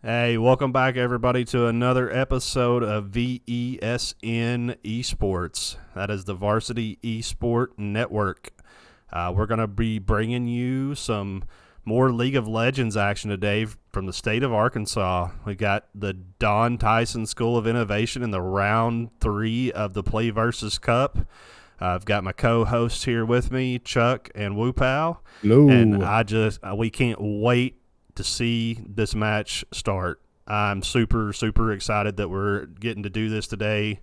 Hey, welcome back, everybody, to another episode of VESN Esports. That is the Varsity Esport Network. We're going to be bringing you some more League of Legends action today from the state of Arkansas. We got the Tyson School of Innovation in the round 3 of the PlayVS Cup. I've got my co-hosts here with me, Chuck and Woo-Pow. Hello. And we can't wait to see this match start. I'm super excited that we're getting to do this today.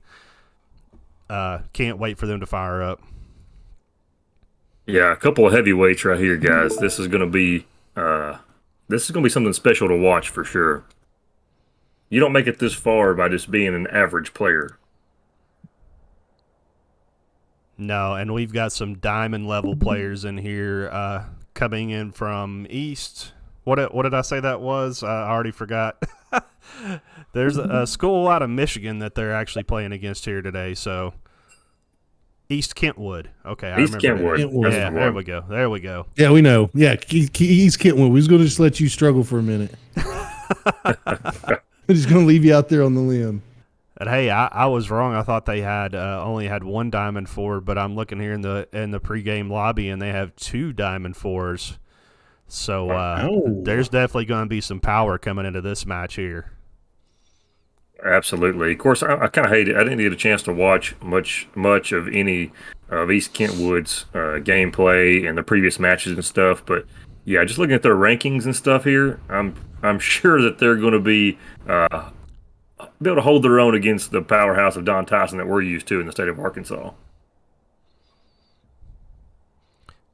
Can't wait for them to fire up. Yeah, a couple of heavyweights right here, guys. This is going to be something special to watch for sure. You don't make it this far by just being an average player. No, and we've got some diamond level players in here coming in from East. What did I say that was? I already forgot. There's a school out of Michigan that they're actually playing against here today. So East Kentwood. Okay, I East remember. Kentwood. Yeah, there we go. There we go. Yeah, we know. Yeah, he's Kentwood. We're going to just let you struggle for a minute. We're just going to leave you out there on the limb. And hey, I was wrong. I thought they had only had one Diamond 4, but I'm looking here in the pregame lobby, and they have 2 Diamond 4s. So there's definitely going to be some power coming into this match here. Absolutely. Of course, I kind of hate it. I didn't get a chance to watch much of any of East Kentwood's gameplay and the previous matches and stuff. But yeah, just looking at their rankings and stuff here, I'm sure that they're going to be able to hold their own against the powerhouse of Don Tyson that we're used to in the state of Arkansas.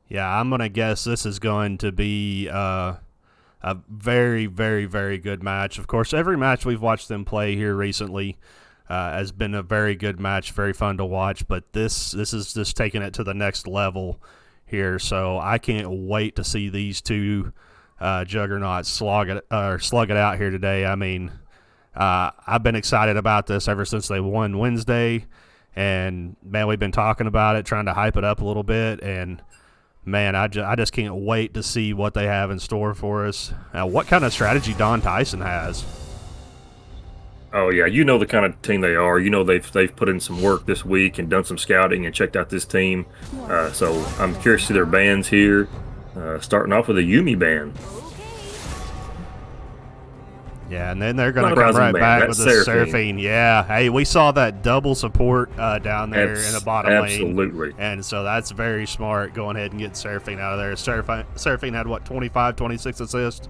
Yeah, I'm going to guess this is going to be a very good match. Of course, every match we've watched them play here recently has been a very good match, very fun to watch, but this is just taking it to the next level here, so I can't wait to see these two juggernauts slug it out here today. I mean, I've been excited about this ever since they won Wednesday, and, man, we've been talking about it, trying to hype it up a little bit, and man, I just can't wait to see what they have in store for us. What kind of strategy Don Tyson has. Oh yeah, you know the kind of team they are. You know they've put in some work this week and done some scouting and checked out this team. So I'm curious to see their bands here. Starting off with a Yumi band. Yeah, and then they're going to come right back with the Seraphine. Yeah, hey, we saw that double support down there in the bottom lane. Absolutely. And so that's very smart, going ahead and getting Seraphine out of there. Seraphine had, 25, 26 assists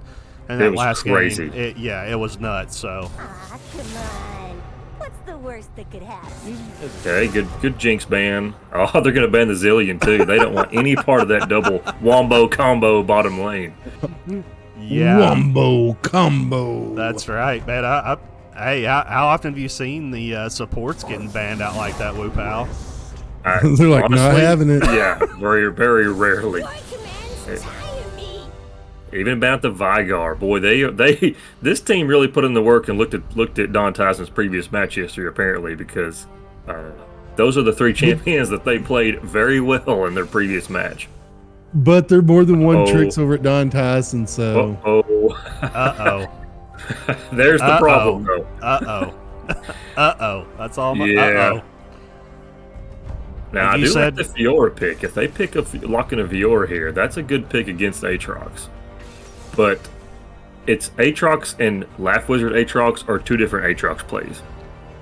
in that last crazy. Game. It was nuts, so. Come on. What's the worst that could happen? Okay, good Jinx ban. Oh, they're going to ban the Zillion, too. They don't want any part of that double wombo combo bottom lane. Yeah, Wombo combo. That's right, man. Hey, how often have you seen the supports getting banned out like that, Woo-Pow? They're like, honestly, not having it. Yeah, very rarely. Even about the Vigar, boy, they this team really put in the work and looked at Don Tyson's previous match history apparently, because those are the 3 champions that they played very well in their previous match. But they're more than one tricks over at Don Tyson, so. There's the problem, though. That's all. Yeah. Now, I do like the Fiora pick. If they pick lock in a Fiora here, that's a good pick against Aatrox. But it's Aatrox and Laugh Wizard Aatrox are 2 different Aatrox plays.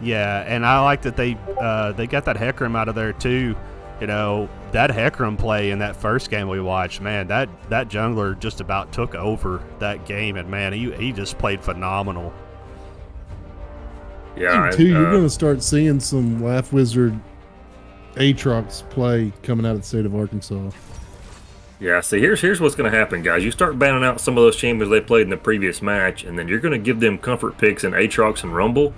Yeah, and I like that they got that Hecarim out of there, too. You know, that Hecarim play in that first game we watched, man, that jungler just about took over that game, and man, he just played phenomenal. Yeah, you're going to start seeing some Laugh Wizard Aatrox play coming out of the state of Arkansas. Yeah, see, here's what's going to happen, guys. You start banning out some of those champions they played in the previous match, and then you're going to give them comfort picks in Aatrox and Rumble.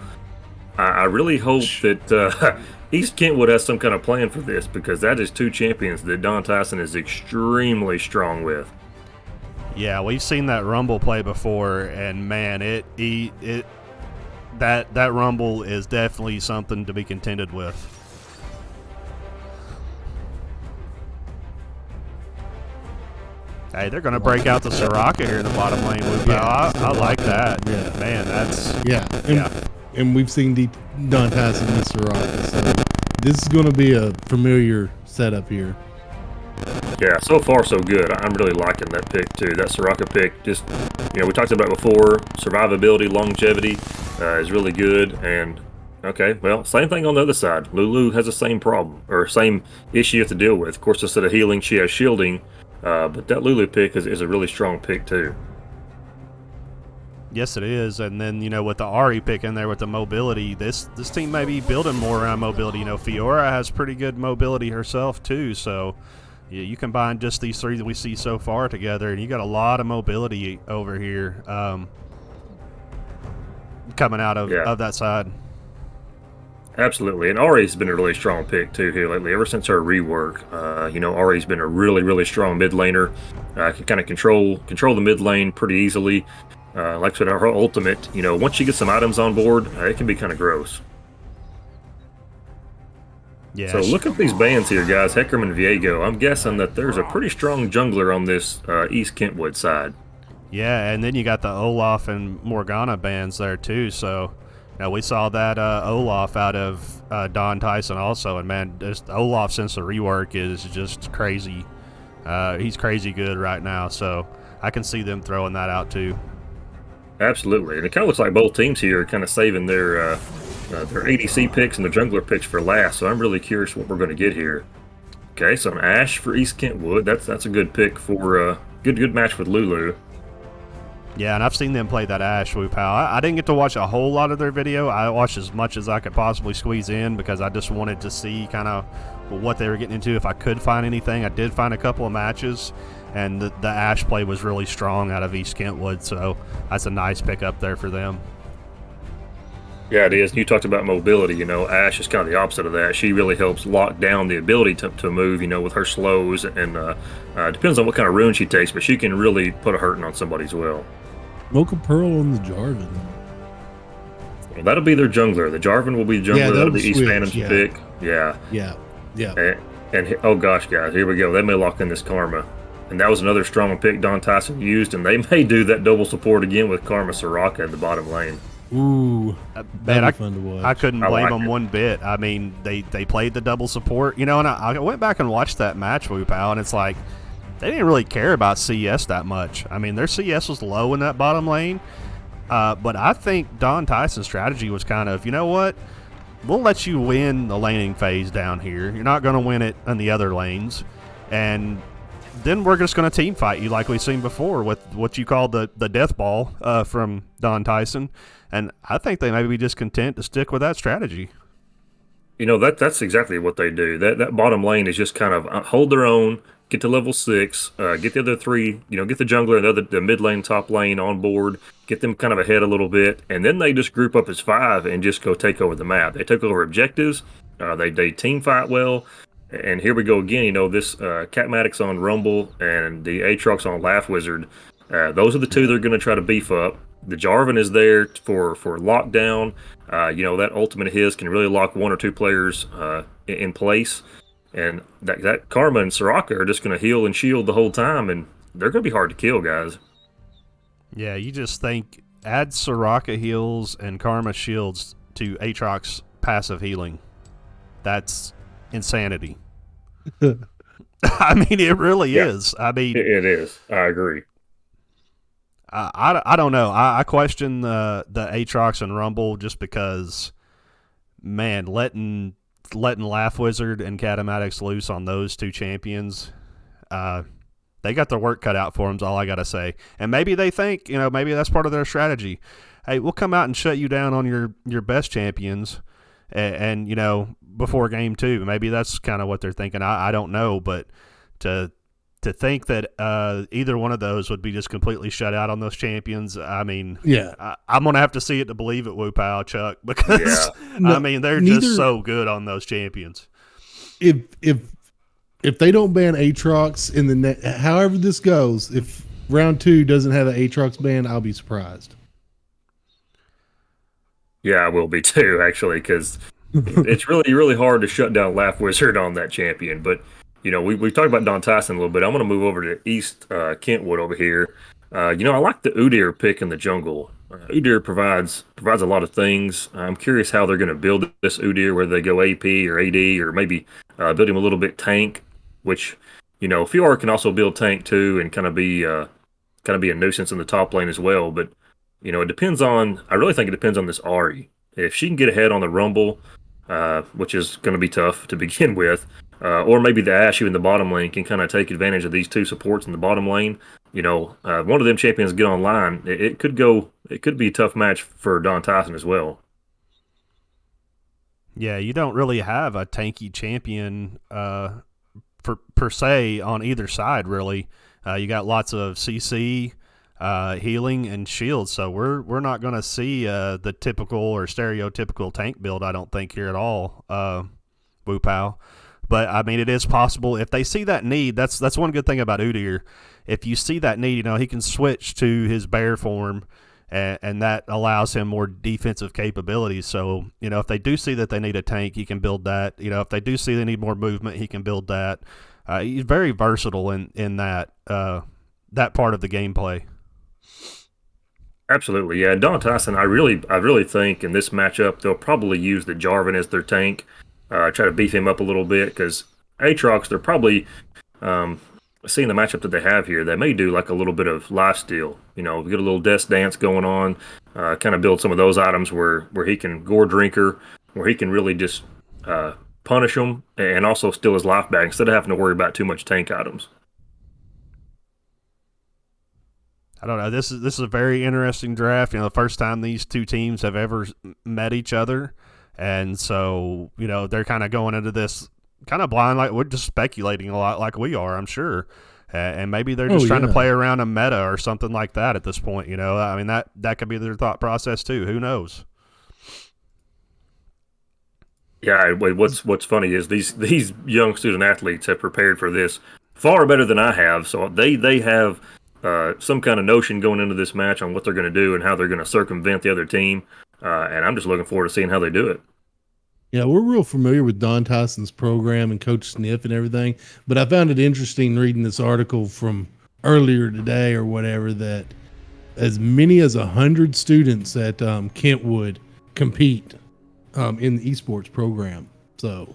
I really hope that East Kentwood has some kind of plan for this, because that is 2 champions that Don Tyson is extremely strong with. Yeah, we've seen that Rumble play before, and man, that Rumble is definitely something to be contended with. Hey, they're going to break out the Soraka here in the bottom lane. I like that. Yeah. Man, that's... Yeah. And we've seen Don Tyson and Soraka, so this is going to be a familiar setup here. Yeah, so far so good. I'm really liking that pick too. That Soraka pick, just we talked about it before. Survivability, longevity is really good. And okay, well, same thing on the other side. Lulu has the same problem or same issue you have to deal with. Of course, instead of healing, she has shielding. But that Lulu pick is a really strong pick too. Yes, it is. And then, with the Ari pick in there with the mobility, this team may be building more around mobility. Fiora has pretty good mobility herself too. So, yeah, you combine just these three that we see so far together, and you got a lot of mobility over here coming out of that side. Absolutely, and Ari's been a really strong pick too here lately. Ever since her rework, Ari's been a really, really strong mid laner. Can kind of control the mid lane pretty easily. Like I said, her ultimate, once you get some items on board, it can be kind of gross. Yeah. So look at these bans here, guys. Hecarim and Viego. I'm guessing that there's a pretty strong jungler on this East Kentwood side. Yeah, and then you got the Olaf and Morgana bans there too. So, we saw that Olaf out of Don Tyson also, and man, Olaf since the rework is just crazy. He's crazy good right now, so I can see them throwing that out too. Absolutely, and it kind of looks like both teams here are kind of saving their ADC picks and their jungler picks for last. So I'm really curious what we're going to get here. Okay, so an Ashe for East Kentwood. That's a good pick for good match with Lulu. Yeah, and I've seen them play that Ashe, Wu Pal. I didn't get to watch a whole lot of their video. I watched as much as I could possibly squeeze in because I just wanted to see kind of what they were getting into. If I could find anything, I did find a couple of matches, and the Ashe play was really strong out of East Kentwood, so that's a nice pickup there for them. Yeah, it is. You talked about mobility. Ashe is kind of the opposite of that. She really helps lock down the ability to move, with her slows, and depends on what kind of rune she takes, but she can really put a hurting on somebody as well. Mocha Pearl on the Jarvan. Well, that'll be their jungler. The Jarvan will be the jungler. Yeah, that'll be East Phantom's pick. Yeah. And oh gosh, guys, here we go. They may lock in this Karma. And that was another strong pick Don Tyson used, and they may do that double support again with Karma Soraka in the bottom lane. Ooh, man, fun to watch. I couldn't blame them one bit. I mean, they played the double support, and I went back and watched that match, Wu Pal, and it's like they didn't really care about CS that much. I mean, their CS was low in that bottom lane, but I think Don Tyson's strategy was kind of, what? We'll let you win the laning phase down here. You're not going to win it in the other lanes, and then we're just going to team fight you like we've seen before with what you call the death ball from Don Tyson. And I think they may be just content to stick with that strategy. That's exactly what they do. That bottom lane is just kind of hold their own, get to level 6, get the other 3, get the jungler and the mid lane, top lane on board, get them kind of ahead a little bit, and then they just group up as 5 and just go take over the map. They took over objectives, they team fight well, and here we go again. This Catmatic's on Rumble and the Aatrox on Laugh Wizard. Those are the two they're going to try to beef up. The Jarvan is there for lockdown. That ultimate of his can really lock 1 or 2 players in place. And that Karma and Soraka are just going to heal and shield the whole time, and they're going to be hard to kill, guys. Yeah, you just think add Soraka heals and Karma shields to Aatrox passive healing. That's insanity. I mean, it really is. I mean, it is. I agree. I don't know. I question the Aatrox and Rumble just because, man, letting Laugh Wizard and Catamatics loose on those 2 champions, they got their work cut out for them, is all I got to say. And maybe they think, maybe that's part of their strategy. Hey, we'll come out and shut you down on your best champions and before game 2. Maybe that's kind of what they're thinking. I don't know, but to think that either one of those would be just completely shut out on those champions, I mean, I'm going to have to see it to believe it, Wu Pal, Chuck, because, I mean, they're just so good on those champions. If they don't ban Aatrox in the however this goes, if round 2 doesn't have an Aatrox ban, I'll be surprised. Yeah, I will be too, actually, because it's really, really hard to shut down Laugh Wizard on that champion, but we've talked about Don Tyson a little bit. I'm going to move over to East Kentwood over here. I like the Udyr pick in the jungle. Udyr provides a lot of things. I'm curious how they're going to build this Udyr, whether they go AP or AD or maybe build him a little bit tank, which Fiora can also build tank too and kind of be a nuisance in the top lane as well. But it depends on. I really think it depends on this Ari. If she can get ahead on the Rumble, which is going to be tough to begin with, or maybe the Ashe in the bottom lane can kind of take advantage of these two supports in the bottom lane. One of them champions get online. It could go. It could be a tough match for Don Tyson as well. Yeah, you don't really have a tanky champion per se on either side, really. You got lots of CC, healing, and shields, so we're not going to see the typical or stereotypical tank build, I don't think, here at all, Wu Pao. But, I mean, it is possible. If they see that need, that's one good thing about Udyr. If you see that need, he can switch to his bear form, and that allows him more defensive capabilities. So, if they do see that they need a tank, he can build that. If they do see they need more movement, he can build that. He's very versatile in that part of the gameplay. Absolutely, yeah. Don Tyson, I really think in this matchup they'll probably use the Jarvan as their tank, try to beef him up a little bit because Aatrox, they're probably seeing the matchup that they have here. They may do like a little bit of lifesteal, get a little death dance going on, kind of build some of those items where he can gore drinker, where he can really just punish him and also steal his life back instead of having to worry about too much tank items. I don't know. This is a very interesting draft. The first time these two teams have ever met each other, and so they're kind of going into this kind of blind, like we're just speculating a lot, like we are, I'm sure, and maybe they're just trying to play around a meta or something like that at this point. I mean that could be their thought process too. Who knows? Yeah, what's funny is these young student athletes have prepared for this far better than I have. So they have some kind of notion going into this match on what they're going to do and how they're going to circumvent the other team. And I'm just looking forward to seeing how they do it. Yeah, we're real familiar with Don Tyson's program and Coach Sniff and everything, but I found it interesting reading this article from earlier today or whatever that as many as 100 students at Kentwood compete in the esports program. So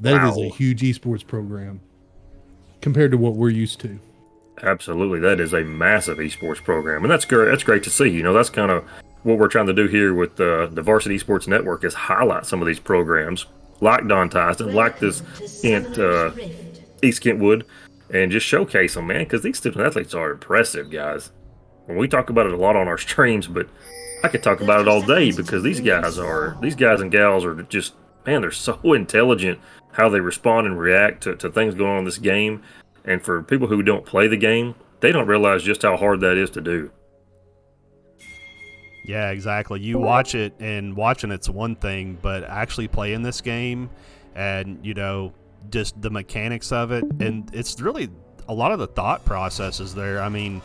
that is a huge esports program compared to what we're used to. Absolutely, that is a massive esports program, and that's great. That's great to see. That's kind of what we're trying to do here with the Varsity Esports Network is highlight some of these programs, like Don Tyson, like this East Kentwood, and just showcase them, man. Because these student athletes are impressive, guys. When we talk about it a lot on our streams, but I could talk about it all day because these guys and gals are just, man, they're so intelligent how they respond and react to things going on in this game. And for people who don't play the game, they don't realize just how hard that is to do. Yeah, exactly. You watch it, and watching it's one thing, but actually playing this game and, just the mechanics of it, and it's really a lot of the thought processes there. I mean,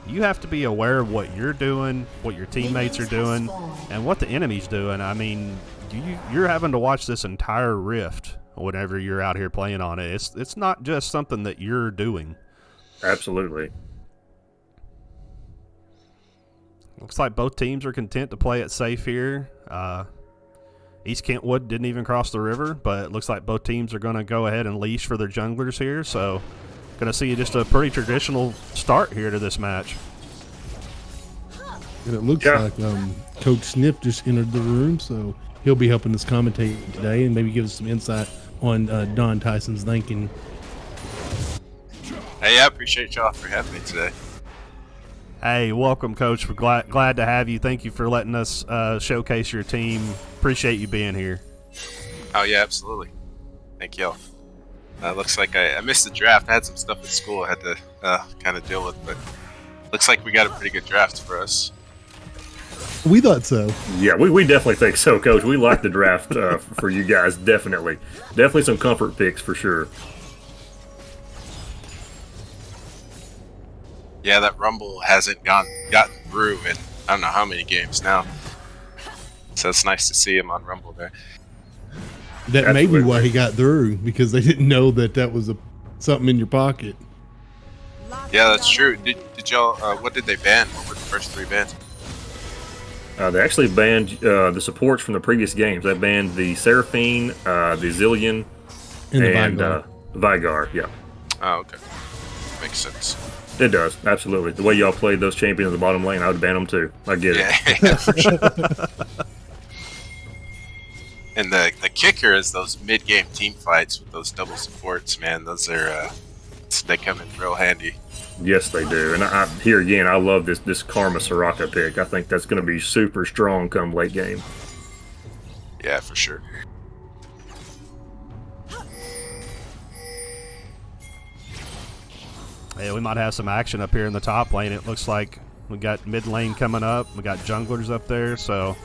you have to be aware of what you're doing, what your teammates are doing, and what the enemy's doing. I mean, you're having to watch this entire rift whenever you're out here playing on it. It's not just something that you're doing. Absolutely. Looks like both teams are content to play it safe here. East Kentwood didn't even cross the river, but it looks like both teams are going to go ahead and leash for their junglers here. So, going to see just a pretty traditional start here to this match. And it looks like Coach Sniff just entered the room, so he'll be helping us commentate today and maybe give us some insight on Don Tyson's thinking. Hey, I appreciate y'all for having me today. Hey, welcome, Coach. We're glad to have you. Thank you for letting us showcase your team. Appreciate you being here. Oh, yeah, absolutely. Thank y'all. Looks like I missed the draft. I had some stuff at school I had to kind of deal with, but looks like we got a pretty good draft for us. We thought so. Yeah, we definitely think so, Coach. We like the draft for you guys, definitely. Definitely some comfort picks for sure. Yeah, that Rumble hasn't gotten through in I don't know how many games now. So it's nice to see him on Rumble there. That may be why he got through, because they didn't know that was a something in your pocket. Yeah, that's true. Did y'all? What did they ban? What were the first 3 bans? They actually banned the supports from the previous games. They banned the Seraphine, the Zillion, And the and Vigar. Vigar. Yeah, Oh, okay. Makes sense. it does absolutely. The way y'all played those champions in the bottom lane, I would ban them too. I get it. Yeah, for sure. And the kicker is those mid-game team fights with those double supports, man. Those are they come in real handy. Yes, they do. And here again, I love this Karma Soraka pick. I think that's going to be super strong come late game. Yeah, for sure. Yeah, we might have some action up here in the top lane. It looks like we got mid lane coming up. We got junglers up there, so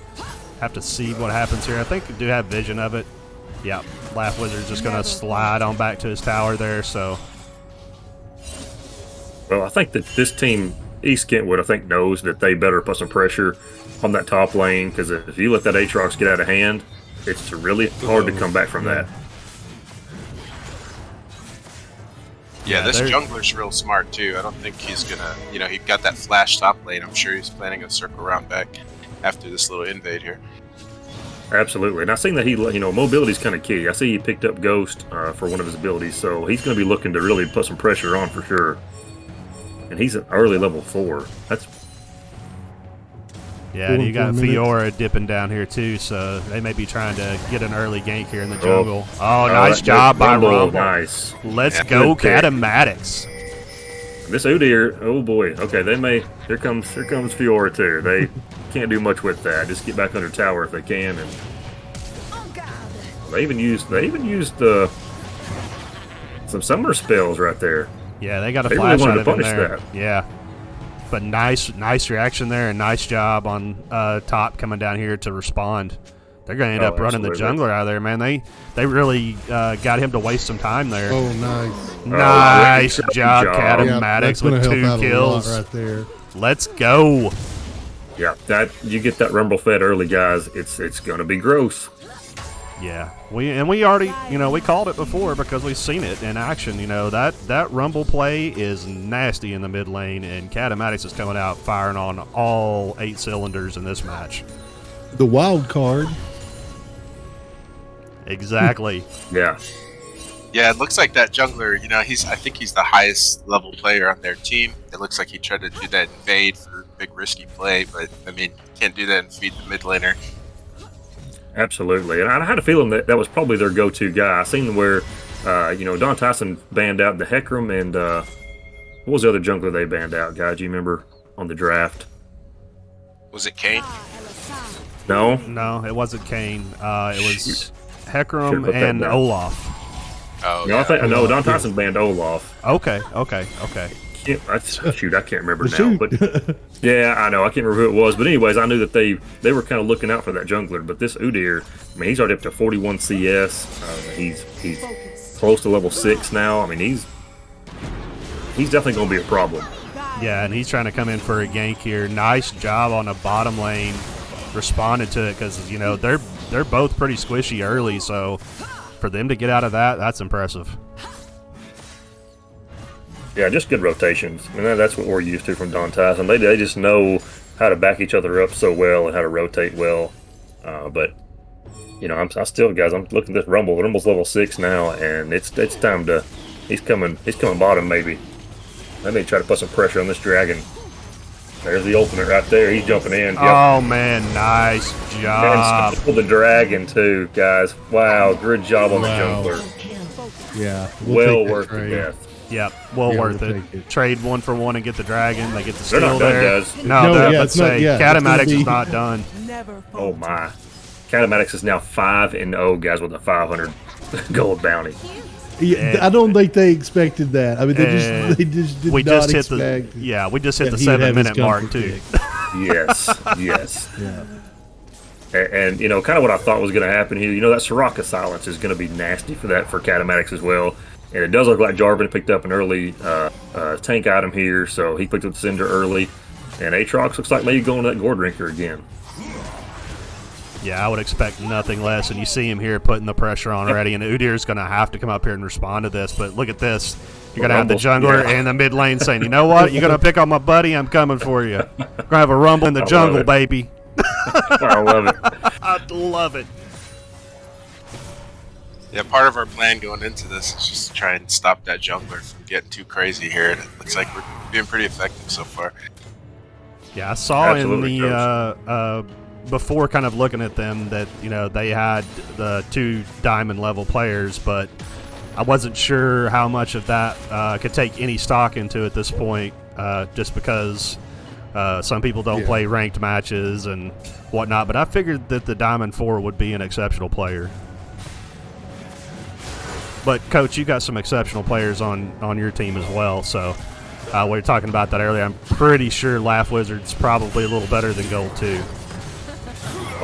have to see what happens here. I think we do have vision of it. Yeah, Laugh Wizard's just going to slide on back to his tower there, so... Well, I think that this team, East Kentwood, I think knows that they better put some pressure on that top lane, because if you let that Aatrox get out of hand, it's really hard to come back from that. Yeah, this jungler's real smart too. I don't think he's gonna, he got that flash top lane. I'm sure he's planning to circle around back after this little invade here. Absolutely. And I seen that he, mobility's kind of key. I see he picked up Ghost for one of his abilities, so he's going to be looking to really put some pressure on for sure. And he's an early level 4. That's... Yeah, and you got Fiora dipping down here too, so they may be trying to get an early gank here in the jungle. Oh, nice job by Rumble. Nice. Let's go, Catamatics. This Udyr, oh boy. Okay, they may. Here comes Fiora too. They can't do much with that. Just get back under tower if they can, and they even used some summer spells right there. Yeah, they got a They flash really out wanted of to him punish there. that. Yeah, but nice reaction there, and nice job on top coming down here to respond. They're going to end up running the jungler out of there, man. They really got him to waste some time there. Oh, nice. Nice job, Yeah, Catamatics, that's gonna with help 2 out a kills. lot right there. Let's go. Yeah, that you get that Rumble fed early, guys. It's going to be gross. Yeah, we already, we called it before because we've seen it in action. That Rumble play is nasty in the mid lane, and Catamatics is coming out firing on all 8 cylinders in this match. The wild card. Exactly. Yeah. Yeah, it looks like that jungler, I think he's the highest level player on their team. It looks like he tried to do that invade for big risky play, but can't do that and feed the mid laner. Absolutely. And I had a feeling that was probably their go-to guy. I seen where, Don Tyson banned out the Hecarim, and what was the other jungler they banned out, guy? Do you remember on the draft? Was it Kane? No? No, it wasn't Kane. It was Hecarim Should've put that and down. Olaf. Oh, No, yeah. no, Don Tyson banned Olaf. Okay. Shoot, I can't remember now. But yeah, I know. I can't remember who it was. But anyways, I knew that they were kind of looking out for that jungler. But this Udyr, he's already up to 41 CS. He's close to level 6 now. He's definitely going to be a problem. Yeah, and he's trying to come in for a gank here. Nice job on the bottom lane, responded to it because they're both pretty squishy early. So for them to get out of that, that's impressive. Yeah, just good rotations. That's what we're used to from Don Tyson. They just know how to back each other up so well and how to rotate well. But I still, guys, I'm looking at this Rumble. The Rumble's level 6 now, and it's time to. He's coming bottom maybe. I may try to put some pressure on this dragon. There's the ultimate right there. He's jumping in. Yep. Oh man, nice job. And the dragon too, guys. Wow, good job on the jungler. Yeah. Well worth the death. Yep, well worth we'll it. take it. Trade 1 for 1 and get the dragon. They get the They're steal not done, there. guys. Let's say Catamatics is not done. Oh my. Catamatics is now 5-0, guys, with a 500 gold bounty. Yeah, I don't think they expected that. They just did not expect. We just hit the that he would have his 7-minute mark comfort too. pick. Yes. Yeah. And kind of what I thought was going to happen here. That Soraka silence is going to be nasty for Catamatics as well. And it does look like Jarvan picked up an early tank item here, so he picked up the Cinder early. And Aatrox looks like maybe going to that Gore Drinker again. Yeah, I would expect nothing less, and you see him here putting the pressure on already, and Udir's going to have to come up here and respond to this, but look at this. You're going to have the jungler and the mid lane saying, you know what, you're going to pick on my buddy, I'm coming for you. We're going to have a rumble in the jungle, baby. I love it. I love it. Yeah, part of our plan going into this is just to try and stop that jungler from getting too crazy here, and it looks like we're being pretty effective so far. Yeah, I saw Absolutely, in the before kind of looking at them that, you know, they had the 2 diamond level players, but I wasn't sure how much of that could take any stock into at this point, just because some people don't play ranked matches and whatnot, but I figured that the Diamond 4 would be an exceptional player. But, Coach, you got some exceptional players on your team as well, so we were talking about that earlier. I'm pretty sure Laugh Wizard's probably a little better than Gold 2.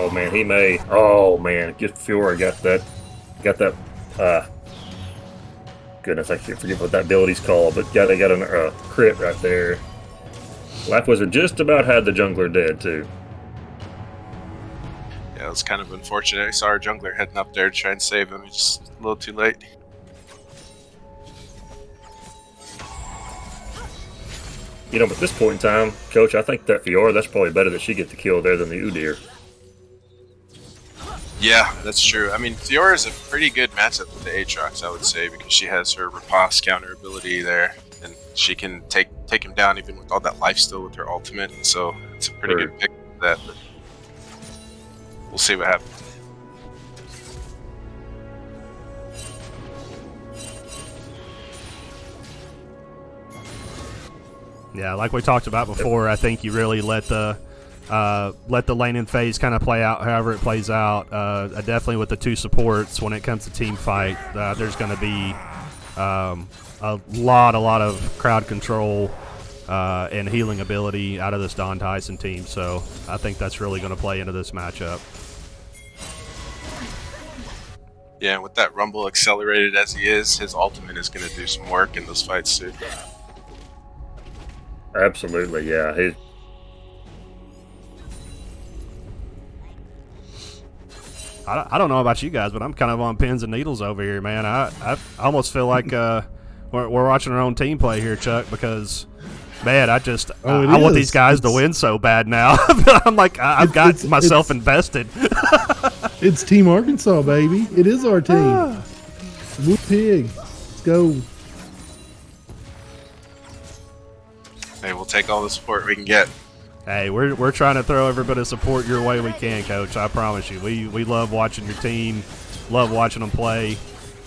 Oh man, he may. Oh man, just Fiora got that. Goodness, I can't forget what that ability's called, but they got a crit right there. Laugh Wizard just about had the jungler dead too. Yeah, it was kind of unfortunate. I saw our jungler heading up there to try and save him. He's just a little too late. You know, at this point in time, Coach, I think that Fiora, that's probably better that she get the kill there than the Udyr. Yeah, that's true. I mean, Fiora is a pretty good matchup with the Aatrox, I would say, because she has her riposte counter ability there, and she can take him down even with all that life steal with her ultimate. So it's a pretty good pick for that. But we'll see what happens. Yeah, like we talked about before, I think you really let the laning phase kind of play out however it plays out. Definitely with the 2 supports when it comes to team fight, there's going to be a lot of crowd control and healing ability out of this Don Tyson team. So I think that's really going to play into this matchup. Yeah, and with that Rumble accelerated as he is, his ultimate is going to do some work in those fights too. Absolutely, yeah. I don't know about you guys, but I'm kind of on pins and needles over here, man. I almost feel like we're watching our own team play here, Chuck, because, man, I want these guys to win so bad now. I'm like, I've got myself invested. It's Team Arkansas, baby. It is our team. Whoop pig. Let's go. Hey, we'll take all the support we can get. Hey, we're trying to throw every bit of support your way we can, Coach. I promise you. We love watching your team, love watching them play,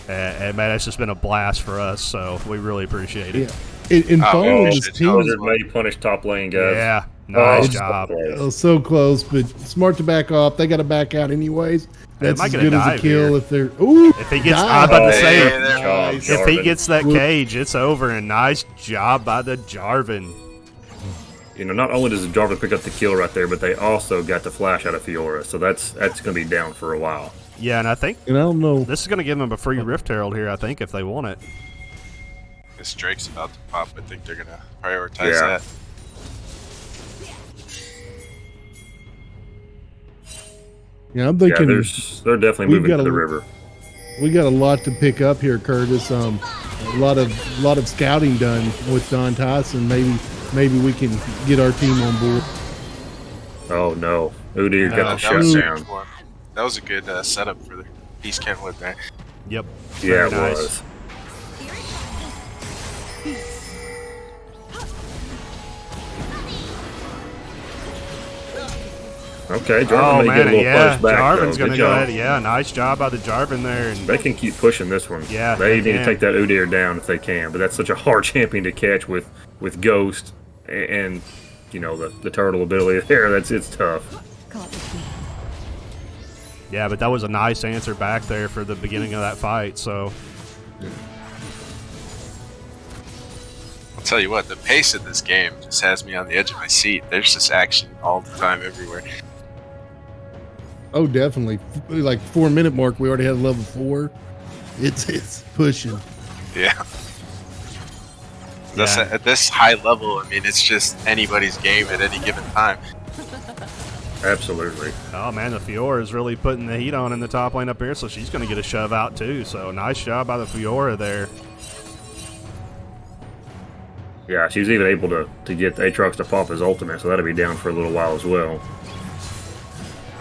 and man, it's just been a blast for us. So we really appreciate it. Yeah. In following this team, Wizard may punish top lane guys. Yeah, nice job. So close, but smart to back off. They got to back out anyways. That's as good as a kill here. if they're. Ooh, if he gets, I'm about to say, nice. if he gets that cage, it's over. And nice job by the Jarvan. You know, not only does the Jarvan pick up the kill right there, but they also got the flash out of Fiora, so that's going to be down for a while. Yeah, and I think I don't know. This is going to give them a free Rift Herald here, I think, if they want it. This Drake's about to pop. I think they're going to prioritize that. Yeah, I'm thinking they're definitely moving to the river. We got a lot to pick up here, Curtis. A lot of scouting done with Don Tyson. Maybe we can get our team on board. Oh no, Udyr got the shut down. That was a good setup for the East Kentwood there. Yep. Yeah, it nice. was. Okay, Jarvan may get a little push back. Jarvan's going to go ahead. Yeah, nice job by the Jarvan there. And they can keep pushing this one. Yeah, they need to take that Udyr down if they can. But that's such a hard champion to catch with Ghost and you know the turtle ability there. It's tough. Yeah, but that was a nice answer back there for the beginning of that fight. So. I'll tell you what, the pace of this game just has me on the edge of my seat. There's just action all the time everywhere. Oh, definitely. Like 4-minute mark, we already had level 4. It's pushing. Yeah. At this high level, I mean, it's just anybody's game at any given time. Absolutely. Oh, man, the Fiora is really putting the heat on in the top lane up here, so she's going to get a shove out, too. So, nice job by the Fiora there. Yeah, she's even able to get the Aatrox to pop his ultimate, so that'll be down for a little while as well.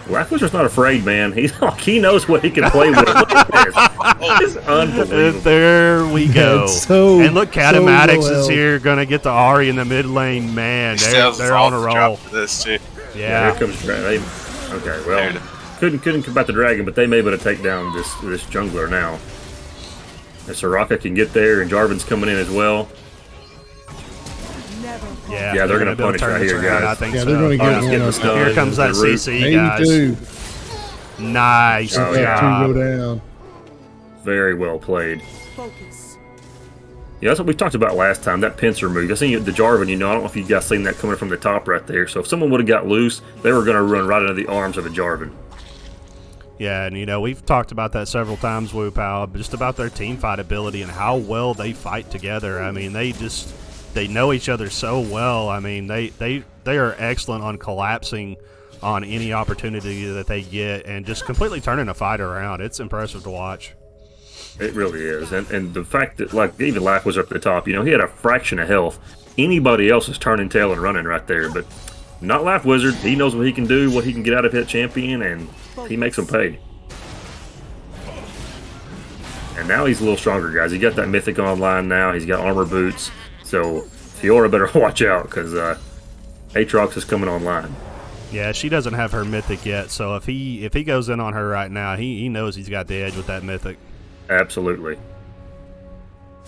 Black Wizard's not afraid, man. He knows what he can play with. Look at this. It's unbelievable. There we go. And look, Catamatics well is here, going to get the Ahri in the mid lane. Man, they're on a roll. For this too. Yeah, here comes Dragon. Okay, well, couldn't combat the dragon, but they may be able to take down this jungler now. And Soraka can get there, and Jarvan's coming in as well. Yeah, they're going to punish right here, guys. I think Yeah, so. they're going to get one up. Here comes that CC, guys. 82. Nice Oh, Two job. go down. Very well played. Focus. Yeah, that's what we talked about last time, that pincer move. I seen the Jarvan, I don't know if you guys seen that coming from the top right there. So if someone would have got loose, they were going to run right into the arms of a Jarvan. Yeah, and we've talked about that several times, Woo Pal, just about their team fight ability and how well they fight together. I mean, they know each other so well. I mean, they are excellent on collapsing on any opportunity that they get and just completely turning a fight around. It's impressive to watch. It really is. And the fact that, like, even Laugh was up at the top, he had a fraction of health. Anybody else is turning tail and running right there, but not Laugh Wizard. He knows what he can do, what he can get out of hit champion, and he makes them pay. And now he's a little stronger, guys. He got that Mythic online now. He's got armor boots. So Fiora better watch out, because Aatrox is coming online. Yeah, she doesn't have her Mythic yet, so if he goes in on her right now, he knows he's got the edge with that Mythic. Absolutely.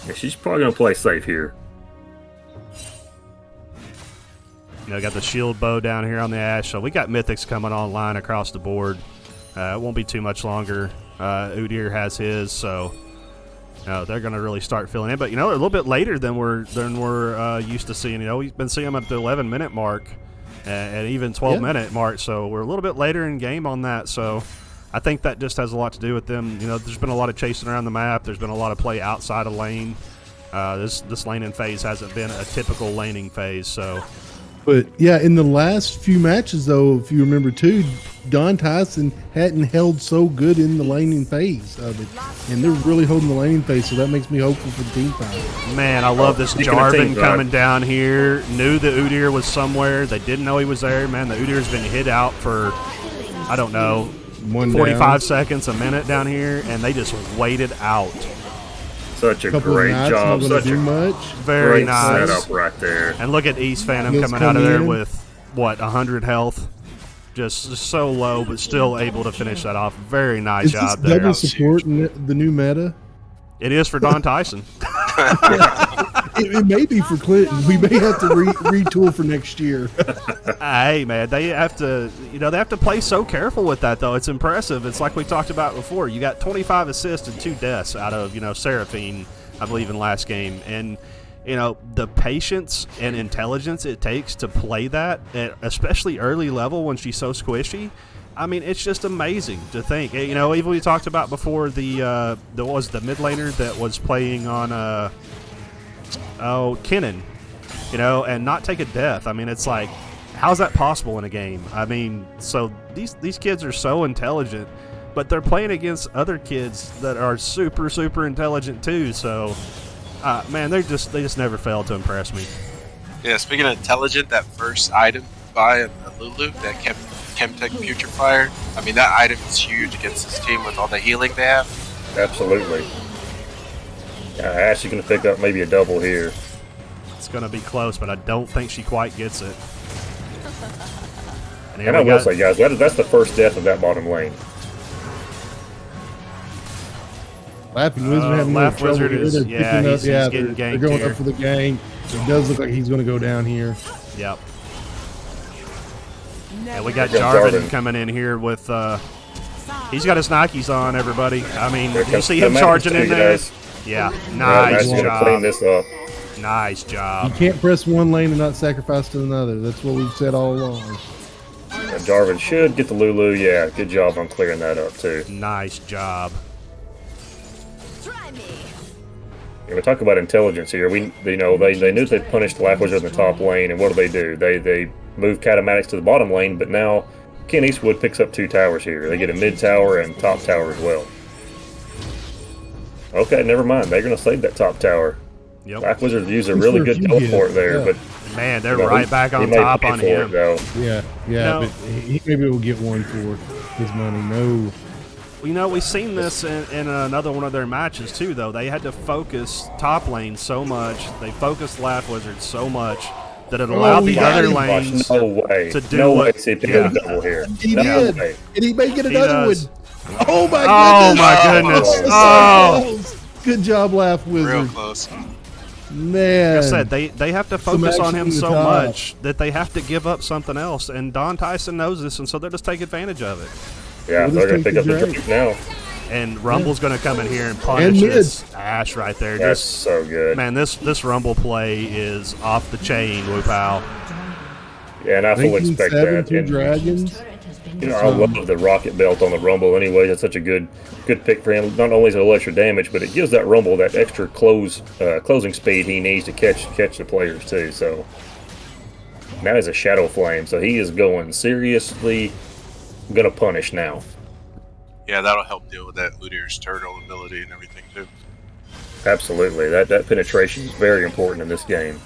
Yeah, she's probably going to play safe here. Got the shield bow down here on the Ashe, so we got Mythics coming online across the board. It won't be too much longer. Udyr has his, so they're going to really start filling in. But a little bit later than we're used to seeing. We've been seeing them at the 11-minute mark and even 12-minute mark, so we're a little bit later in game on that. So I think that just has a lot to do with them. There's been a lot of chasing around the map. There's been a lot of play outside of lane. This laning phase hasn't been a typical laning phase, so. But yeah, in the last few matches, though, if you remember too, Don Tyson hadn't held so good in the laning phase of it, and they're really holding the laning phase, so that makes me hopeful for the team fight. Man, I love this Jarvan coming down here. Knew the Udyr was somewhere. They didn't know he was there. Man, the Udyr's been hit out for, I don't know, 45 seconds, a minute down here, and they just waited out. Such a great job. Such a very great nice setup right there. And look at East Phantom coming out of there with, 100 health. Just so low, but still able to finish that off. Very nice job there. Double support in the new meta? It is for Don Tyson. It may be for Clinton. We may have to retool for next year. Hey, man, they have to, they have to play so careful with that, though. It's impressive. It's like we talked about before. You got 25 assists and 2 deaths out of, Seraphine, I believe, in last game. And, the patience and intelligence it takes to play that, especially early level when she's so squishy. I mean, it's just amazing to think. Even we talked about before there was the mid laner that was playing on Kennen, and not take a death. I mean, it's like, how's that possible in a game? I mean, so these kids are so intelligent, but they're playing against other kids that are super, super intelligent too. So, man, they just never fail to impress me. Yeah, speaking of intelligent, that first item by Lulu, that Chemtech Putrefier, I mean, that item is huge against this team with all the healing they have. Absolutely. Ashe is going to pick up maybe a double here. It's going to be close, but I don't think she quite gets it. And I will say, guys, that's the first death of that bottom lane. Laughing Wizard having Laugh Wizard trouble. is, They're he's getting they're ganked going here. up for the gang. It does look like he's going to go down here. Yep. And we got Jarvan coming in here with, he's got his Nikes on, everybody. I mean, you see him charging in there? Yeah, nice job. Clean this up. Nice job. You can't press one lane and not sacrifice to another. That's what we've said all along. Jarvan should get the Lulu. Yeah, good job on clearing that up, too. Nice job. Try me. Yeah, we talk about intelligence here. They knew they punished Laugh Wizard in the top lane, and what do? They move Catamatics to the bottom lane, but now Ken Eastwood picks up 2 towers here. They get a mid tower and top tower as well. Okay, never mind. They're going to save that top tower. Yep. Black Wizards use a really good teleport there, yeah. but Man, they're you know, right back on may top pay on for him. it, though. Yeah, No. but he maybe will get one for his money. No. You know, we've seen this in another one of their matches, too, though. They had to focus top lane so much. They focused Laugh Wizard so much that it allowed the yeah. other Watch, lanes no way. to do no way what... CP Yeah. got a double here. He No did. way. And he may get He another does. one. Oh, my Oh, goodness. my goodness. so Oh. close. Good job, Laugh Real Wizard. close. Man. Like I said, they have to focus on action him in the so top. much that they have to give up something else. And Don Tyson knows this, and so they'll just take advantage of it. Yeah, Well, they're going this to pick up the takes drink now. And Rumble's going to come in here and punish mid. this Ash right there. That's Just so good. man, this Rumble play is off the chain, Wu Pal. Yeah, and I fully Ranking expect 7, that. 2 And, dragons. you know, I love the rocket belt on the Rumble anyway. That's such a good pick for him. Not only is it a little extra damage, but it gives that Rumble that extra closing speed he needs to catch the players too. So now he's a Shadow Flame, so he is going seriously going to punish now. Yeah, that'll help deal with that Ludier's turtle ability and everything too. Absolutely. That penetration is very important in this game.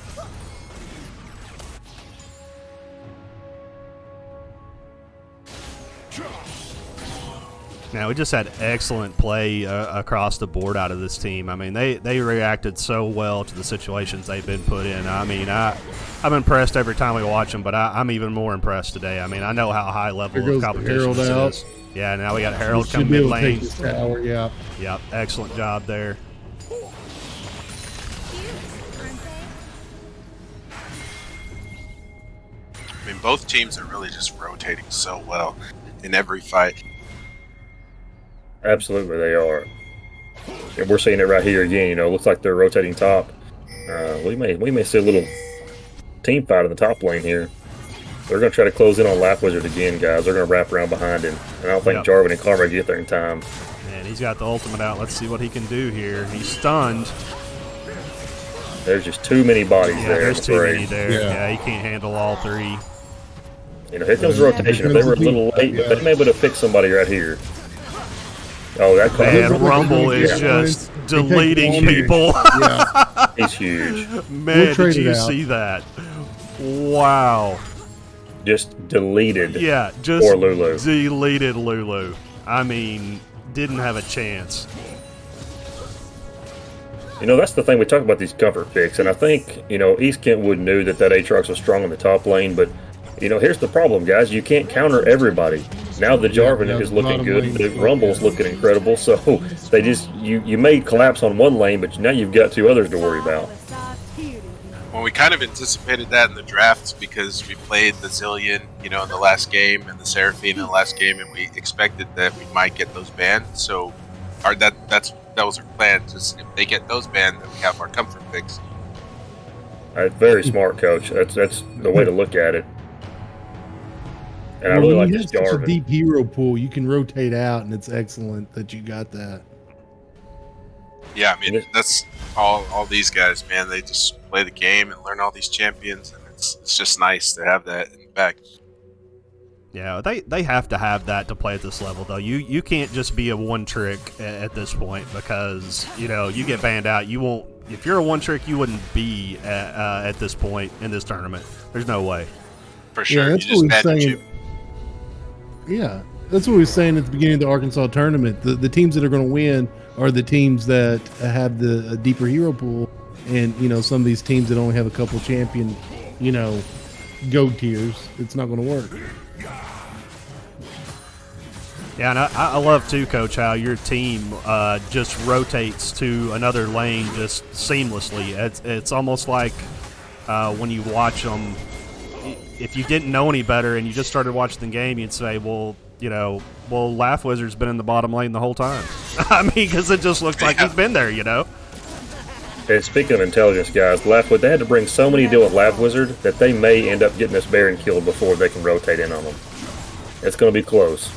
Now we just had excellent play across the board out of this team. I mean, they reacted so well to the situations they've been put in. I mean, I'm impressed every time we watch them, but I'm even more impressed today. I mean, I know how high level There of goes the competition Herald this out. is. Yeah, now we got Harold Should coming be mid able to take lane. this tower, yeah. Yep, excellent job there. I mean, both teams are really just rotating so well in every fight. Absolutely, they are. And we're seeing it right here again. You know, looks like they're rotating top. We may see a little team fight in the top lane here. They're going to try to close in on Laugh Wizard again, guys. They're going to wrap around behind him. And I don't think Yep. Jarvan and Karma get there in time. And he's got the ultimate out. Let's see what he can do here. He's stunned. There's just too many bodies Yeah, there. there's I'm too afraid. many there. Yeah. Yeah, he can't handle all three. You know, here comes the rotation. If they were a little late, Yeah. they may be able to fix somebody right here. Oh, that Man, Karma, Rumble is Yeah. just He takes deleting one here. people. Yeah. he's huge. Man, We'll trade did it you out. see that? Wow. Just deleted. Yeah, just Poor Lulu. deleted Lulu. I mean, didn't have a chance. You know, that's the thing. We talk about these comfort picks, and I think, you know, East Kentwood knew that Aatrox was strong in the top lane, but, you know, here's the problem, guys. You can't counter everybody. Now the Jarvan Yeah, is looking bottom good. lane. The Rumble's looking incredible. So they just, you may collapse on one lane, but now you've got 2 others to worry about. Well, we kind of anticipated that in the drafts because we played the Zillion, you know, in the last game and the Seraphine in the last game, and we expected that we might get those banned. So that was our plan. Just if they get those banned, then we have our comfort picks. Very smart, coach. That's the way to look at it. And I really Well, like you this have such a Jarvan. deep hero pool. You can rotate out, and it's excellent that you got that. Yeah, I mean, that's all these guys, man. They just play the game and learn all these champions, and it's just nice to have that in the back. Yeah, they have to have that to play at this level, though. You can't just be a one trick at this point because, you know, you get banned out. You won't. If you're a one trick, you wouldn't be at this point in this tournament. There's no way. For sure. Yeah, that's you just what we're ban saying. your Yeah, that's what we were saying at the beginning of the Arkansas tournament. The teams that are going to win are the teams that have the deeper hero pool, and you know, some of these teams that only have a couple champion, you know, gold tiers. It's not going to work. Yeah, and I love too, Coach, how your team just rotates to another lane just seamlessly. It's almost like when you watch them. If you didn't know any better and you just started watching the game, you'd say, well, you know, Laugh Wizard's been in the bottom lane the whole time. I mean, because it just looks like he's been there, you know? And speaking of intelligence, guys, they had to bring so many deal with Laugh Wizard that they may end up getting this Baron killed before they can rotate in on them. It's going to be close.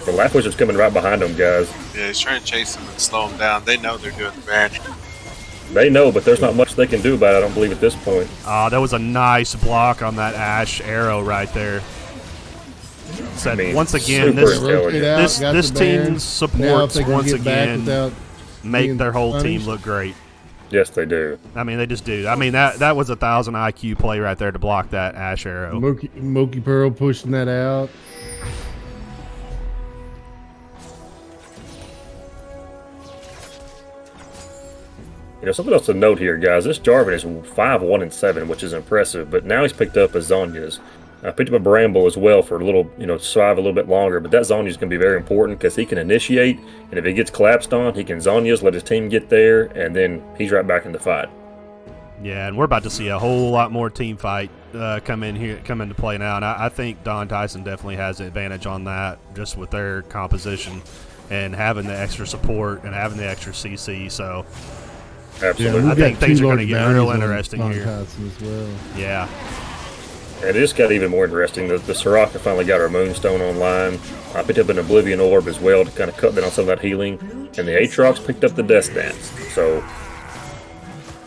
The Laugh Wizard's coming right behind them, guys. Yeah, he's trying to chase them and slow them down. They know they're doing the ban. They know, but there's not much they can do about it, I don't believe, at this point. That was a nice block on that Ash arrow right there. said I mean, once again, super this intelligent. Rotate out, this got this the Baron. team Now if supports they can once get back again without make being their whole team punished. look great. Yes, they do. I mean, they just do. I mean, that was 1,000 IQ play right there to block that Ash arrow. Moki Pearl pushing that out. Something else to note here, guys. This Jarvan is 5-1-7, which is impressive. But now he's picked up a Zonya's. Picked up a Bramble as well for a little, survive a little bit longer. But that Zonya's going to be very important because he can initiate, and if he gets collapsed on, he can Zonya's, let his team get there, and then he's right back in the fight. Yeah, and we're about to see a whole lot more team fight come into play now, and I think Don Tyson definitely has the advantage on that, just with their composition and having the extra support and having the extra CC. So Absolutely. we've I think got things two are going to large get real bounties on interesting here. Tyson as well. Yeah, And it just got even more interesting. The Soraka finally got her Moonstone online. I picked up an Oblivion Orb as well to kind of cut down on some of that healing. And the Aatrox picked up the Death Dance. So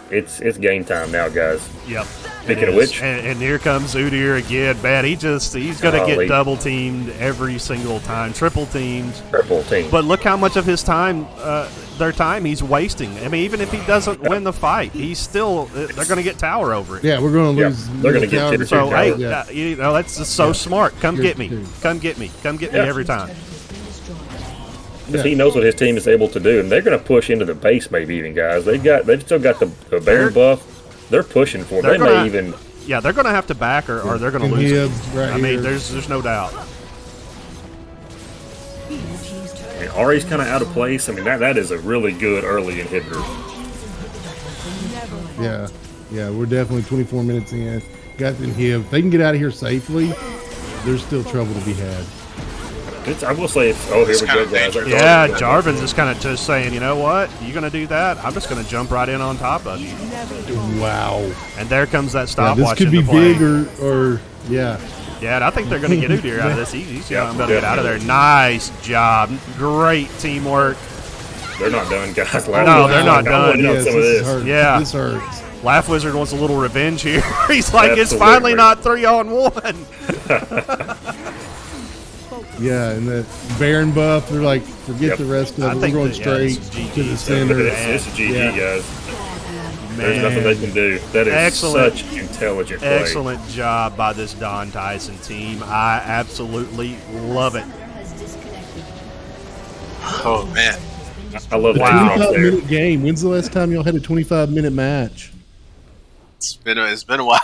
it's game time now, guys. yep. Speaking It of is. which- and here comes Udyr again. Man, he's going to get Golly. double teamed every single time, triple teamed. Triple team. But look how much of his time, their time, he's wasting. I mean, even if he doesn't win the fight, he's still. They're going to get tower over it. Yeah, we're going to Yeah, lose. they're gonna lose get tower tier to two So tower. hey, Yeah. that's just so smart. Come Tier get me. two. Come get me. Come get me Yeah. every time. Because he knows what his team is able to do, and they're going to push into the base, maybe even, guys. They've still got the Baron buff. They're pushing for it. They're They may gonna- even. Yeah, they're going to have to back or they're going to And lose. It. Hibbs right I mean, here. there's no doubt. I mean, Ari's kind of out of place. I mean, that is a really good early inhibitor. Yeah, we're definitely 24 minutes in. Got them here. If they can get out of here safely, there's still trouble to be had. I will say it's. Oh, here It's we kind go, of guys. dangerous. Yeah, Jarvan's just kind of just saying, you know what? You're going to do that? I'm just going to jump right in on top of you. Wow. And there comes that Yeah, stopwatch this could be into play. big or yeah. Yeah, and I think they're going to get Udyr out of this. He's Yeah, going to get out of there. Nice job. Great teamwork. They're not done, guys. No, they're not done. I want some of this. hurts. Yeah. This hurts. Laugh Wizard wants a little revenge here. He's like, it's Absolutely. finally not 3-on-1. Yeah, and that Baron buff, they're like, forget Yep. the rest of I it. We're think going that- yeah, straight this is GG to the stuff. center. This is GG, Yeah. guys. There's nothing they can do. That is Excellent. such intelligent play. Excellent job by this Don Tyson team. I absolutely love it. Oh man, I love the Wow. Aatrox there. 25-minute game. When's the last time y'all had a 25-minute match? it's been a while.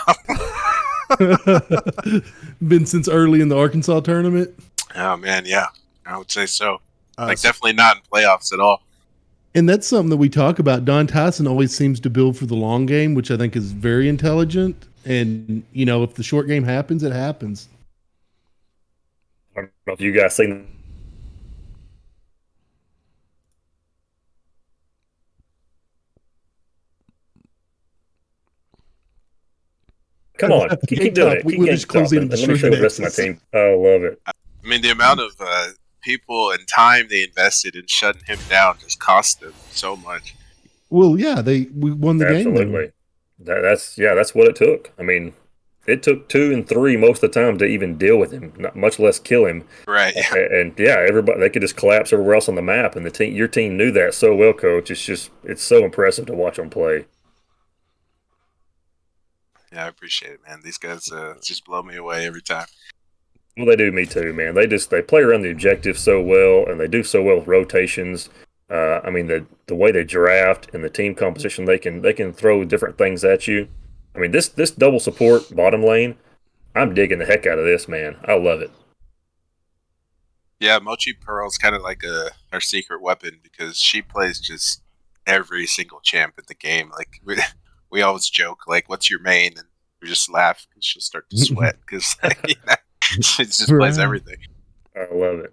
Been since early in the Arkansas tournament. Oh man, yeah, I would say so. Uh, Definitely not in playoffs at all. And that's something that we talk about. Don Tyson always seems to build for the long game, which I think is very intelligent. And, if the short game happens, it happens. I don't know if you guys seen. Come on, keep doing it. We Keep will getting just close talking. in Let me show the rest of my team. I love it. I mean, the amount of people and time they invested in shutting him down just cost them so much. Well, yeah, we won the game. Absolutely. That's what it took. I mean, it took 2 and 3 most of the time to even deal with him, not much less kill him. Right. And everybody, they could just collapse everywhere else on the map, and your team knew that so well, Coach. It's so impressive to watch them play. Yeah, I appreciate it, man. These guys just blow me away every time. Well, they do me too, man. They play around the objective so well, and they do so well with rotations. I mean, the way they draft and the team composition, they can throw different things at you. I mean, this double support bottom lane, I'm digging the heck out of this, man. I love it. Yeah, Mochi Pearl's kind of like our secret weapon because she plays just every single champ in the game. Like we always joke, like, "What's your main?" And we just laugh because she'll start to sweat because she just plays everything. I love it.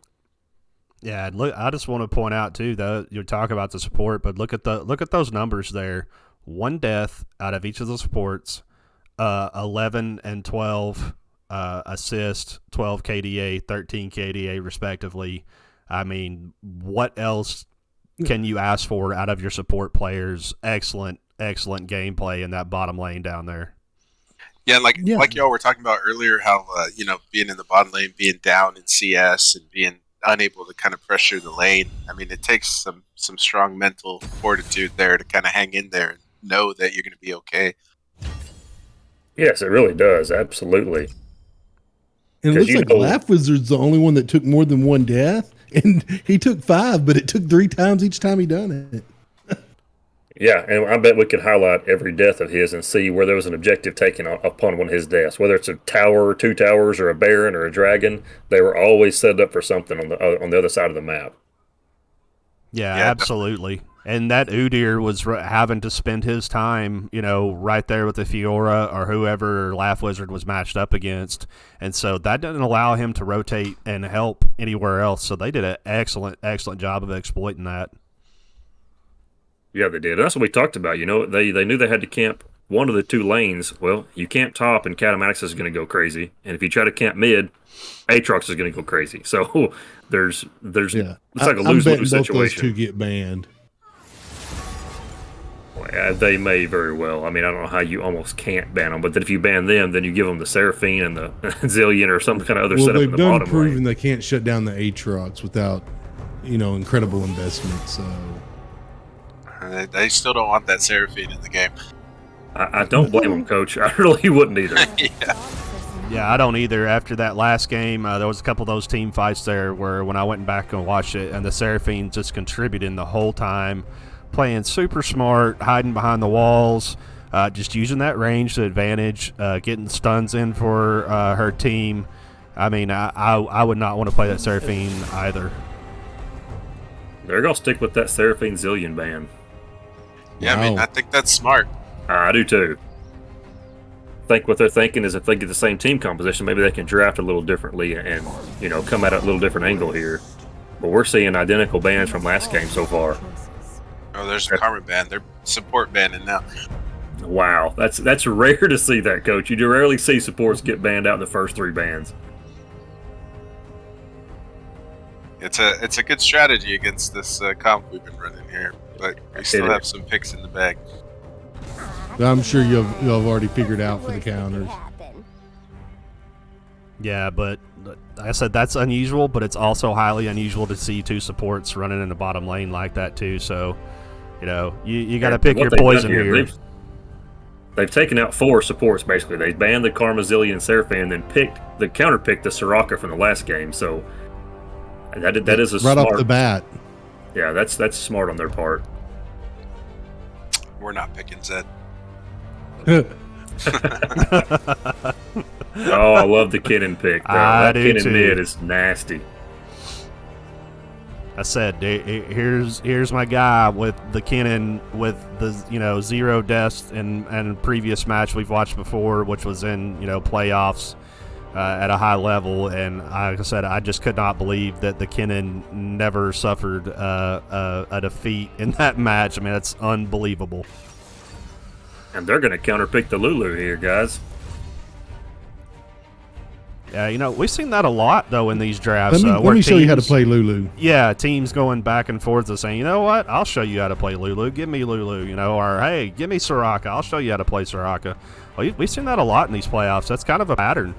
Yeah, look. I just want to point out too, though you talk about the support, but look at those numbers there. 1 death out of each of the supports, 11 and 12 assist, 12 KDA, 13 KDA respectively. I mean, what else can you ask for out of your support players? Excellent gameplay in that bottom lane down there. Yeah, and Yeah. like y'all were talking about earlier, how being in the bottom lane, being down in CS, and being unable to kind of pressure the lane. I mean, it takes some strong mental fortitude there to kind of hang in there and know that you're going to be okay. Yes, it really does. Absolutely. And it 'Cause looks like Laugh Wizard's the only one that took more than one death, and he took 5, but it took 3 times each time he done it. Yeah, and I bet we could highlight every death of his and see where there was an objective taken upon one of his deaths. Whether it's a tower, 2 towers, or a baron or a dragon, they were always set up for something on the other side of the map. Yeah, Yeah, absolutely. And that Udyr was having to spend his time, right there with the Fiora or whoever Laugh Wizard was matched up against. And so that didn't allow him to rotate and help anywhere else. So they did an excellent, excellent job of exploiting that. Yeah, they did. That's what we talked about. They knew they had to camp one of the 2 lanes. Well, you camp top, and Catamax is going to go crazy. And if you try to camp mid, Aatrox is going to go crazy. So there's Yeah, it's like a I'm lose-lose betting both those situation. 2 get banned. They may very well. I mean, I don't know how you almost can't ban them, but then if you ban them, then you give them the Seraphine and the Zillion or some kind of other Well, setup in they've the done bottom proven lane. they can't shut down the Aatrox without, incredible investment. So they still don't want that Seraphine in the game. I don't blame them, Coach. I really wouldn't either. Yeah. Yeah, I don't either. After that last game, there was a couple of those team fights there where when I went back and watched it, and the Seraphine just contributing the whole time, playing super smart, hiding behind the walls, just using that range to advantage, getting stuns in for her team. I mean, I would not want to play that Seraphine either. They're going to stick with that Seraphine Zillion ban. Yeah, I mean, Wow. I think that's smart. I do too. I think what they're thinking is if they get the same team composition, maybe they can draft a little differently and come at a little different angle here. But we're seeing identical bans from last game so far. Oh, there's a Karma ban. They're support banning now. Wow, that's rare to see that, Coach. You do rarely see supports get banned out in the first 3 bans. It's a good strategy against this comp we've been running here, but we still have some picks in the bag. I'm sure you'll have already figured out for the counters. Yeah, but like I said, that's unusual, but it's also highly unusual to see 2 supports running in the bottom lane like that too. So, you got to pick your poison here. They've taken out 4 supports basically. They banned the Karma, Zillion, and Seraphine, and then counterpicked the Soraka from the last game. So that is a right smart, off the bat. Yeah, that's smart on their part. We're not picking Zed. Oh, I love the Kennen pick. Bro. I That do Kennen too. mid is nasty. I said, here's my guy with the Kennen with the 0 deaths and previous match we've watched before, which was in playoffs at a high level, and like I said, I just could not believe that the Kennen never suffered a defeat in that match. I mean, that's unbelievable. And they're going to counterpick the Lulu here, guys. Yeah, we've seen that a lot though in these drafts. Let where me show you how to teams- play Lulu. Yeah, teams going back and forth and saying, you know what, I'll show you how to play Lulu. Give me Lulu, or hey, give me Soraka. I'll show you how to play Soraka. Well, we've seen that a lot in these playoffs. That's kind of a pattern.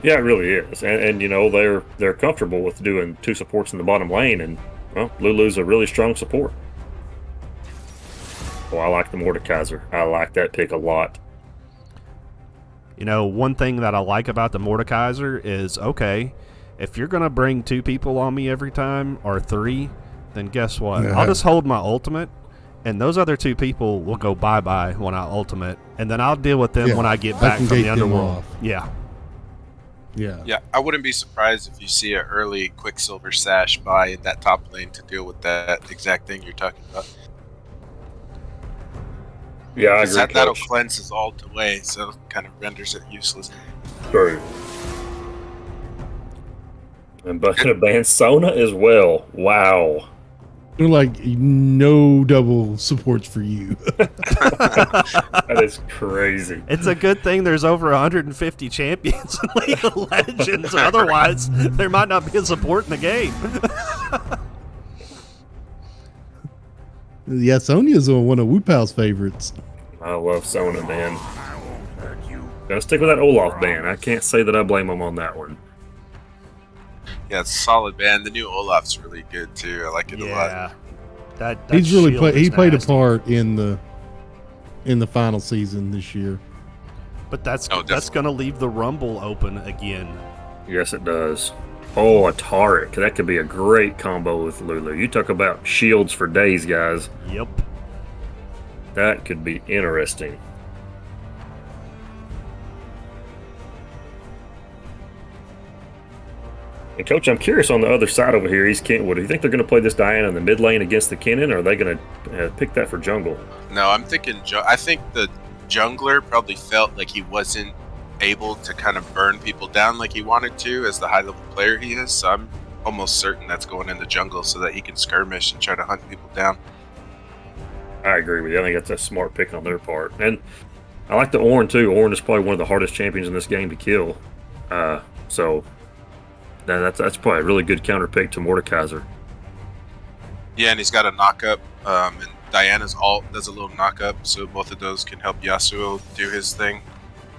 Yeah, it really is. And they're comfortable with doing 2 supports in the bottom lane, and well, Lulu's a really strong support. Oh, I like the Mordekaiser. I like that pick a lot. One thing that I like about the Mordekaiser is, okay, if you're going to bring 2 people on me every time, or 3, then guess what? Yeah. I'll just hold my ultimate, and those other 2 people will go bye-bye when I ultimate, and then I'll deal with them Yeah, when I get I back can from the gate them underworld. off. Yeah. Yeah. Yeah, I wouldn't be surprised if you see an early Quicksilver Sash buy in that top lane to deal with that exact thing you're talking about. Yeah, I 'Cause agree. that'll Coach. cleanse his ult away, so it kind of renders it useless. True. And but to ban Sona as well. Wow. They're like, no double supports for you. That is crazy. It's a good thing there's over 150 champions in League of Legends. Otherwise, there might not be a support in the game. Yeah, Sonya's one of Wu Pao's favorites. I love Sona, man. Gotta stick with that Olaf ban. I can't say that I blame him on that one. Yeah, it's a solid band. The new Olaf's really good too. I like it a lot. Yeah, that He's really shield is he played a nasty. part in the final season this year. But that's definitely. going to leave the Rumble open again. Yes, it does. Oh, a Taric. That could be a great combo with Lulu. You talk about shields for days, guys. Yep. That could be interesting. And Coach, I'm curious on the other side over here, East Kentwood. Do you think they're going to play this Diana in the mid lane against the Kennen, or are they going to pick that for jungle? No, I'm thinking. I think the jungler probably felt like he wasn't able to kind of burn people down like he wanted to as the high level player he is. So I'm almost certain that's going in the jungle so that he can skirmish and try to hunt people down. I agree with you. I think that's a smart pick on their part. And I like the Ornn, too. Ornn is probably one of the hardest champions in this game to kill. So that's probably a really good counter pick to Mordekaiser. Yeah, and he's got a knock-up, and Diana's ult does a little knock-up, so both of those can help Yasuo do his thing.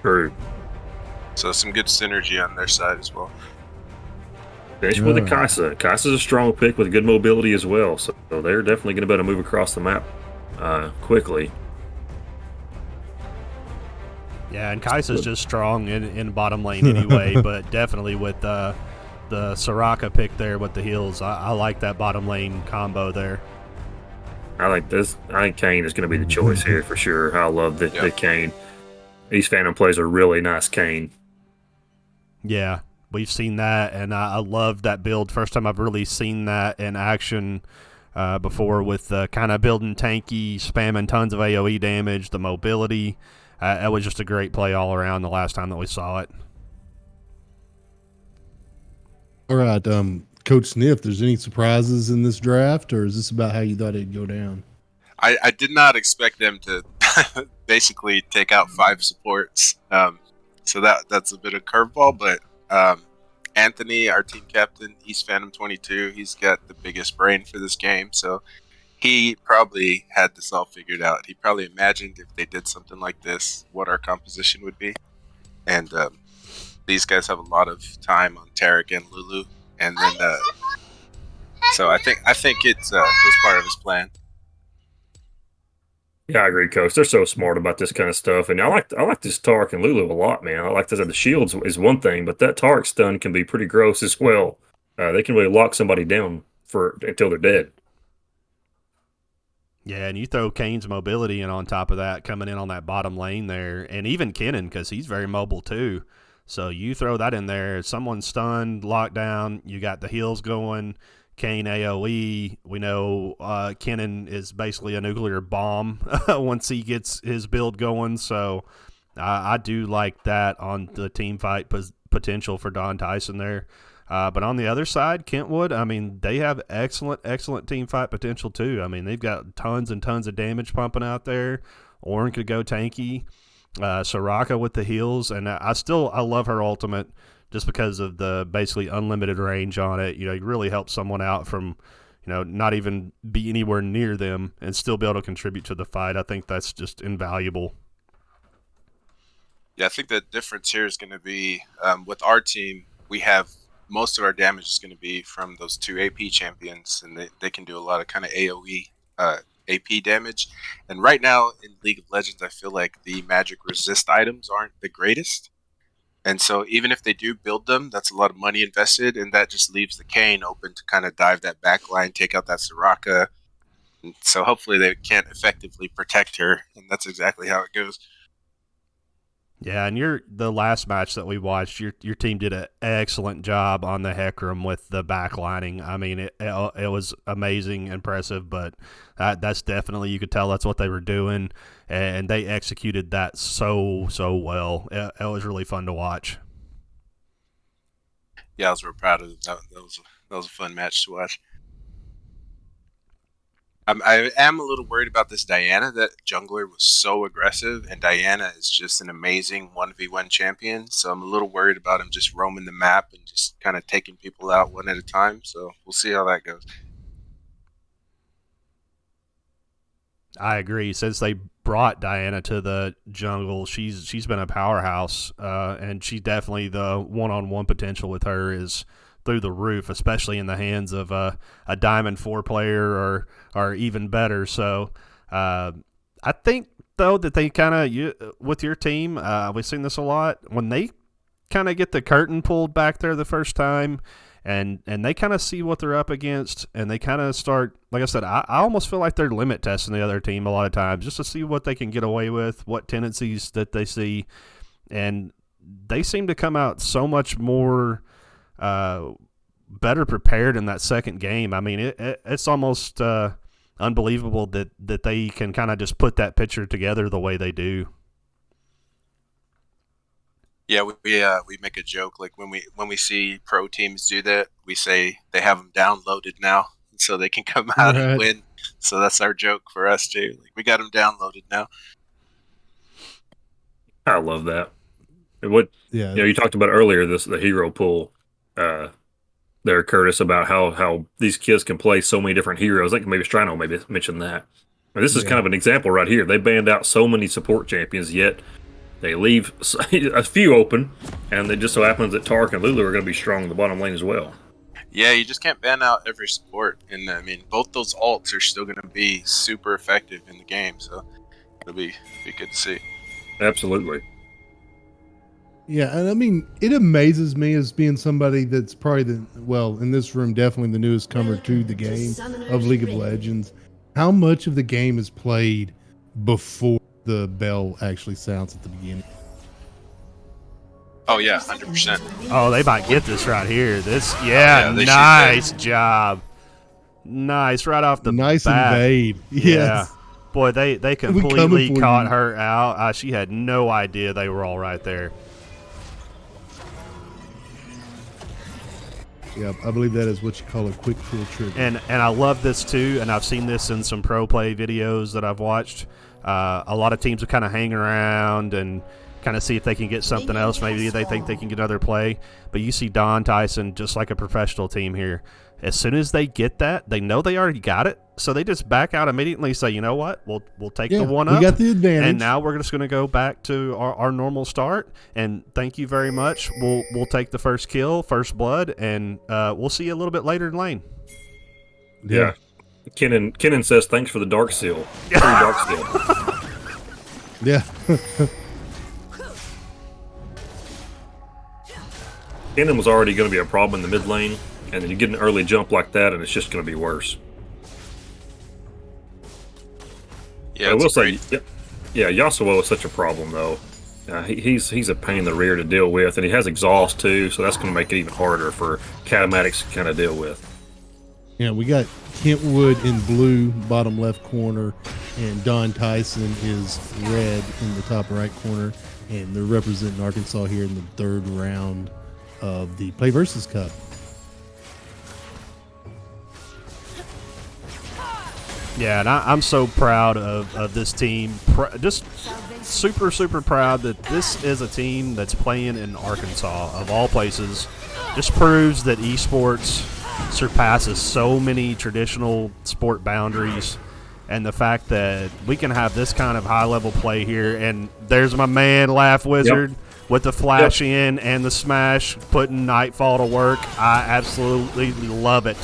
True. So some good synergy on their side as well. Finish with the Kai'Sa. Kai'Sa's a strong pick with good mobility as well, so they're definitely going to be able to move across the map quickly. Yeah, and Kai'Sa's just strong in bottom lane anyway, but definitely with the Soraka pick there with the heals, I like that bottom lane combo there. I like this. I think Kayn is going to be the choice here for sure. I love the Kayn. East Phantom plays a really nice Kayn. Yeah, we've seen that, and I love that build. First time I've really seen that in action before with kind of building tanky, spamming tons of AoE damage, the mobility. It was just a great play all around the last time that we saw it. All right, Coach Sniff, there's any surprises in this draft, or is this about how you thought it'd go down? I did not expect them to basically take out 5 supports. So that's a bit of curveball, but Anthony, our team captain, East Phantom 22, he's got the biggest brain for this game, so he probably had this all figured out. He probably imagined if they did something like this, what our composition would be. And these guys have a lot of time on Taric and Lulu, and then so I think it was part of his plan. Yeah, I agree, Coach. They're so smart about this kind of stuff, and I like this Taric and Lulu a lot, man. I like this. The shields is one thing, but that Taric stun can be pretty gross as well. They can really lock somebody down until they're dead. Yeah, and you throw Kane's mobility in on top of that, coming in on that bottom lane there, and even Kennen, because he's very mobile too. So you throw that in there, someone's stunned, locked down, you got the heals going, Kane AoE. We know Kennen is basically a nuclear bomb once he gets his build going. So I do like that on the team fight potential for Don Tyson there. But on the other side, Kentwood, I mean, they have excellent team fight potential too. I mean, they've got tons and tons of damage pumping out there. Ornn could go tanky. Soraka with the heals, and I love her ultimate just because of the basically unlimited range on it. You know, it really helps someone out from, you know, not even be anywhere near them and still be able to contribute to the fight. I think that's just invaluable. Yeah, I think the difference here is going to be with our team, we have most of our damage is going to be from those 2 AP champions, and they can do a lot of kind of AoE AP damage. And right now in League of Legends, I feel like the magic resist items aren't the greatest. And so even if they do build them, that's a lot of money invested, and that just leaves the Kayn open to kind of dive that back line, take out that Soraka. And so hopefully they can't effectively protect her, and that's exactly how it goes. Yeah, and the last match that we watched, your team did an excellent job on the Hecarim with the backlining. I mean, it was amazing, impressive, but that's definitely, you could tell that's what they were doing, and they executed that so well. It was really fun to watch. Yeah, I was real proud of that. That was a fun match to watch. I am a little worried about this Diana. That jungler was so aggressive, and Diana is just an amazing 1v1 champion. So I'm a little worried about him just roaming the map and just kind of taking people out one at a time. So we'll see how that goes. I agree. Since they brought Diana to the jungle. She's been a powerhouse, and she definitely, the one-on-one potential with her is through the roof, especially in the hands of a Diamond 4 player or even better. So I think, though, that they kind of, with your team, we've seen this a lot, when they kind of get the curtain pulled back there the first time, and they kind of see what they're up against, and they kind of start, like I said, I almost feel like they're limit testing the other team a lot of times just to see what they can get away with, what tendencies that they see, and they seem to come out so much more better prepared in that second game. I mean, it's almost unbelievable that they can kind of just put that picture together the way they do. Yeah, we make a joke, like when we see pro teams do that, we say they have them downloaded now, so they can come out and win. So that's our joke for us too. Like, we got them downloaded now. I love that. What you talked about earlier, the hero pool there, Curtis, about how these kids can play so many different heroes. I think maybe Strano maybe mentioned that. And this is kind of an example right here. They banned out so many support champions, yet they leave a few open, and it just so happens that Tark and Lulu are going to be strong in the bottom lane as well. Yeah, you just can't ban out every support. And I mean, both those ults are still going to be super effective in the game, so it'll be good to see. Absolutely. Yeah, and I mean, it amazes me as being somebody that's probably in this room, definitely the newest comer to the game of League of Legends, how much of the game is played before the bell actually sounds at the beginning. Oh yeah, 100%. Oh, they might get this right here. Nice job. Nice, right off the bat. Invade. Yes. Yeah. Boy, they completely caught her out. She had no idea they were all right there. Yeah, I believe that is what you call a quick fill trigger. And I love this too, and I've seen this in some pro play videos that I've watched. A lot of teams will kind of hang around and kind of see if they can get something else. Maybe they think they can get another play. But you see Don Tyson, just like a professional team here. As soon as they get that, they know they already got it, so they just back out immediately and say, you know what, we'll take the one up. We got the advantage. And now we're just going to go back to our normal start, and thank you very much. We'll take the first kill, first blood, and we'll see you a little bit later in lane. Yeah. Kenan says, thanks for the dark seal. Free dark seal. Yeah. Kenan was already going to be a problem in the mid lane, and then you get an early jump like that, and it's just going to be worse. Yeah, I will say, Yasuo is such a problem, though. He's a pain in the rear to deal with, and he has exhaust, too, so that's going to make it even harder for Catamatics to kind of deal with. Yeah, we got Kentwood in blue, bottom left corner, and Don Tyson is red in the top right corner, and they're representing Arkansas here in the third round of the PlayVS Cup. Yeah, and I'm so proud of this team. Just super, super proud that this is a team that's playing in Arkansas, of all places. Just proves that esports surpasses so many traditional sport boundaries, and the fact that we can have this kind of high-level play here. And there's my man, Laugh Wizard, with the flash in and the smash, putting Nightfall to work. I absolutely love it.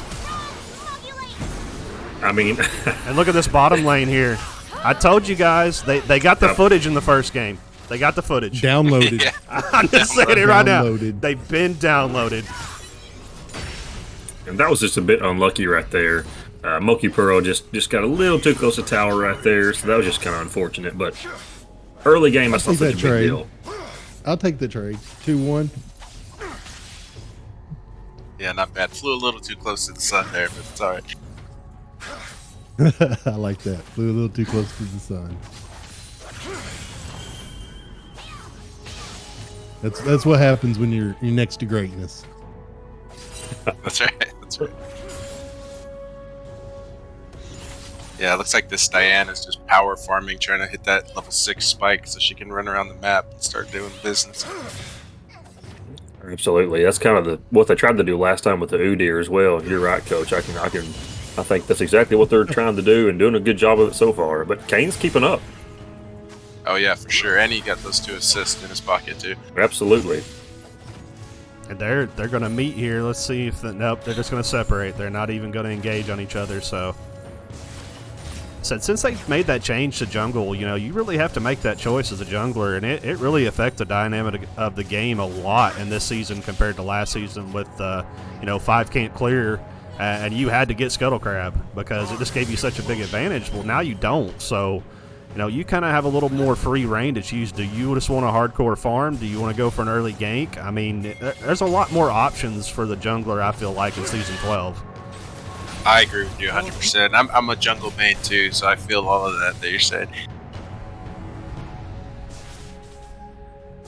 I mean, and look at this bottom lane here. I told you guys, they got the footage in the first game. They got the footage. Downloaded. I'm just saying it right now. They've been downloaded. And that was just a bit unlucky right there. Moki Puro just got a little too close to tower right there, so that was just kind of unfortunate. But early game, that's not such a big deal. I'll take the trade. 2-1. Yeah, not bad. Flew a little too close to the sun there, but it's all right. I like that. Flew a little too close to the sun. That's what happens when you're next to greatness. That's right. That's right. Yeah, it looks like this Diane is just power farming, trying to hit that level 6 spike so she can run around the map and start doing business. Absolutely, that's kind of what they tried to do last time with the Udyr as well. You're right, Coach. I think that's exactly what they're trying to do and doing a good job of it so far. But Kane's keeping up. Oh yeah, for sure. And he got those 2 assists in his pocket too. Absolutely. And they're going to meet here. Let's see if nope, they're just going to separate. They're not even going to engage on each other. So since they made that change to jungle, you really have to make that choice as a jungler, and it really affects the dynamic of the game a lot in this season compared to last season with 5 can't clear, and you had to get Scuttle Crab because it just gave you such a big advantage. Well, now you don't, so you kind of have a little more free reign to choose. Do you just want a hardcore farm? Do you want to go for an early gank? I mean, there's a lot more options for the jungler, I feel like, in Season 12. I agree with you 100%. I'm a jungle main too, so I feel all of that you're saying.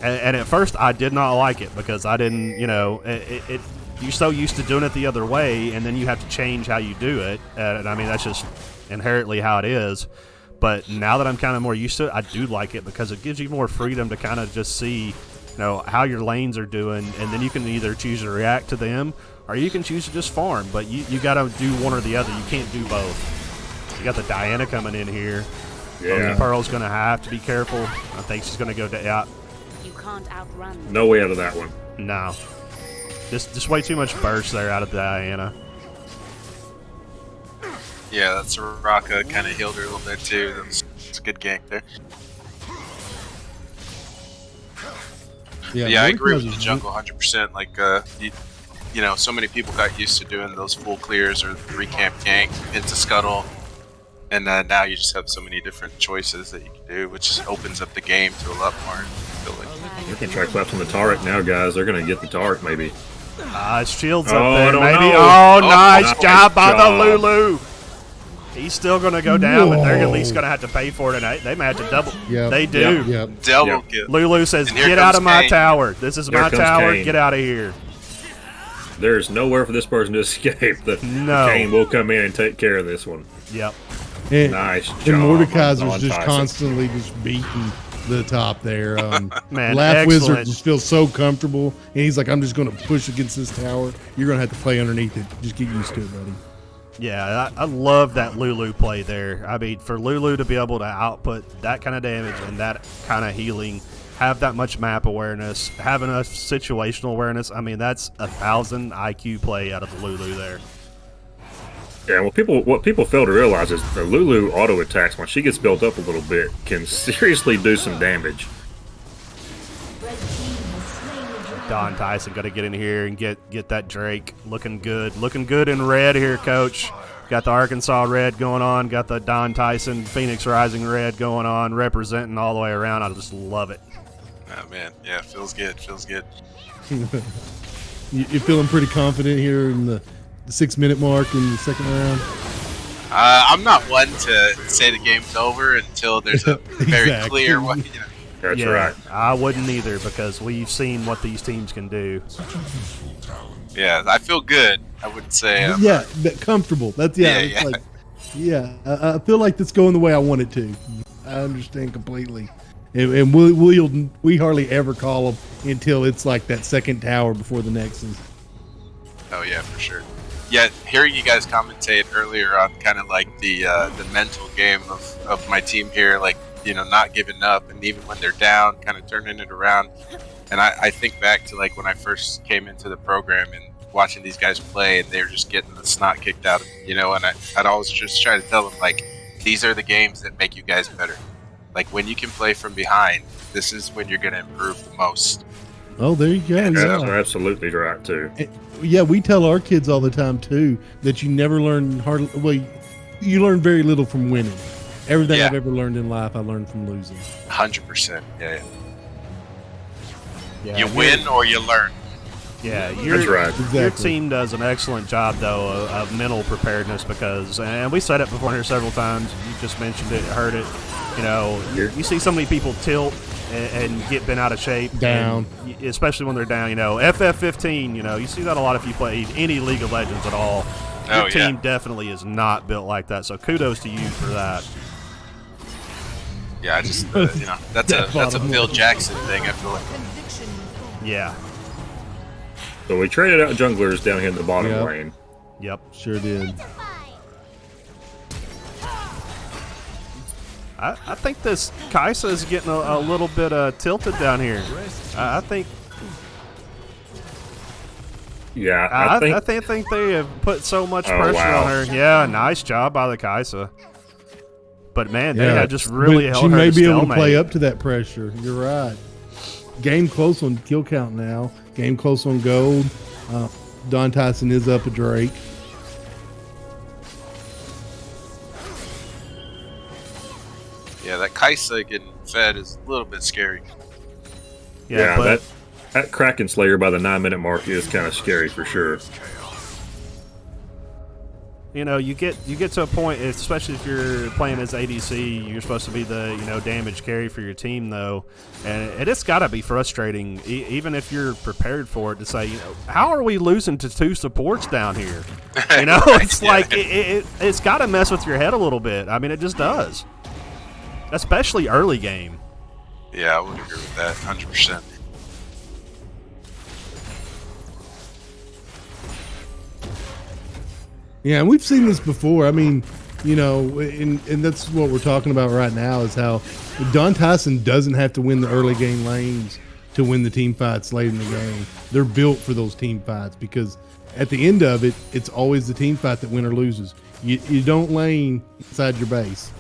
And at first, I did not like it because I didn't, you're so used to doing it the other way, and then you have to change how you do it. And I mean, that's just inherently how it is. But now that I'm kind of more used to it, I do like it because it gives you more freedom to kind of just see, how your lanes are doing, and then you can either choose to react to them or you can choose to just farm. But you got to do one or the other. You can't do both. You got the Diana coming in here. Yeah. Pearl's going to have to be careful. I think she's going to go out. You can't outrun. No way out of that one. No. Just way too much burst there out of Diana. Yeah, that Soraka kind of healed her a little bit too. It's a good gank there. Yeah, I agree with the jungle 100%. Like, so many people got used to doing those full clears or 3-camp gank into Scuttle, and now you just have so many different choices that you can do, which just opens up the game to a lot more. I feel like. You can try collapsing the turret now, guys. They're going to get the turret, maybe. Shields Oh, up I there, don't maybe. know. Oh, nice nice job by the job. Lulu. He's still going to go down, but they're at least going to have to pay for it, and they may have to double. Yep. They do. Yep. Double kill. Lulu says, And here get out of comes my Kane. tower. This is There my comes tower. Kane. Get out of here. There's nowhere for this person to escape. No. Kane will come in and take care of this one. Yep. And, Nice job. and Mordekaiser's on just Tyson. constantly just beating the top there. Man, Laugh Wizard excellent. just feels so comfortable, and he's like, I'm just going to push against this tower. You're going to have to play underneath it. Just get used to it, buddy. Yeah, I love that Lulu play there. I mean, for Lulu to be able to output that kind of damage and that kind of healing, have that much map awareness, have enough situational awareness, I mean, that's 1,000 IQ play out of the Lulu there. Yeah, what people fail to realize is the Lulu auto attacks, when she gets built up a little bit, can seriously do some damage. Don Tyson got to get in here and get that Drake looking good in red here, coach. Got the Arkansas red going on, got the Don Tyson Phoenix Rising red going on, representing all the way around. I just love it. Oh man, yeah, feels good. You're feeling pretty confident here in the 6-minute mark in the second round? I'm not one to say the game's over until there's a very Exactly. clear one. That's Yeah, right. I wouldn't either because we've seen what these teams can do. Yeah, I feel good. I wouldn't say. Yeah, but comfortable. That's Yeah, it's yeah. like, I feel like it's going the way I want it to. I understand completely, and we hardly ever call them until it's like that second tower before the Nexus. Oh yeah, for sure. Yeah, hearing you guys commentate earlier on kind of like the mental game of my team here, like not giving up, and even when they're down, kind of turning it around. And I think back to like when I first came into the program and watching these guys play, and they were just getting the snot kicked out of them, and I'd always just try to tell them, like, these are the games that make you guys better. Like, when you can play from behind, this is when you're going to improve the most. Oh, there you go. That's Yeah. absolutely right, too. Yeah, we tell our kids all the time too that you never learn hardly. Well, you learn very little from winning. Everything Yeah. I've ever learned in life, I learned from losing. 100%. Yeah. Yeah, You win or you learn. Yeah, That's right. Exactly. Your team does an excellent job, though, of mental preparedness because, and we said it before here several times. You just mentioned it, heard it. You see so many people tilt and get bent out of shape, Down. and especially when they're down. FF15. You see that a lot if you play any League of Legends at all. Oh, Your team definitely is not built like that. So kudos to you for that. Yeah, I just that's a Phil Jackson thing. I feel like. Yeah. So we traded out junglers down here in the bottom Yep. lane. Yep. Sure did. I think this Kaisa is getting a little bit tilted down here. I think. Yeah, I think they have put so much pressure on her. Yeah, nice job by the Kaisa. But man, they had just really held she her may to be able to stalemate. play up to that pressure. You're right. Game close on kill count now. Game close on gold. Don Tyson is up a Drake. Yeah, that Kaisa getting fed is a little bit scary. Yeah, but that Kraken Slayer by the 9-minute mark is kind of scary for sure. you know, you get to a point, especially if you're playing as ADC, you're supposed to be the damage carry for your team, though, and it's got to be frustrating, even if you're prepared for it, to say, how are we losing to 2 supports down here? It's like it's got to mess with your head a little bit. I mean, it just does, especially early game. Yeah, I would agree with that 100%. Yeah, and we've seen this before. I mean, and that's what we're talking about right now is how Don Tyson doesn't have to win the early game lanes to win the team fights late in the game. They're built for those team fights because at the end of it, it's always the team fight that winner loses. You don't lane inside your base.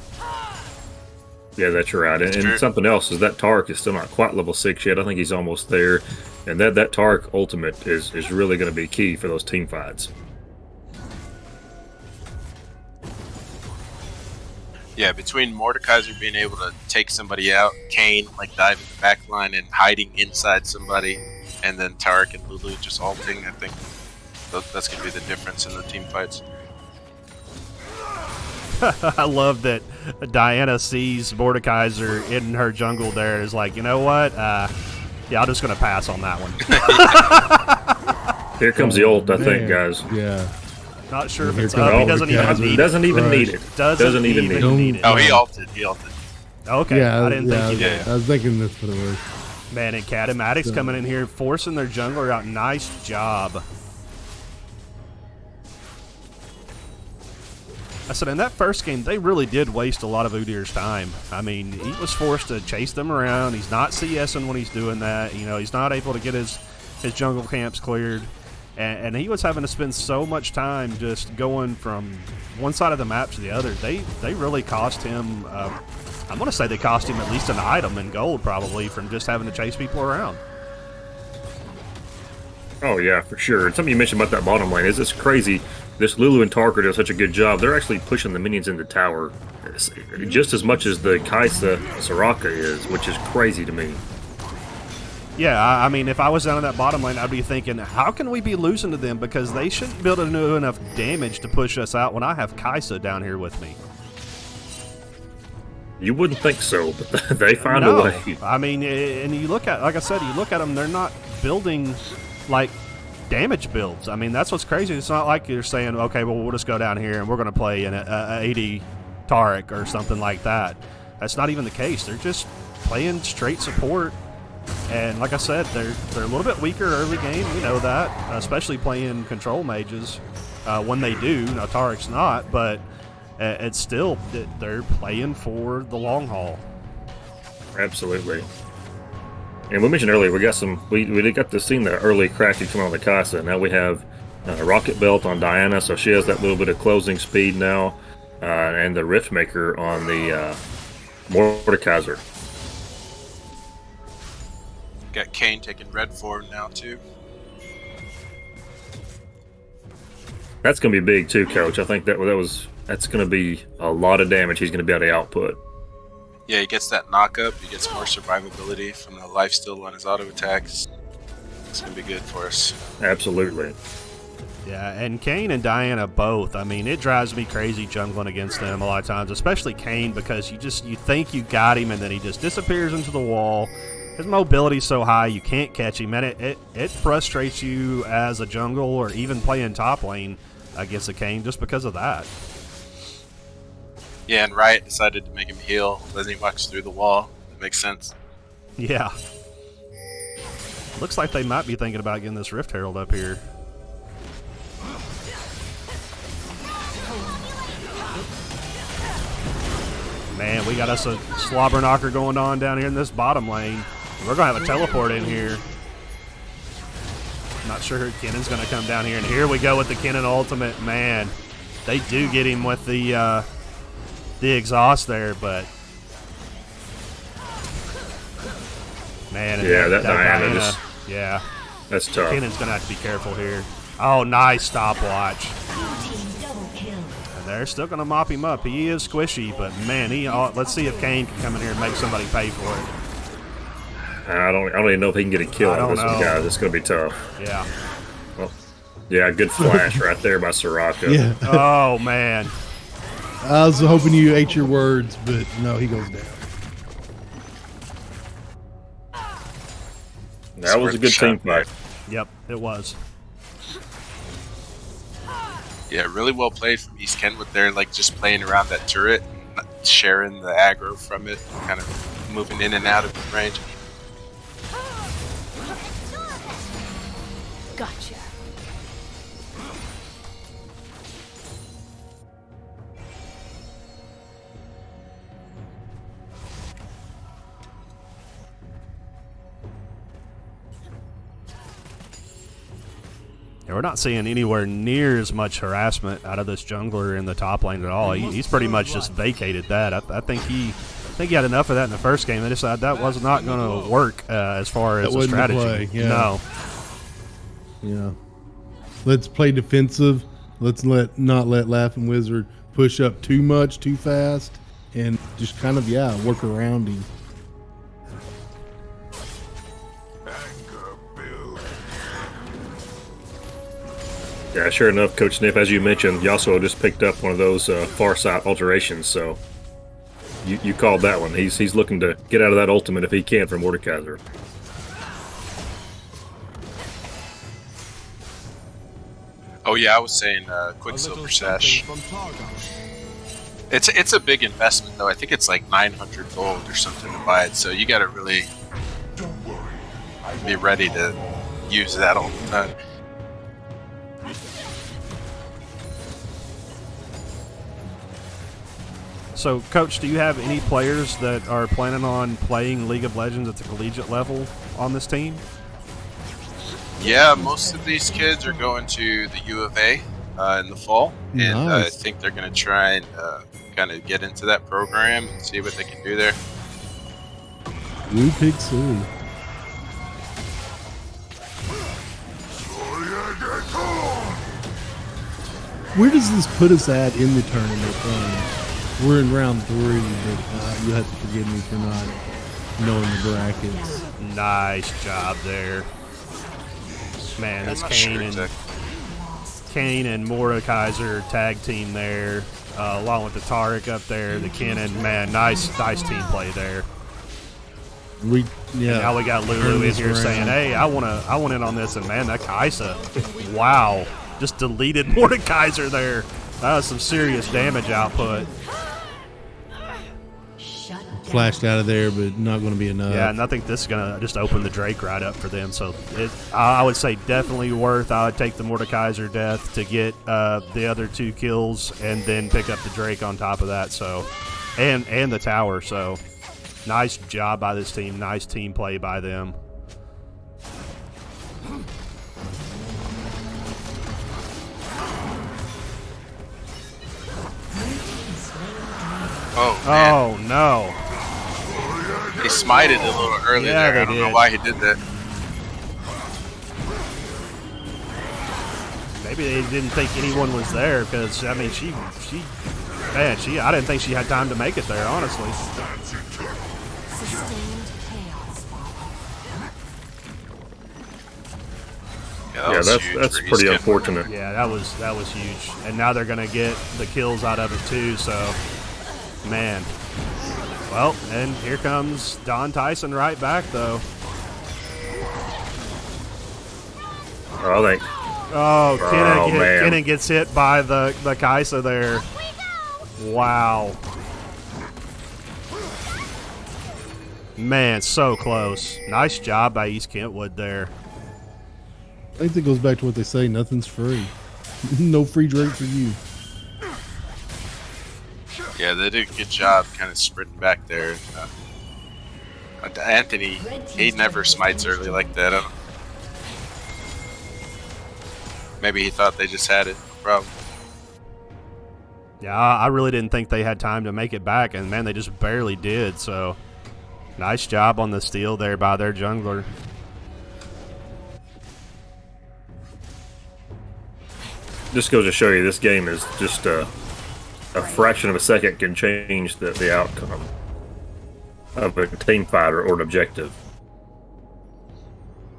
Yeah, that's right. And something else is that Tark is still not quite level 6 yet. I think he's almost there. And that Tark ultimate is really going to be key for those team fights. Yeah, between Mordekaiser being able to take somebody out, Kane like diving the back line and hiding inside somebody, and then Tarek and Lulu just ulting, I think that's going to be the difference in the team fights. I love that Diana sees Mordekaiser in her jungle there, is like, you know what? Yeah, I'm just going to pass on that one. Here comes the ult, I think, guys. Yeah. Not sure if Here it's comes up. He doesn't even need it. Doesn't even need it. Doesn't even need it. Oh, he ulted. Okay, Yeah, I didn't think he did. did. I was thinking this for the worst. Man, and Catamatics coming in here, forcing their jungler out. Nice job. I said, in that first game, they really did waste a lot of Udyr's time. I mean, he was forced to chase them around. He's not CSing when he's doing that. He's not able to get his jungle camps cleared. And he was having to spend so much time just going from one side of the map to the other. They really cost him, I'm going to say they cost him at least an item in gold, probably, from just having to chase people around. Oh, yeah, for sure. And something you mentioned about that bottom lane is it's crazy. This Lulu and Tarker do such a good job. They're actually pushing the minions in the tower just as much as the Kaisa Soraka is, which is crazy to me. Yeah, I mean, if I was down in that bottom lane, I'd be thinking, how can we be losing to them? Because they shouldn't be able to do enough damage to push us out when I have Kaisa down here with me. You wouldn't think so, but they find a way. I mean, and you look at, like I said, you look at them, they're not building, like, damage builds. I mean, that's what's crazy. It's not like you're saying, okay, well, we'll just go down here and we're going to play an 80 Tarek or something like that. That's not even the case. They're just playing straight support. And like I said, they're a little bit weaker early game. We know that, especially playing control mages when they do. Now, Tarek's not, but it's still, they're playing for the long haul. Absolutely. And we mentioned earlier, we got to see the early Kraken come on the Kaisa. Now we have a Rocket Belt on Diana, so she has that little bit of closing speed now, and the Rift Maker on the Mordekaiser. Got Kane taking red forward now too. That's going to be big too, Coach. I think that's going to be a lot of damage he's going to be able to output. Yeah, he gets that knock-up. He gets more survivability from the lifesteal on his auto attacks. It's going to be good for us. Absolutely. Yeah, and Kane and Diana both. I mean, it drives me crazy jungling against them a lot of times, especially Kane, because you think you got him and then he just disappears into the wall. His mobility's so high you can't catch him, and it frustrates you as a jungle or even playing top lane against a Kane just because of that. Yeah, and Riot decided to make him heal, letting him walk through the wall. That makes sense. Yeah. Looks like they might be thinking about getting this Rift Herald up here. Man, we got us a slobber knocker going on down here in this bottom lane. We're going to have a teleport in here. Not sure Kennon's going to come down here. And here we go with the Kennon ultimate. Man, they do get him with the exhaust there, but... Man, yeah, that Diana just... Yeah. That's tough. Kennon's going to have to be careful here. Oh, nice stopwatch. And they're still going to mop him up. He is squishy, but man, let's see if Kane can come in here and make somebody pay for it. I don't even know if he can get a kill out of this one, guys. It's going to be tough. Yeah. Well, yeah, good flash right there by Soraka. Yeah. Oh, man. I was hoping you ate your words, but no, he goes down. That was a good team fight. Yep, it was. Yeah, really well played from East Kentwood there, like just playing around that turret, and sharing the aggro from it, kind of moving in and out of the range. Gotcha. Yeah, we're not seeing anywhere near as much harassment out of this jungler in the top lane at all. He's pretty much just vacated that. I think he had enough of that in the first game. They decided that was not going to work as far as a strategy. Play, yeah. No. Yeah. Let's play defensive. Let's not let Laughing Wizard push up too much, too fast, and just kind of, work around him. Yeah, sure enough, Coach Sniff, as you mentioned, Yasuo just picked up one of those Farsight alterations, so you called that one. He's looking to get out of that ultimate if he can for Mordekaiser. Oh yeah, I was saying Quicksilver Sash. It's a big investment though. I think it's like 900 gold or something to buy it, so you got to really be ready to use that all the time. So, Coach, do you have any players that are planning on playing League of Legends at the collegiate level on this team? Yeah, most of these kids are going to the U of A in the fall, and I think they're going to try and kind of get into that program and see what they can do there. Blue Pig City. Where does this put us at in the tournament? We're in round 3, but you have to forgive me for not knowing the brackets. Nice job there. Man, this Kane and Mordekaiser tag team there, along with the Taric up there, the Kennen. Man, nice team play there. And now we got Lulu in here saying, "Hey, I want in on this." And man, that Kaisa, wow, just deleted Mordekaiser there. That was some serious damage output. Flashed out of there, but not going to be enough. Yeah, and I think this is going to just open the Drake right up for them. So I would say definitely worth. I would take the Mordekaiser death to get the other 2 kills and then pick up the Drake on top of that. So, and the tower. So, nice job by this team. Nice team play by them. Oh, man. Oh no. He smited a little early there. I don't know why he did that. Maybe they didn't think anyone was there because, I mean, I didn't think she had time to make it there, honestly. Yeah, that's pretty unfortunate. Yeah, that was huge. And now they're going to get the kills out of it too, so, man. Well, and here comes Don Tyson right back, though. Kennen gets hit by the Kaisa there. Wow. Man, so close. Nice job by East Kentwood there. I think that goes back to what they say, nothing's free. No free drink for you. Yeah, they did a good job kind of sprinting back there. Anthony, he never smites early like that. Maybe he thought they just had it. No problem. Yeah, I really didn't think they had time to make it back, and man, they just barely did. So, nice job on the steal there by their jungler. Just goes to show you, this game is just a fraction of a second can change the outcome of a team fight or an objective.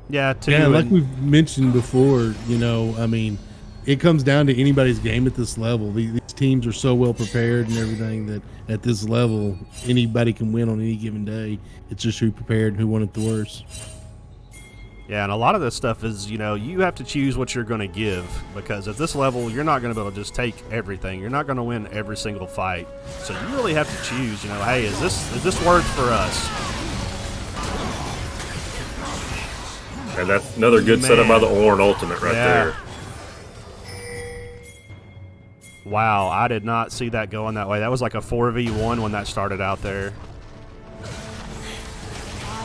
Yeah, like we've mentioned before, I mean, it comes down to anybody's game at this level. These teams are so well prepared and everything that at this level, anybody can win on any given day. It's just who prepared and who won it the worst. Yeah, and a lot of this stuff is, you have to choose what you're going to give, because at this level, you're not going to be able to just take everything. You're not going to win every single fight. So you really have to choose, hey, is this worth for us? And that's another good setup by the Ornn ultimate right there. Wow, I did not see that going that way. That was like a 4v1 when that started out there.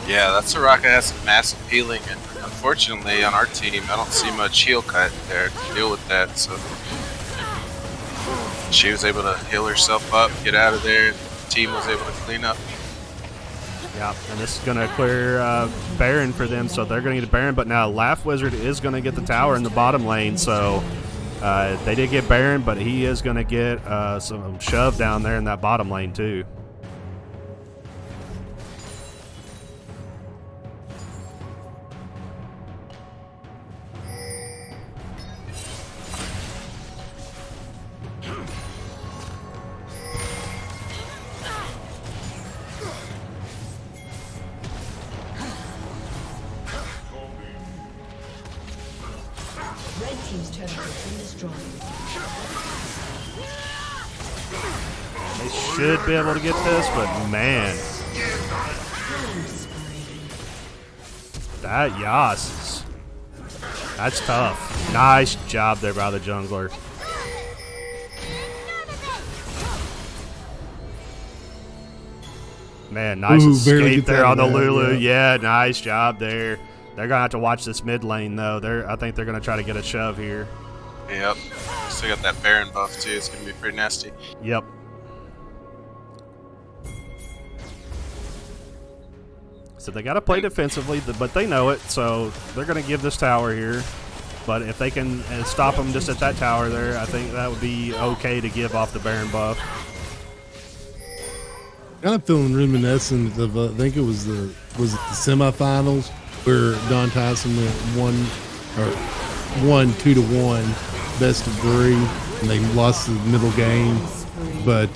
Yeah, that Soraka has some massive healing, and unfortunately on our team, I don't see much heal cut there to deal with that, so she was able to heal herself up, get out of there, and the team was able to clean up. Yeah, and this is going to clear Baron for them, so they're going to get a Baron, but now Laugh Wizard is going to get the tower in the bottom lane, so they did get Baron, but he is going to get some shove down there in that bottom lane too. They should be able to get this, but man. That Yas, that's tough. Nice job there by the jungler. Man, nice escape there on the Lulu. Yeah, nice job there. They're going to have to watch this mid lane, though. I think they're going to try to get a shove here. Yep. Still got that Baron buff, too. It's going to be pretty nasty. Yep. So they got to play defensively, but they know it, so they're going to give this tower here. But if they can stop them just at that tower there, I think that would be okay to give off the Baron buff. Kind of feeling reminiscent of, I think it was the semifinals where Don Tyson won 2-1, best of 3, and they lost the middle game. But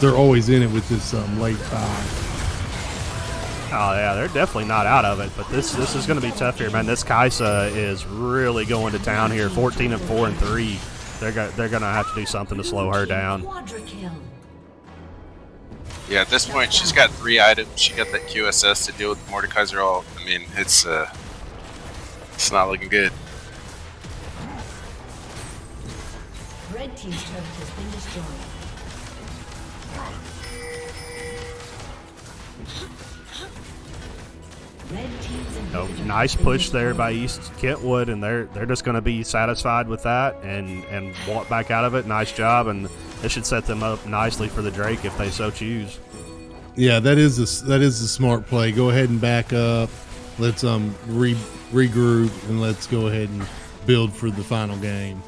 they're always in it with this late 5. Oh yeah, they're definitely not out of it. But this is going to be tough here, man. This Kaisa is really going to town here. 14-4 and 3. They're going to have to do something to slow her down. Yeah, at this point, she's got 3 items. She got that QSS to deal with Mordekaiser ult. I mean, it's not looking good. Red team's turret has been destroyed. Nice push there by East Kentwood, and they're just going to be satisfied with that and walk back out of it. Nice job, and this should set them up nicely for the Drake if they so choose. Yeah, that is a smart play. Go ahead and back up. Let's regroup and let's go ahead and build for the final game.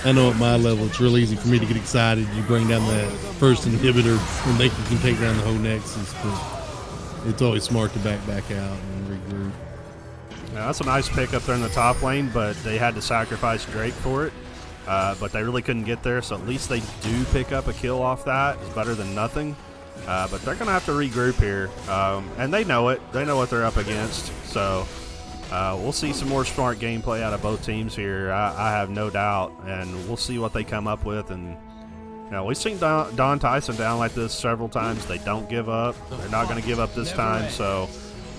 I know at my level it's real easy for me to get excited. You bring down that first inhibitor and they can take down the whole Nexus, but it's always smart to back out and regroup. Now, that's a nice pick up there in the top lane, but they had to sacrifice Drake for it. But they really couldn't get there, so at least they do pick up a kill off that. It's better than nothing. But they're going to have to regroup here. And they know it. They know what they're up against. So we'll see some more smart gameplay out of both teams here. I have no doubt. And we'll see what they come up with. And we've seen Don Tyson down like this several times. They don't give up. They're not going to give up this time. So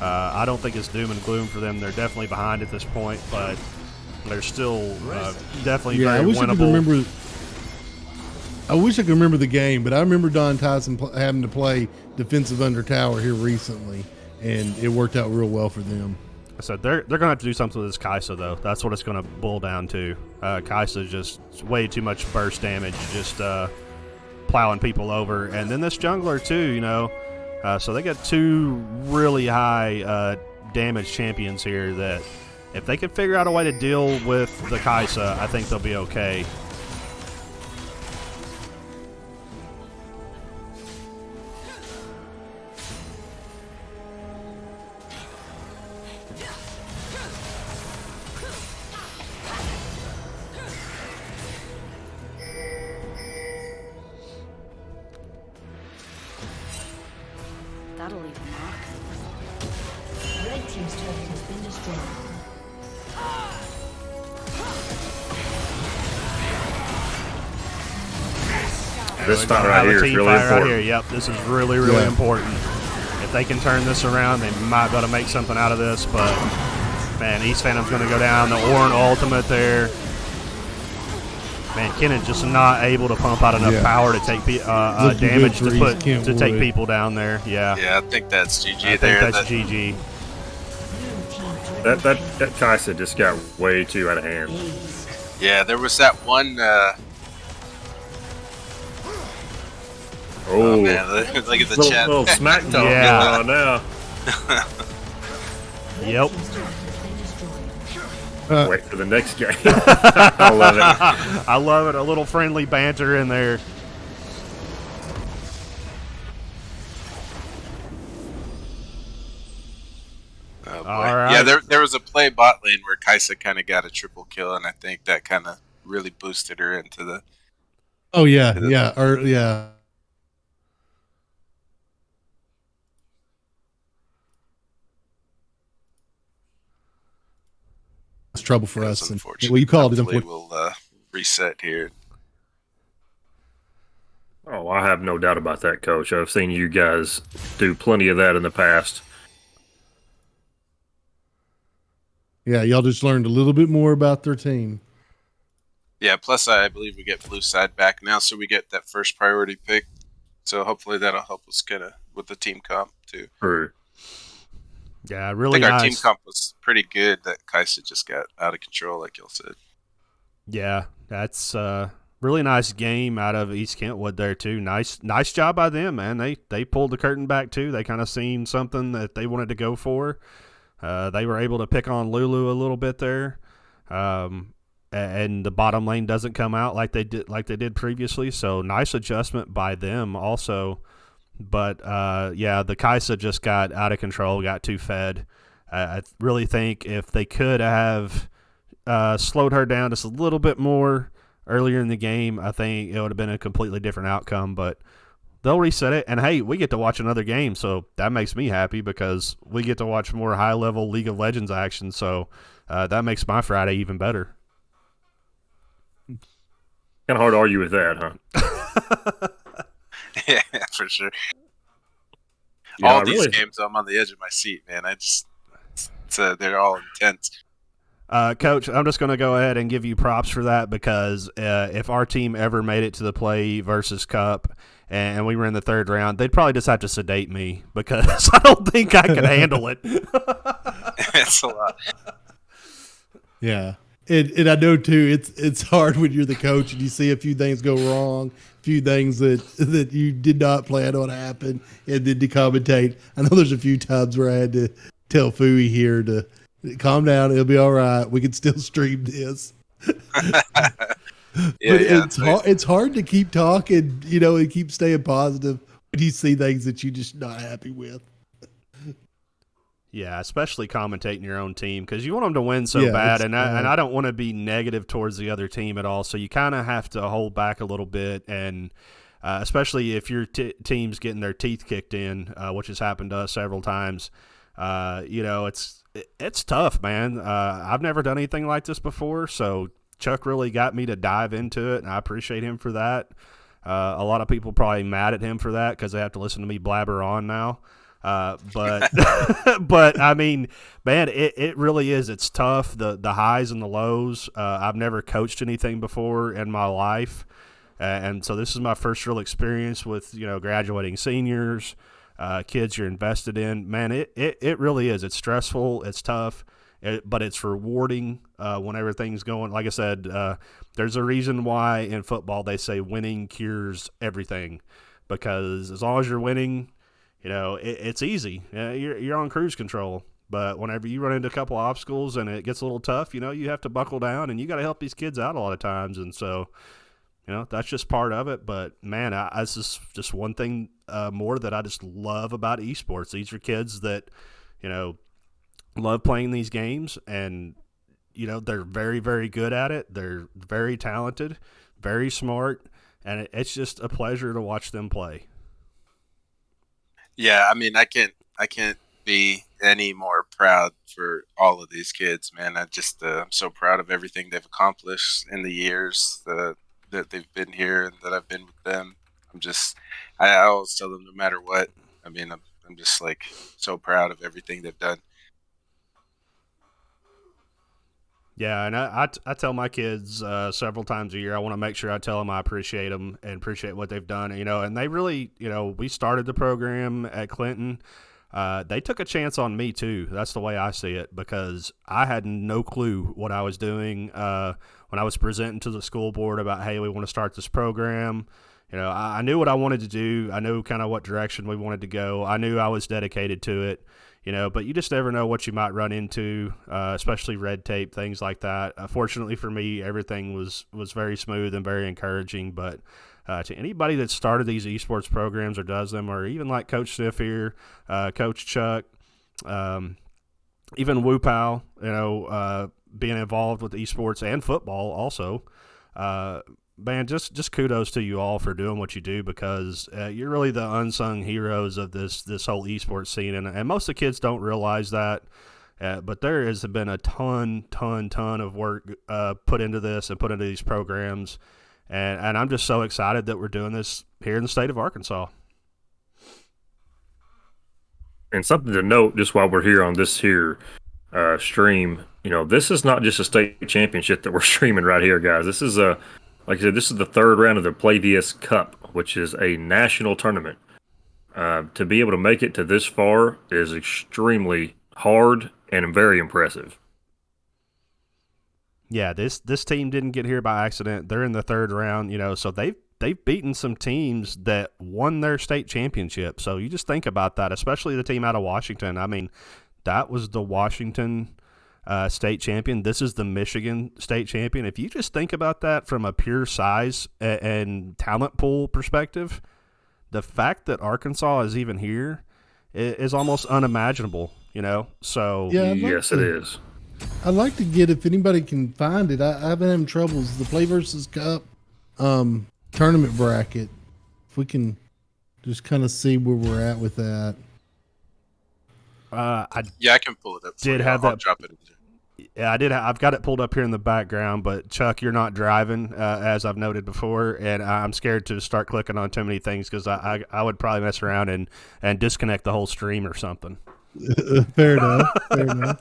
I don't think it's doom and gloom for them. They're definitely behind at this point, but they're still definitely very winnable. I wish I could remember the game, but I remember Don Tyson having to play defensive under tower here recently, and it worked out real well for them. So they're going to have to do something with this Kaisa, though. That's what it's going to boil down to. Kaisa is just way too much burst damage, just plowing people over. And then this jungler, too, so they got two really high damage champions here that if they can figure out a way to deal with the Kaisa, I think they'll be okay. That'll leave a mark. Red team's turret has been destroyed. This fight right here is really important. Right here. Yep, this is really, really important. If they can turn this around, they might be able to make something out of this. But, man, East Phantom's going to go down. The Orin ultimate there. Man, Kenneth just not able to pump out enough power to take damage to take people down there. Yeah. Yeah, I think that's GG I there. think that's GG. That Tyson just got way too out of hand. Yeah, there was that one. Oh man, look at the chat. Little smack talk going on now. Yep. Wait for the next game. I love it. I love it. A little friendly banter in there. Oh boy. All right. Yeah, there was a play bot lane where Kaisa kind of got a triple kill, and I think that kind of really boosted her into the. Oh yeah, yeah. It's trouble for us. And, well, you called Hopefully it. We'll reset here. Oh, I have no doubt about that, Coach. I've seen you guys do plenty of that in the past. Yeah, y'all just learned a little bit more about their team. Yeah, plus I believe we get blue side back now, so we get that first priority pick. So hopefully that'll help us kind of with the team comp too. True. Yeah, really I think nice. our team comp was pretty good. That Kaisa just got out of control, like y'all said. Yeah, that's really nice game out of East Kentwood there too. Nice job by them, man. They pulled the curtain back too. They kind of seen something that they wanted to go for. They were able to pick on Lulu a little bit there, and the bottom lane doesn't come out like they did previously. So nice adjustment by them also. But, the Kaisa just got out of control, got too fed. I really think if they could have slowed her down just a little bit more earlier in the game, I think it would have been a completely different outcome. But they'll reset it. And, hey, we get to watch another game, so that makes me happy because we get to watch more high-level League of Legends action. So that makes my Friday even better. Kind of hard to argue with that, huh? Yeah, for sure. Yeah, all these games, I'm on the edge of my seat, man. They're all intense. Coach, I'm just going to go ahead and give you props for that because if our team ever made it to the Play versus Cup and we were in the third round, they'd probably just have to sedate me because I don't think I can handle it. It's a lot. Yeah. And I know too, it's hard when you're the coach and you see a few things go wrong, a few things that you did not plan on happen, and then to commentate. I know there's a few times where I had to tell Fooey here to calm down, it'll be all right. We can still stream this. It's hard to keep talking, and keep staying positive when you see things that you're just not happy with. Yeah, especially commentating your own team because you want them to win so bad, and I don't want to be negative towards the other team at all. So you kind of have to hold back a little bit, and especially if your team's getting their teeth kicked in, which has happened to us several times. It's tough, man. I've never done anything like this before, so Chuck really got me to dive into it, and I appreciate him for that. A lot of people probably mad at him for that because they have to listen to me blabber on now. But but I mean, man, it really is. It's tough. The highs and the lows. I've never coached anything before in my life, and so this is my first real experience with graduating seniors, kids you're invested in. Man, it really is. It's stressful. It's tough. But it's rewarding when everything's going. Like I said, there's a reason why in football they say winning cures everything, because as long as you're winning, it's easy. You're on cruise control. But whenever you run into a couple of obstacles and it gets a little tough, you have to buckle down, and you got to help these kids out a lot of times. And so, that's just part of it. But man, this is just one thing more that I just love about esports. These are kids that, love playing these games, and they're very, very good at it. They're very talented, very smart, and it's just a pleasure to watch them play. Yeah, I mean, I can't be any more proud for all of these kids, man. I'm so proud of everything they've accomplished in the years that they've been here and that I've been with them. I always tell them, no matter what, I mean, I'm just like so proud of everything they've done. Yeah, and I tell my kids several times a year, I want to make sure I tell them I appreciate them and appreciate what they've done. And they really, we started the program at Clinton. They took a chance on me too. That's the way I see it, because I had no clue what I was doing when I was presenting to the school board about, hey, we want to start this program. I knew what I wanted to do. I knew kind of what direction we wanted to go. I knew I was dedicated to it. But you just never know what you might run into, especially red tape, things like that. Fortunately for me, everything was very smooth and very encouraging. But to anybody that started these esports programs or does them, or even like Coach Sniff here, Coach Chuck, even Woo Pal, being involved with esports and football also, man, just kudos to you all for doing what you do, because you're really the unsung heroes of this whole esports scene, and most of the kids don't realize that, but there has been a ton of work put into this and put into these programs, and I'm just so excited that we're doing this here in the state of Arkansas. And something to note, just while we're here on this here stream, this is not just a state championship that we're streaming right here, guys. This is like I said, this is the third round of the PlayVS Cup, which is a national tournament. To be able to make it to this far is extremely hard and very impressive. Yeah, this team didn't get here by accident. They're in the third round, so they've beaten some teams that won their state championship. So you just think about that, especially the team out of Washington. I mean, that was the Washington state champion. This is the Michigan state champion. If you just think about that from a pure size and talent pool perspective, the fact that Arkansas is even here is almost unimaginable, So Yeah, yes, it is. I'd like to get, if anybody can find it, I've been having troubles. The PlayVS Cup tournament bracket. If we can just kind of see where we're at with that. I can pull it up. I'll drop it in there. Yeah, I did. I've got it pulled up here in the background, but Chuck, you're not driving, as I've noted before, and I'm scared to start clicking on too many things, because I would probably mess around and disconnect the whole stream or something. Fair enough. Fair enough.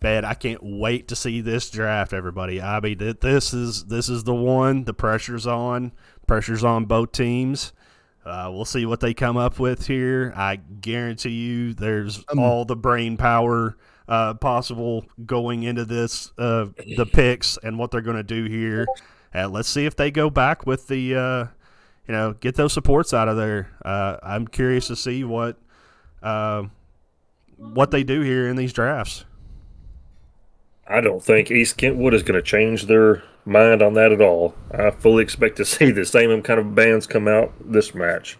Man, I can't wait to see this draft, everybody. I mean, this is the one. The pressure's on. Pressure's on both teams. We'll see what they come up with here. I guarantee you there's all the brain power possible going into this, the picks and what they're going to do here. Let's see if they go back with the, get those supports out of there. I'm curious to see what they do here in these drafts. I don't think East Kentwood is going to change their mind on that at all. I fully expect to see the same kind of bands come out this match.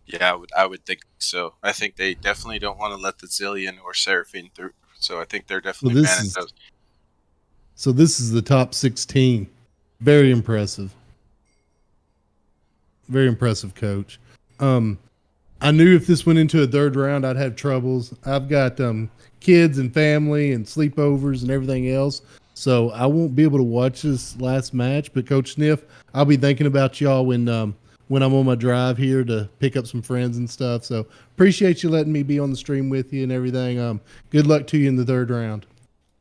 Yeah, I would think so. I think they definitely don't want to let the Zillion or Seraphine through. So I think they're definitely banning those. So this is the top 16. Very impressive. Very impressive, coach. I knew if this went into a third round, I'd have troubles. I've got kids and family and sleepovers and everything else. So I won't be able to watch this last match. But Coach Sniff, I'll be thinking about y'all when I'm on my drive here to pick up some friends and stuff. So appreciate you letting me be on the stream with you and everything. Good luck to you in the third round.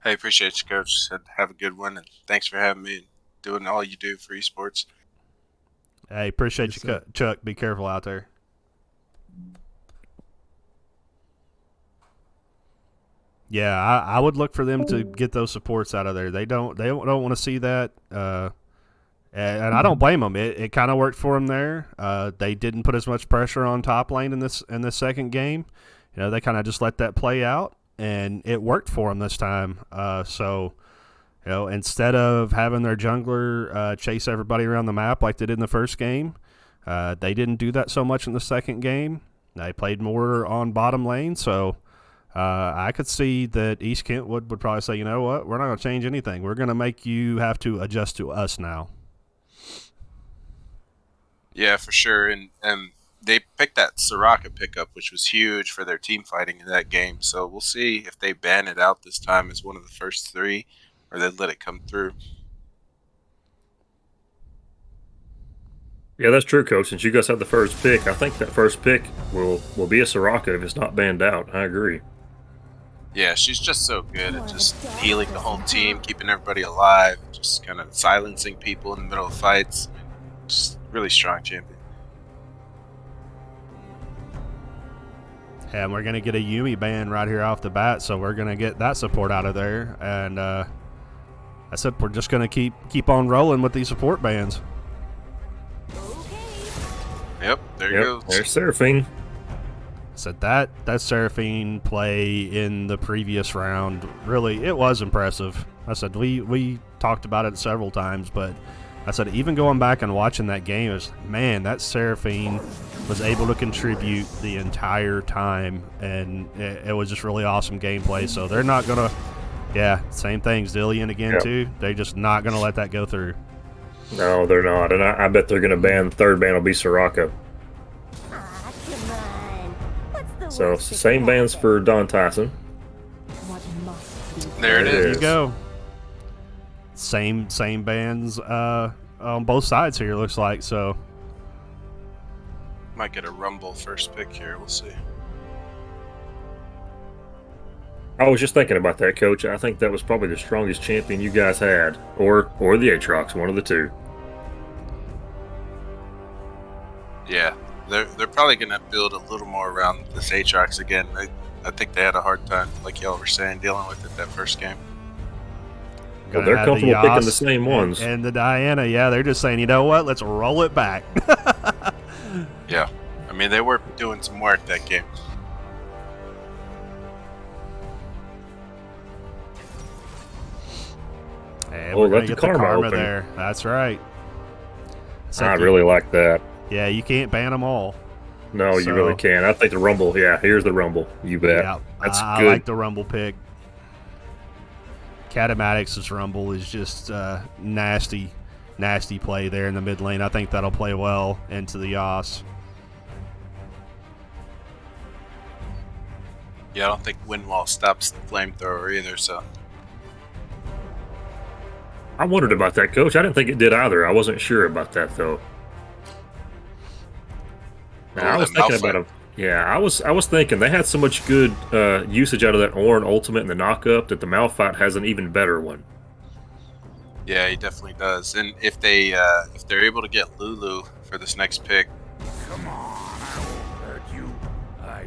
Hey, appreciate you, Coach. Have a good one, and thanks for having me and doing all you do for esports. Hey, appreciate Yes, you, sir. Chuck. Be careful out there. Yeah, I would look for them to get those supports out of there. They don't want to see that, and I don't blame them. It kind of worked for them there. They didn't put as much pressure on top lane in this second game. You know, they kind of just let that play out, and it worked for them this time. So, you know, instead of having their jungler chase everybody around the map like they did in the first game, they didn't do that so much in the second game. They played more on bottom lane, so. I could see that East Kentwood would probably say, you know what, we're not going to change anything. We're going to make you have to adjust to us now. Yeah, for sure. And they picked that Soraka pickup, which was huge for their team fighting in that game. So we'll see if they ban it out this time as one of the first three, or they let it come through. Yeah, that's true, Coach. Since you guys had the first pick, I think that first pick will be a Soraka if it's not banned out. I agree. Yeah, she's just so good at just healing the whole team, keeping everybody alive, just kind of silencing people in the middle of fights. I mean, just really strong champion. And we're going to get a Yumi ban right here off the bat, so we're going to get that support out of there. And I said we're just going to keep on rolling with these support bans. Yep, there you go. There's Seraphine. So that Seraphine play in the previous round, really, it was impressive. I said we talked about it several times, but I said even going back and watching that game, is man, that Seraphine was able to contribute the entire time, and it was just really awesome gameplay. So they're not gonna, same thing, Zillion again too. They're just not gonna let that go through. No, they're not, and I bet they're gonna ban. The third ban will be Soraka. So same bans for Don Tyson. There it There is. you go. Same bans on both sides here, looks like. So Might get a Rumble first pick here. We'll see. I was just thinking about that, Coach. I think that was probably the strongest champion you guys had, or the Aatrox, one of the two. Yeah, they're probably gonna build a little more around this Aatrox again. I think they had a hard time, like y'all were saying, dealing with it that first game. Well, they're comfortable picking the same ones. And the Diana, they're just saying, you know what, let's roll it back. Yeah, I mean they were doing some work that game. And Oh, we're gonna let the get the karma karma open. there. That's right. So I really like that. Yeah, you can't ban them all. No, you So- really can. I think the Rumble, here's the Rumble. You bet. Yeah, That's I good. like the Rumble pick. Catamatics' Rumble is just nasty play there in the mid lane. I think that'll play well into the Yas. Yeah, I don't think Windwall stops the flamethrower either. So I wondered about that, Coach. I didn't think it did either. I wasn't sure about that, though. Now, I was thinking about them. Yeah, I was thinking they had so much good usage out of that Ornn ultimate and the knockup that the Malphite has an even better one. yeah, he definitely does. And if they're able to get Lulu for this next pick,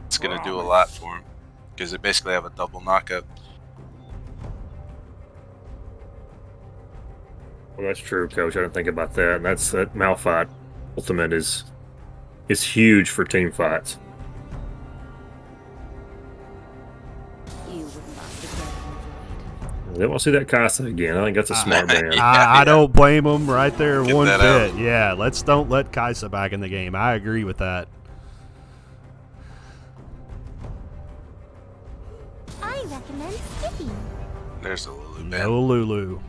it's gonna do a lot for him because they basically have a double knockup. Well, that's true, Coach. I didn't think about that. And that Malphite ultimate is huge for team fights. You would not forget the void. They won't see that Kai'Sa again. I think that's a smart ban. I don't blame them right there Get one that bit. out. Yeah, don't let Kai'Sa back in the game. I agree with that. I recommend skipping. There's a Lulu ban. No Lulu.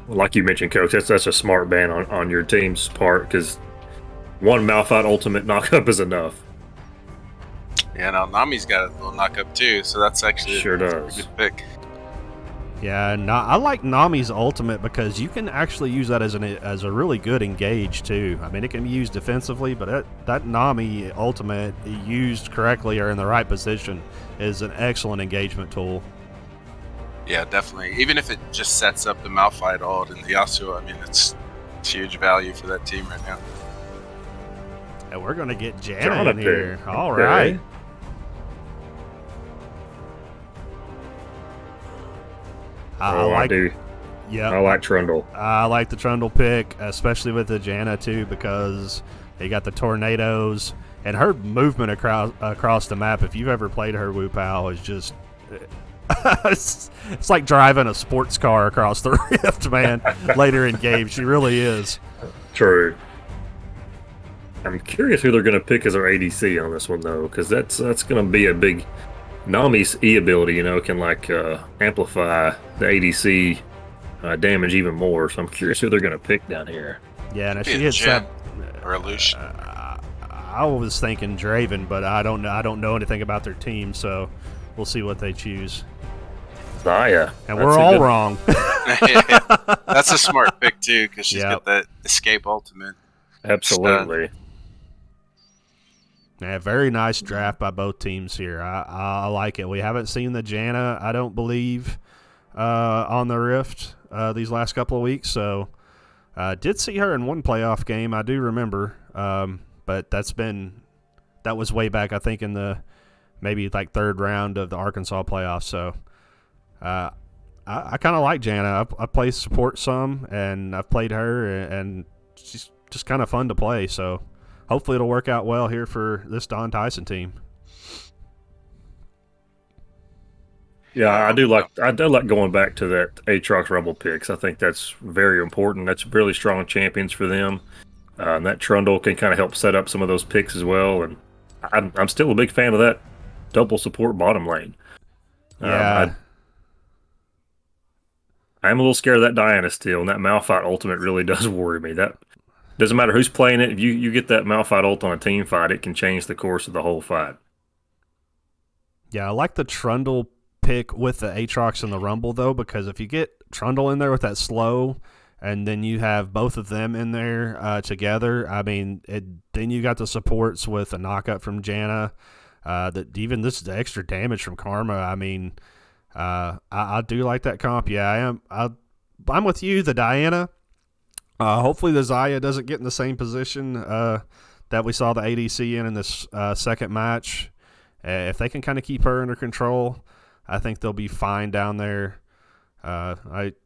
Like you mentioned, Coach, that's a smart ban on your team's part because one Malphite ultimate knockup is enough. Yeah, now Nami's got a little knock up too, so that's actually Sure a does. good pick. Yeah, I like Nami's ultimate because you can actually use that as a really good engage too. I mean, it can be used defensively, but that Nami ultimate used correctly or in the right position is an excellent engagement tool. Yeah, definitely. Even if it just sets up the Malphite ult and the Yasuo, I mean, it's huge value for that team right now. And we're gonna get Janna in Jonathan. here. All Okay. right. I do. Yeah, I like Trundle. I like the Trundle pick, especially with the Janna too, because they got the tornadoes and her movement across the map. If you've ever played her, Wu Pao, is just it's like driving a sports car across the rift, man. Later in game, she really is. True. I'm curious who they're going to pick as our ADC on this one, though, because that's going to be a big. Nami's E ability, can amplify the ADC damage even more. So I'm curious who they're going to pick down here. Yeah, now Be she a hits Jhin that. or a Lucian. I was thinking Draven, but I don't know anything about their team, so we'll see what they choose. Zaya. And we're all wrong. That's a smart pick too, because she's got that escape ultimate. Absolutely. Yeah, very nice draft by both teams here. I like it. We haven't seen the Janna, I don't believe, on the Rift these last couple of weeks. So did see her in one playoff game, I do remember. But that was way back, I think, in the maybe like third round of the Arkansas playoffs. So I kind of like Janna. I play support some, and I've played her, and she's just kind of fun to play. So hopefully it'll work out well here for this Don Tyson team. Yeah, I do like going back to that Aatrox Rumble picks. I think that's very important. That's really strong champions for them. And that Trundle can kind of help set up some of those picks as well. And I'm still a big fan of that double support bottom lane. Yeah. I'm a little scared of that Diana still, and that Malphite ultimate really does worry me. That doesn't matter who's playing it. If you get that Malphite ult on a team fight, it can change the course of the whole fight. Yeah, I like the Trundle pick with the Aatrox and the Rumble, though, because if you get Trundle in there with that slow, and then you have both of them in there together, I mean, then you got the supports with a knockup from Janna. That even this is the extra damage from Karma. I mean, I do like that comp. Yeah, I'm with you. The Diana. Hopefully the Zaya doesn't get in the same position that we saw the ADC in this second match. If they can kind of keep her under control, I think they'll be fine down there.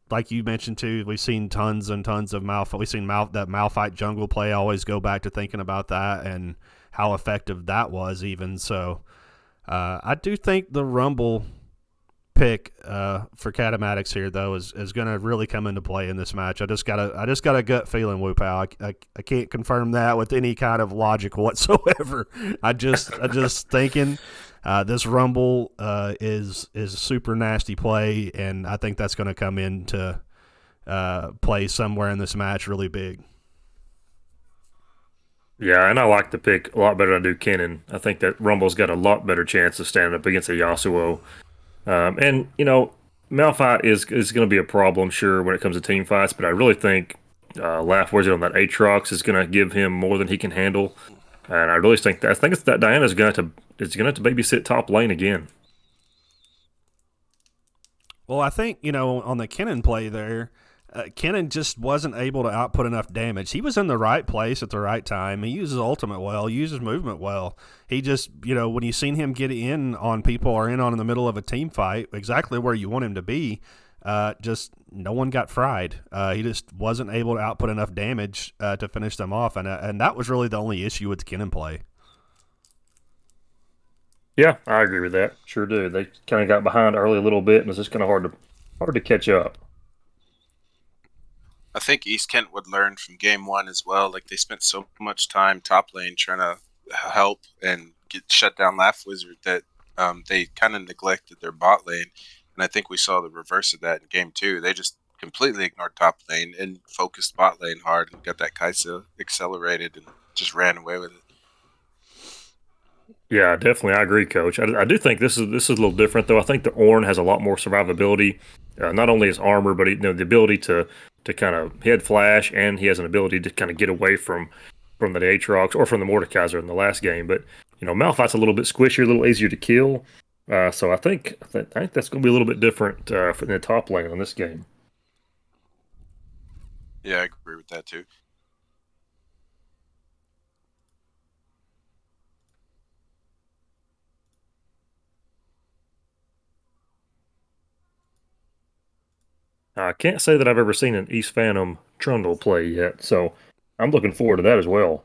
Like you mentioned too, we've seen tons and tons of Malphite. We've seen that Malphite jungle play. I always go back to thinking about that and how effective that was even. So I do think the Rumble pick for Catamatics here though is going to really come into play in this match. I just got a gut feeling, Wu Pao. I can't confirm that with any kind of logic whatsoever. I just thinking this Rumble is a super nasty play, and I think that's going to come into play somewhere in this match really big. Yeah, and I like the pick a lot better than I do Kennen. I think that Rumble's got a lot better chance of standing up against a Yasuo. And, Malphite is going to be a problem, sure, when it comes to team fights, but I really think Laugh Wizard on that Aatrox is going to give him more than he can handle. And I really think it's that Diana's going to babysit top lane again. Well, I think, on the Kennen play there, Kennen just wasn't able to output enough damage. He was in the right place at the right time. He uses ultimate well, uses movement well. He just, when you seen him get in on people or in the middle of a team fight, exactly where you want him to be, just no one got fried. He just wasn't able to output enough damage to finish them off, and that was really the only issue with the Kennen play. Yeah, I agree with that. Sure do. They kind of got behind early a little bit, and it's just kind of hard to catch up. I think East Kent would learn from game one as well. Like, they spent so much time top lane trying to help and shut down Laugh Wizard that they kind of neglected their bot lane. And I think we saw the reverse of that in game two. They just completely ignored top lane and focused bot lane hard and got that Kai'Sa accelerated and just ran away with it. Yeah, definitely. I agree, Coach. I do think this is a little different, though. I think the Orn has a lot more survivability, not only his armor, but the ability to kind of head flash, and he has an ability to kind of get away from the Aatrox or from the Mordekaiser in the last game. But Malphite's a little bit squishier, a little easier to kill. So I think that's going to be a little bit different for the top lane on this game. Yeah, I agree with that too. I can't say that I've ever seen an East Phantom Trundle play yet, so I'm looking forward to that as well.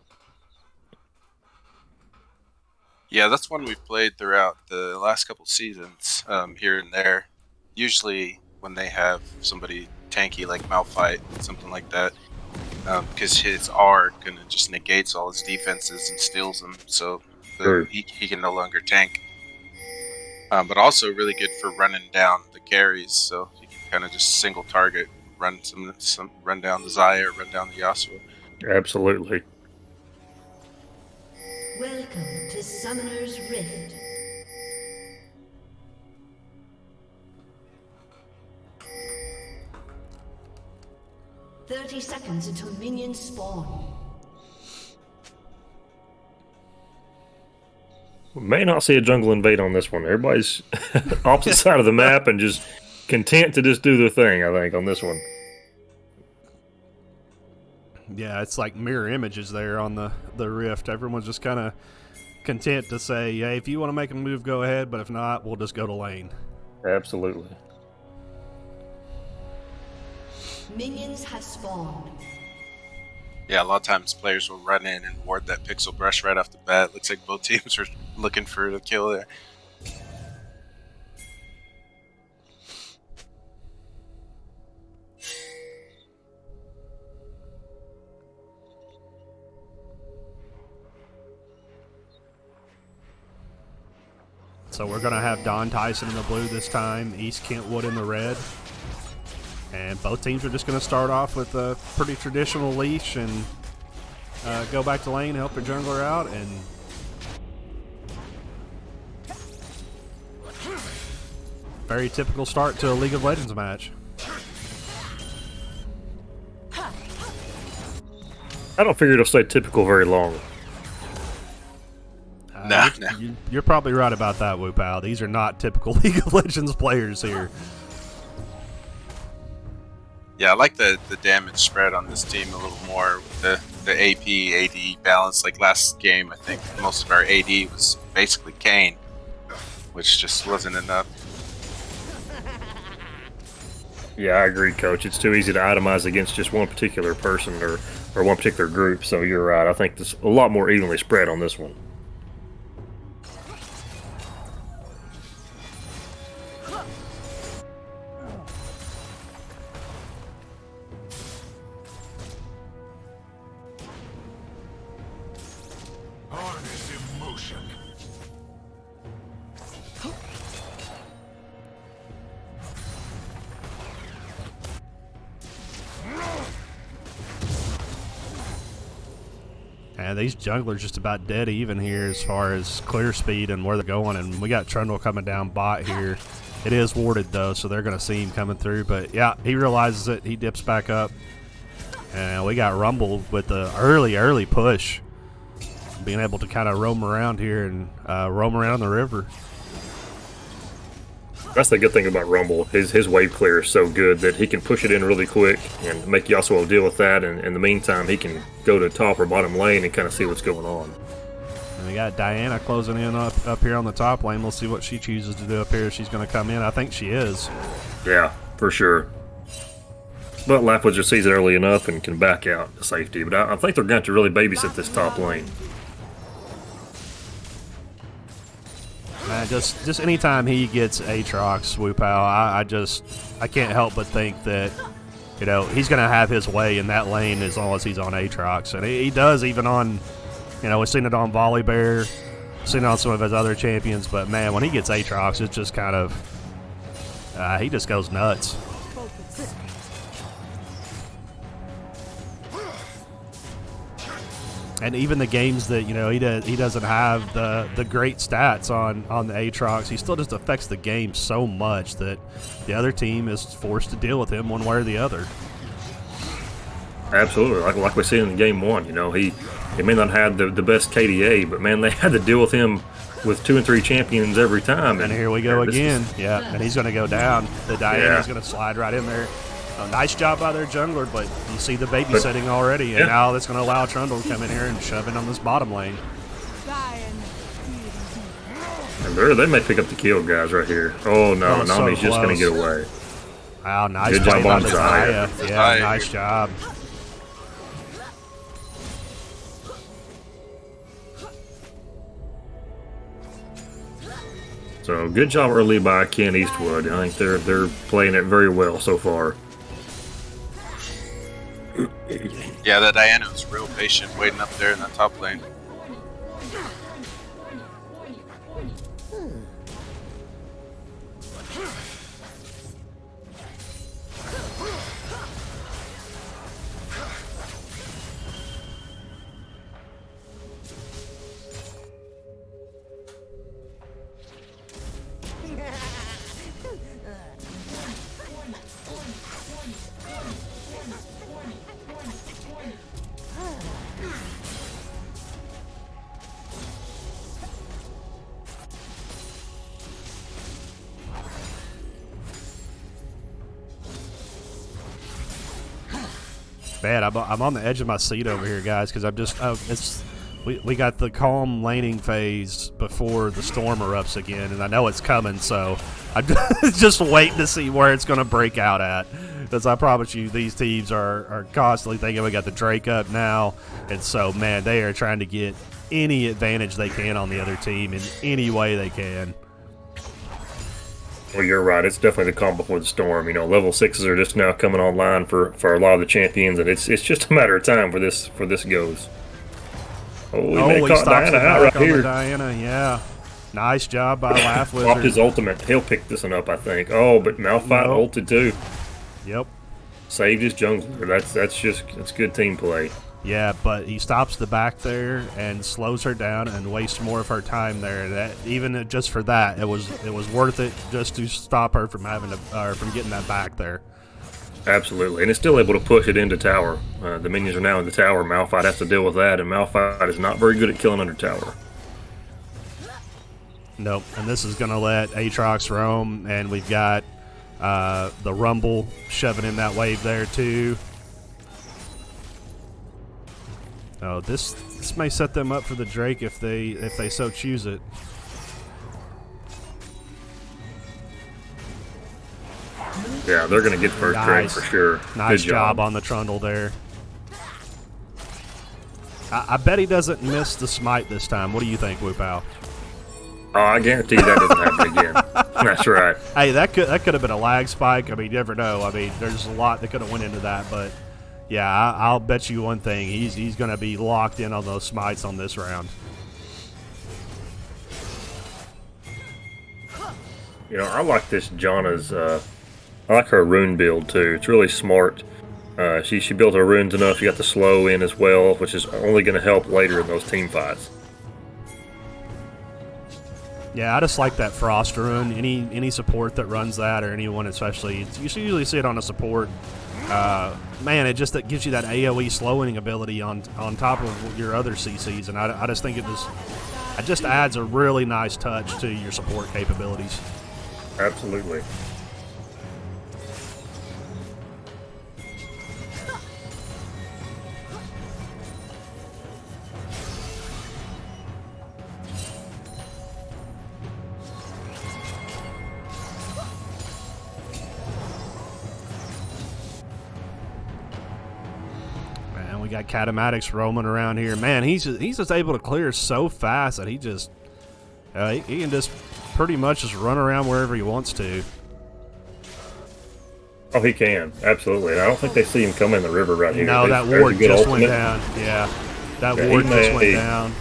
Yeah, that's one we've played throughout the last couple seasons, here and there. Usually when they have somebody tanky like Malphite, something like that, because his R kind of just negates all his defenses and steals them, so True. he can no longer tank. But also really good for running down the carries, so you can kind of just single target, run run down the Zaya, or run down the Yasuo. Absolutely. Welcome to Summoner's Rift. "30 seconds until minions spawn." We may not see a jungle invade on this one. Everybody's opposite side of the map and just content to just do their thing, I think, on this one. Yeah, it's like mirror images there on the Rift. Everyone's just kind of content to say, hey, if you want to make a move, go ahead, but if not, we'll just go to lane. Absolutely. Minions have spawned. Yeah, a lot of times players will run in and ward that pixel brush right off the bat. Looks like both teams are looking for the kill there. So we're going to have Don Tyson in the blue this time, East Kentwood in the red. And both teams are just going to start off with a pretty traditional leash and go back to lane, help their jungler out, and very typical start to a League of Legends match. I don't figure it'll stay typical very long. Nah. You're probably right about that, Wu Pal. These are not typical League of Legends players here. Yeah, I like the damage spread on this team a little more with the AP, AD balance. Like last game, I think most of our AD was basically Kane, which just wasn't enough. Yeah, I agree, Coach. It's too easy to itemize against just one particular person or one particular group, so you're right. I think there's a lot more evenly spread on this one. And these junglers just about dead even here as far as clear speed and where they're going. And we got Trundle coming down bot here. It is warded though, so they're going to see him coming through. But yeah, he realizes it. He dips back up. And we got Rumble with the early push. Being able to kind of roam around here and roam around the river. That's the good thing about Rumble. His wave clear is so good that he can push it in really quick and make Yasuo deal with that. And in the meantime, he can go to top or bottom lane and kind of see what's going on. And we got Diana closing in up here on the top lane. We'll see what she chooses to do up here. She's going to come in. I think she is. Yeah, for sure. But Lapwizard sees it early enough and can back out to safety. But I think they're going to really babysit this top lane. Man, just anytime he gets Aatrox, Wu Pal, I can't help but think that, he's going to have his way in that lane as long as he's on Aatrox. And he does even on, we've seen it on Volibear, seen it on some of his other champions. But, man, when he gets Aatrox, it's just kind of, he just goes nuts. And even the games that he doesn't have the great stats on the Aatrox, he still just affects the game so much that the other team is forced to deal with him one way or the other. Absolutely, like we see in game 1. He may not have the best KDA, but man, they had to deal with him with 2 and 3 champions every time. And here we go again. And he's going to go down. The Diana's going to slide right in there. Nice job by their jungler, but you see the babysitting already, and now that's going to allow Trundle to come in here and shove in on this bottom lane. And they may pick up the kill, guys, right here. Oh, no, Nami's just going to get away. Wow, nice Good play job by on the Zaya. Zaya. Yeah, nice job. So good job early by Ken Eastwood. I think they're playing it very well so far. Yeah, that Diana was real patient waiting up there in that top lane. Man, I'm on the edge of my seat over here, guys, because I'm just we got the calm laning phase before the storm erupts again, and I know it's coming, so I'm just waiting to see where it's going to break out at. Because I promise you, these teams are constantly thinking we got the Drake up now, and so man, they are trying to get any advantage they can on the other team in any way they can. Well, you're right. It's definitely the calm before the storm. Level 6s are just now coming online for a lot of the champions, and it's just a matter of time for this goes. Oh, he stops Diana it out right back on here. the Diana, yeah. Nice job by Laugh Dropped Wizard. his ultimate. He'll pick this one up, I think. Oh, but Malphite ulted too. Yep. Saved his jungler. That's good team play. Yeah, but he stops the back there and slows her down and wastes more of her time there. That even just for that, it was worth it just to stop her from from getting that back there. Absolutely, and it's still able to push it into tower. The minions are now in the tower. Malphite has to deal with that, and Malphite is not very good at killing under tower. Nope, and this is going to let Aatrox roam, and we've got the Rumble shoving in that wave there too. Oh, this may set them up for the Drake if they so choose it. Yeah, they're going to get first Drake for sure. Nice Good job on the Trundle there. I bet he doesn't miss the smite this time. What do you think, Whoopal? Oh, I guarantee that doesn't happen again. That's right. Hey, that could have been a lag spike. I mean, you never know. I mean, there's a lot that could have went into that, but yeah, I'll bet you one thing. He's going to be locked in on those smites on this round. I like this Janna's. I like her rune build too. It's really smart. She built her runes enough. She got the slow in as well, which is only going to help later in those team fights. Yeah, I just like that Frost rune. Any support that runs that, or anyone especially, you usually see it on a support. Man, it gives you that AoE slowing ability on top of your other CCs, and I just think it just adds a really nice touch to your support capabilities. Absolutely. We got Catamatics roaming around here. Man, he's just able to clear so fast that he can just pretty much just run around wherever he wants to. Oh, he can. Absolutely. And I don't think they see him come in the river right here. No, that ward just went down. Yeah, that ward just went down.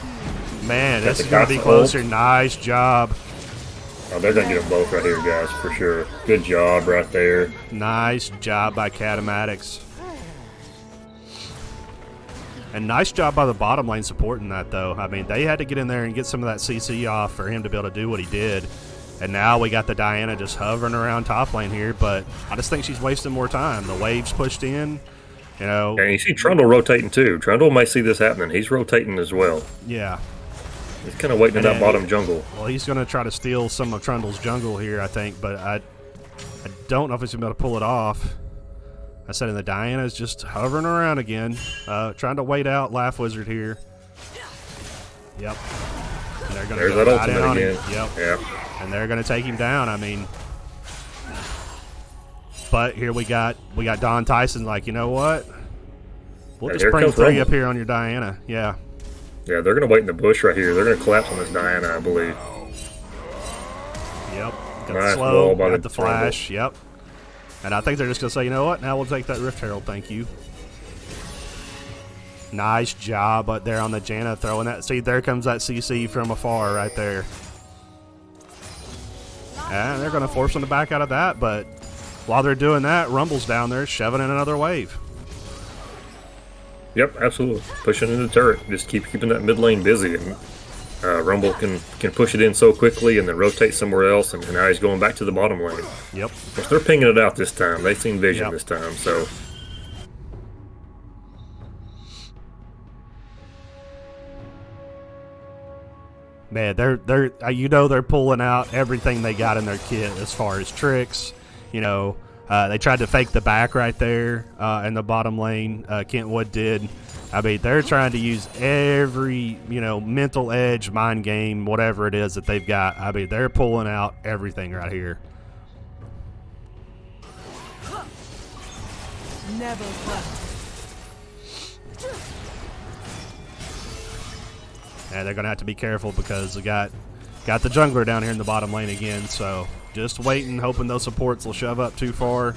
Man, this is going to be closer. Nice job. Oh, they're going to get them both right here, guys, for sure. Good job right there. Nice job by Catamatics. And nice job by the bottom lane supporting that, though. I mean, they had to get in there and get some of that CC off for him to be able to do what he did. And now we got the Diana just hovering around top lane here, but I just think she's wasting more time. The wave's pushed in, you know. And you see Trundle rotating too. Trundle might see this happening. He's rotating as well. Yeah. He's kind of waiting in that bottom jungle. Well, he's going to try to steal some of Trundle's jungle here, I think, but I don't know if he's going to be able to pull it off. I said, and the Diana's just hovering around again, trying to wait out Laugh Wizard here. Yep. And they're going to go right in on him. Yep. And they're going to take him down. I mean, but here we got Don Tyson like, you know what? We'll just bring 3 up here on your Diana. Yeah. Yeah, they're going to wait in the bush right here. They're going to collapse on this Diana, I believe. Yep. Got the slow, got the flash. Yep. And I think they're just going to say, you know what? Now we'll take that Rift Herald. Thank you. Nice job up there on the Janna throwing that. See, there comes that CC from afar right there. And they're going to force them to back out of that. But while they're doing that, Rumble's down there shoving in another wave. Yep, absolutely. Pushing in the turret. Just keeping that mid lane busy. And Rumble can push it in so quickly and then rotate somewhere else, and now he's going back to the bottom lane. Yep. Of course, they're pinging it out this time. They've seen vision this time, so. Man, they're pulling out everything they got in their kit as far as tricks. You know, they tried to fake the back right there in the bottom lane. Kentwood did. I mean, they're trying to use every, mental edge, mind game, whatever it is that they've got. I mean, they're pulling out everything right here. Never left. And they're going to have to be careful because we got the jungler down here in the bottom lane again. So just waiting, hoping those supports will shove up too far.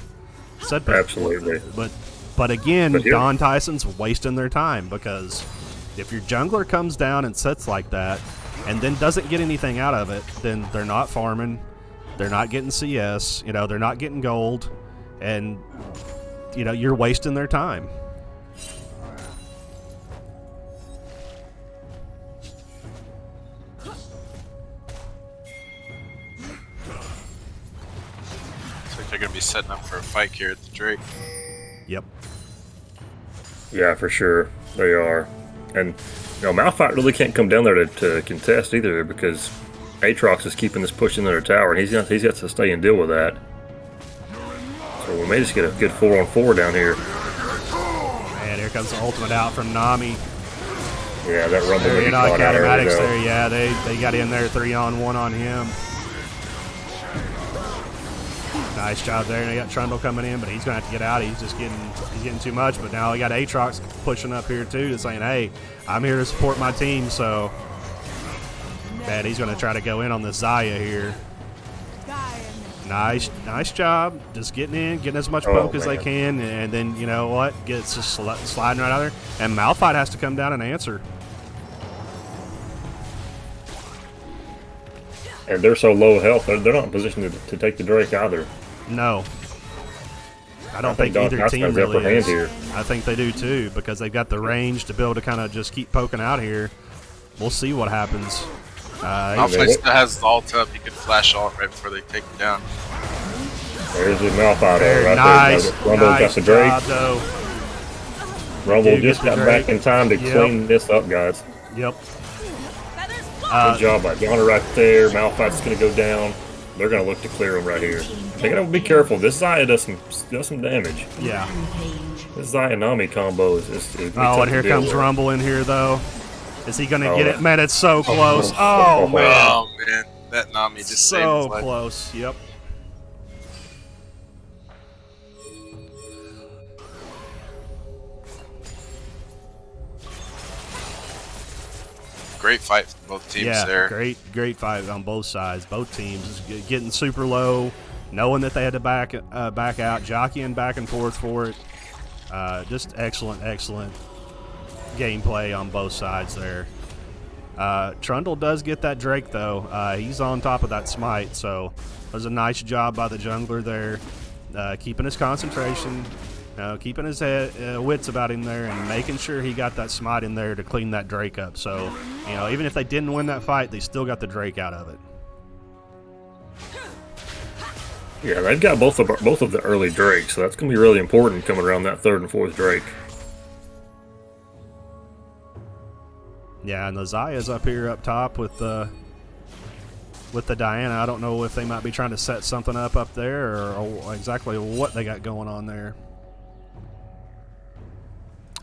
Absolutely. But again, Don Tyson's wasting their time because if your jungler comes down and sits like that and then doesn't get anything out of it, then they're not farming, they're not getting CS, they're not getting gold, and you're wasting their time. Looks like they're going to be setting up for a fight here at the Drake. Yep. Yeah, for sure. They are. And, Malphite really can't come down there to contest either because Aatrox is keeping this push in their tower, and he's got to stay and deal with that. So we may just get a good 4-on-4 down here. And here comes the ultimate out from Nami. Yeah, that Rumble may be caught out early, though. There, yeah, they got in there 3-on-1 on him. Nice job there. And they got Trundle coming in, but he's going to have to get out. He's getting too much. But now we got Aatrox pushing up here too, saying, "Hey, I'm here to support my team." So, man, he's going to try to go in on the Xayah here. Nice job. Just getting in, getting as much poke as they can, and then you know what? Gets just sliding right out there. And Malphite has to come down and answer. And they're so low health, they're not in position to take the Drake either. No. I don't think either team really is. Here. I think they do too, because they've got the range to be able to kind of just keep poking out here. We'll see what happens. Malphite still has the ult up. He could flash ult right before they take him down. There's the Malphite right nice, there. Rumble got the Drake. Job, Rumble just got back in time to clean this up, guys. Yep. Good job by Donner right there. Malphite's going to go down. They're going to look to clear him right here. They got to be careful. This Xayah does some damage. Yeah. This Xayah Nami combo is and here comes Rumble in here, though. Is he going to get it? Man, it's so close. Oh, man. Oh, man. That Nami just saved his life. So close. Yep. Great fight from both teams there. Great fight on both sides. Both teams getting super low, knowing that they had to back out, jockeying back and forth for it. Just excellent gameplay on both sides there. Trundle does get that Drake, though. He's on top of that smite, so there's a nice job by the jungler there, keeping his concentration, Keeping his wits about him there and making sure he got that smite in there to clean that Drake up. So, even if they didn't win that fight, they still got the Drake out of it. Yeah, they've got both of the early Drakes, so that's going to be really important coming around that 3rd and 4th Drake. Yeah, and the Zaya's up here up top with the Diana. I don't know if they might be trying to set something up there or exactly what they got going on there.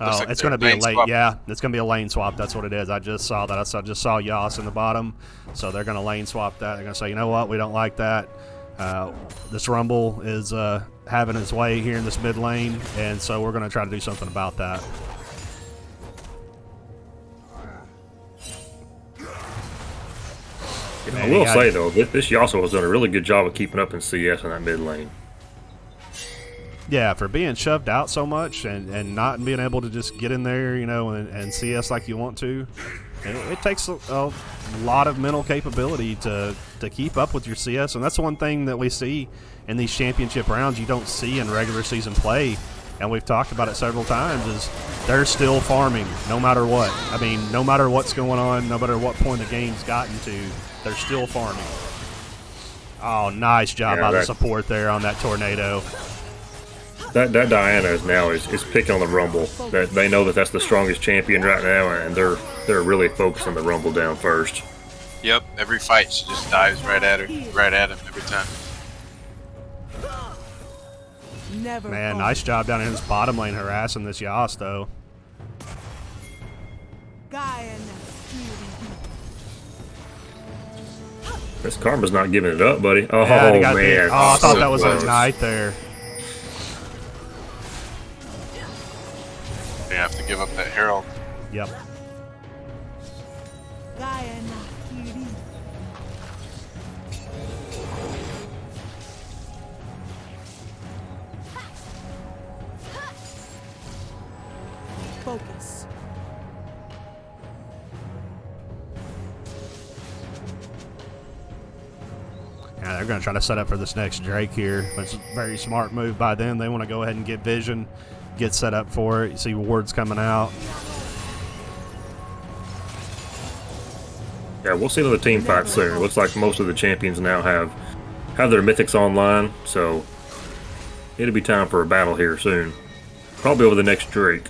Oh, it's going to be a lane. Yeah, it's going to be a lane swap. That's what it is. I just saw that. I just saw Yas in the bottom, so they're going to lane swap that. They're going to say, you know what, we don't like that. This Rumble is having its way here in this mid lane, and so we're going to try to do something about that. I will say, though, this Yasuo has done a really good job of keeping up in CS in that mid lane. Yeah, for being shoved out so much and not being able to just get in there, and CS like you want to. It takes a lot of mental capability to keep up with your CS, and that's one thing that we see in these championship rounds you don't see in regular season play, and we've talked about it several times, is they're still farming no matter what. I mean, no matter what's going on, no matter what point the game's gotten to, they're still farming. Oh, nice job by the support there on that tornado. That Diana is picking on the Rumble. That they know that's the strongest champion right now, and they're really focusing the Rumble down first. Yep, every fight she just dives right at him every time. Man, nice job down in his bottom lane harassing this Yas though. This Karma's not giving it up, buddy. Oh, yeah, man. I thought that was a Ignite there. They have to give up that Herald. Yep. Focus. Yeah, they're going to try to set up for this next Drake here. It's a very smart move by them. They want to go ahead and get vision, get set up for it. You see wards coming out. Yeah, we'll see another team fight soon. It looks like most of the champions now have their mythics online, so it'll be time for a battle here soon. Probably over the next Drake.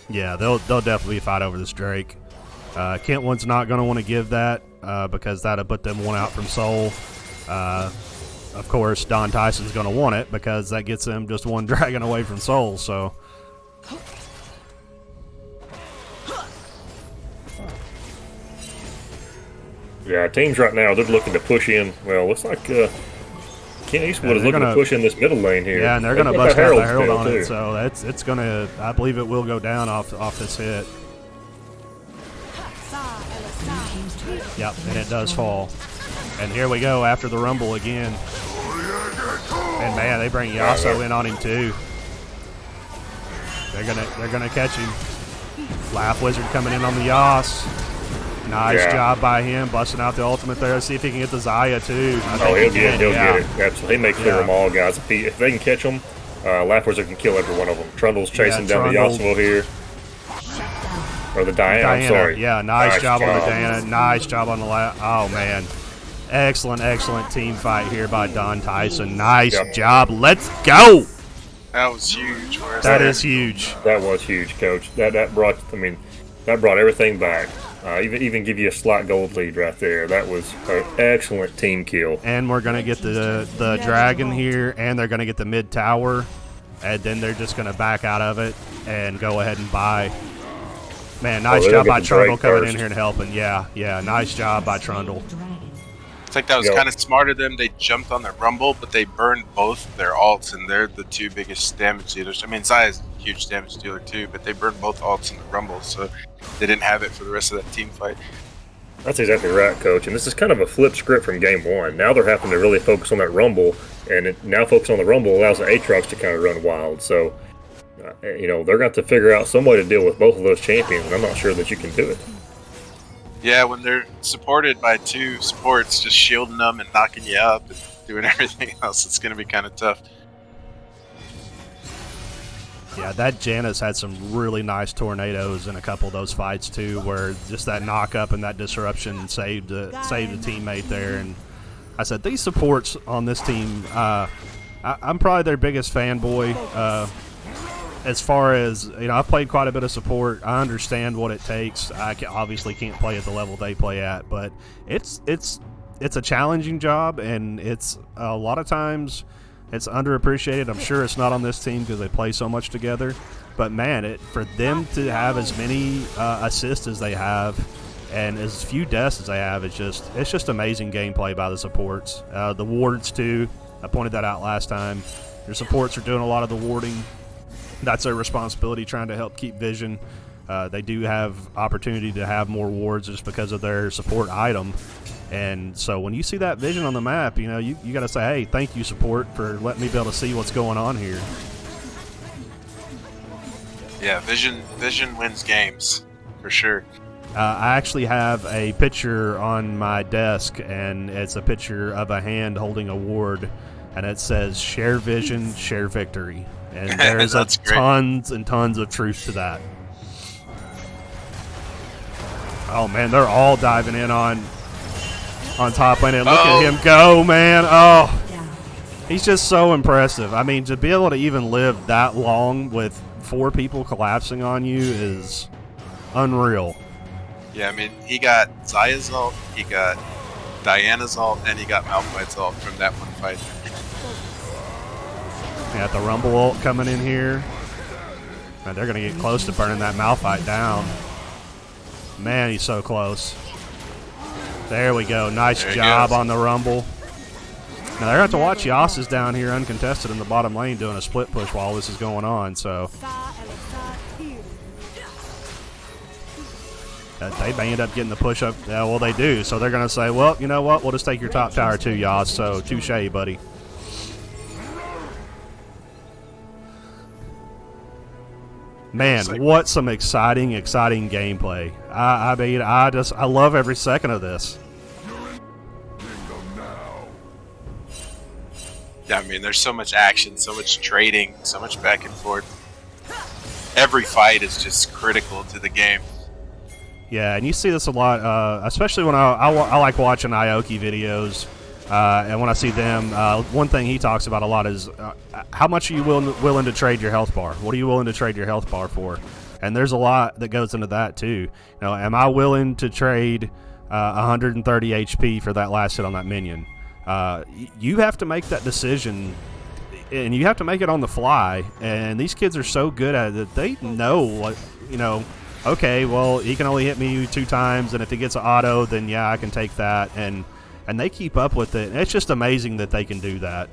Yeah, they'll definitely fight over this Drake. Kentwood's not going to want to give that because that'll put them one out from Soul. Of course, Don Tyson's going to want it because that gets them just one dragon away from Soul. So, yeah, teams right now, they're looking to push in. Well, looks like Kent Eastwood is looking to push in this middle lane here. Yeah, and they're going to bust out the Herald on it. So it's going to, I believe it will go down off this hit. Yep, and it does fall. And here we go after the Rumble again. And man, they bring Yasuo in on him too. They're gonna catch him. Laugh Wizard coming in on the Yas. Nice job by him, busting out the ultimate there. Let's see if he can get the Zaya too. He'll get it. Absolutely. He makes sure them all, guys. If they can catch them, Laugh Wizard can kill every one of them. Trundle's chasing down the Yasuo here. Or the Diana, I'm sorry. Yeah, nice job on the Diana. Nice job on the Oh, man. Excellent team fight here by Don Tyson. Nice job. Let's go. That was huge. That is huge. That was huge, Coach. That brought everything back. Even give you a slight gold lead right there. That was an excellent team kill. And we're gonna get the dragon here, and they're gonna get the mid tower, and then they're just gonna back out of it and go ahead and buy. Man, nice job by Trundle coming in here and helping. Yeah, nice job by Trundle. I think that was kind of smart of them. They jumped on the Rumble, but they burned both their ults, and they're the two biggest damage dealers. I mean, Zaya's a huge damage dealer too, but they burned both ults in the Rumble, so they didn't have it for the rest of that team fight. That's exactly right, Coach. And this is kind of a flip script from game one. Now they're having to really focus on that Rumble, and now focusing on the Rumble allows the Aatrox to kind of run wild. So, they're going to have to figure out some way to deal with both of those champions, and I'm not sure that you can do it. Yeah, when they're supported by two supports just shielding them and knocking you up and doing everything else, it's going to be kind of tough. Yeah, that Janice had some really nice tornadoes in a couple of those fights too, where just that knock up and that disruption saved a teammate there. And I said these supports on this team, I'm probably their biggest fanboy. As far as I've played quite a bit of support. I understand what it takes. Obviously can't play at the level they play at, but it's a challenging job, and it's a lot of times. It's underappreciated. I'm sure it's not on this team because they play so much together. But, man, for them to have as many assists as they have and as few deaths as they have, it's just amazing gameplay by the supports. The wards, too. I pointed that out last time. Your supports are doing a lot of the warding. That's their responsibility, trying to help keep vision. They do have opportunity to have more wards just because of their support item. And so when you see that vision on the map, you got to say, hey, thank you, support, for letting me be able to see what's going on here. Yeah, vision wins games, for sure. I actually have a picture on my desk, and it's a picture of a hand holding a ward, and it says, share vision, share victory. And there is tons and tons of truth to that. Oh, man, they're all diving in on top lane, and look at him go, man. Oh, he's just so impressive. I mean, to be able to even live that long with 4 people collapsing on you is unreal. Yeah, I mean, he got Zaya's ult, he got Diana's ult, and he got Malphite's ult from that one fight. You got the Rumble ult coming in here. Man, they're going to get close to burning that Malphite down. Man, he's so close. There we go. Nice job on the Rumble. Now, they're going to have to watch Yas's down here uncontested in the bottom lane doing a split push while this is going on. So they may end up getting the push up. Yeah, well, they do. So they're going to say, well, you know what? We'll just take your top tower too, Yas. So touche, buddy. Man, what some exciting gameplay. I mean, I love every second of this. Yeah, I mean, there's so much action, so much trading, so much back and forth. Every fight is just critical to the game. Yeah, and you see this a lot, especially when I like watching Ioki videos. And when I see them, one thing he talks about a lot is how much are you willing to trade your health bar? What are you willing to trade your health bar for? And there's a lot that goes into that too. Am I willing to trade 130 HP for that last hit on that minion? You have to make that decision, and you have to make it on the fly. And these kids are so good at it that they know what, okay, well, he can only hit me 2 times, and if he gets an auto, then yeah, I can take that. And they keep up with it. And it's just amazing that they can do that.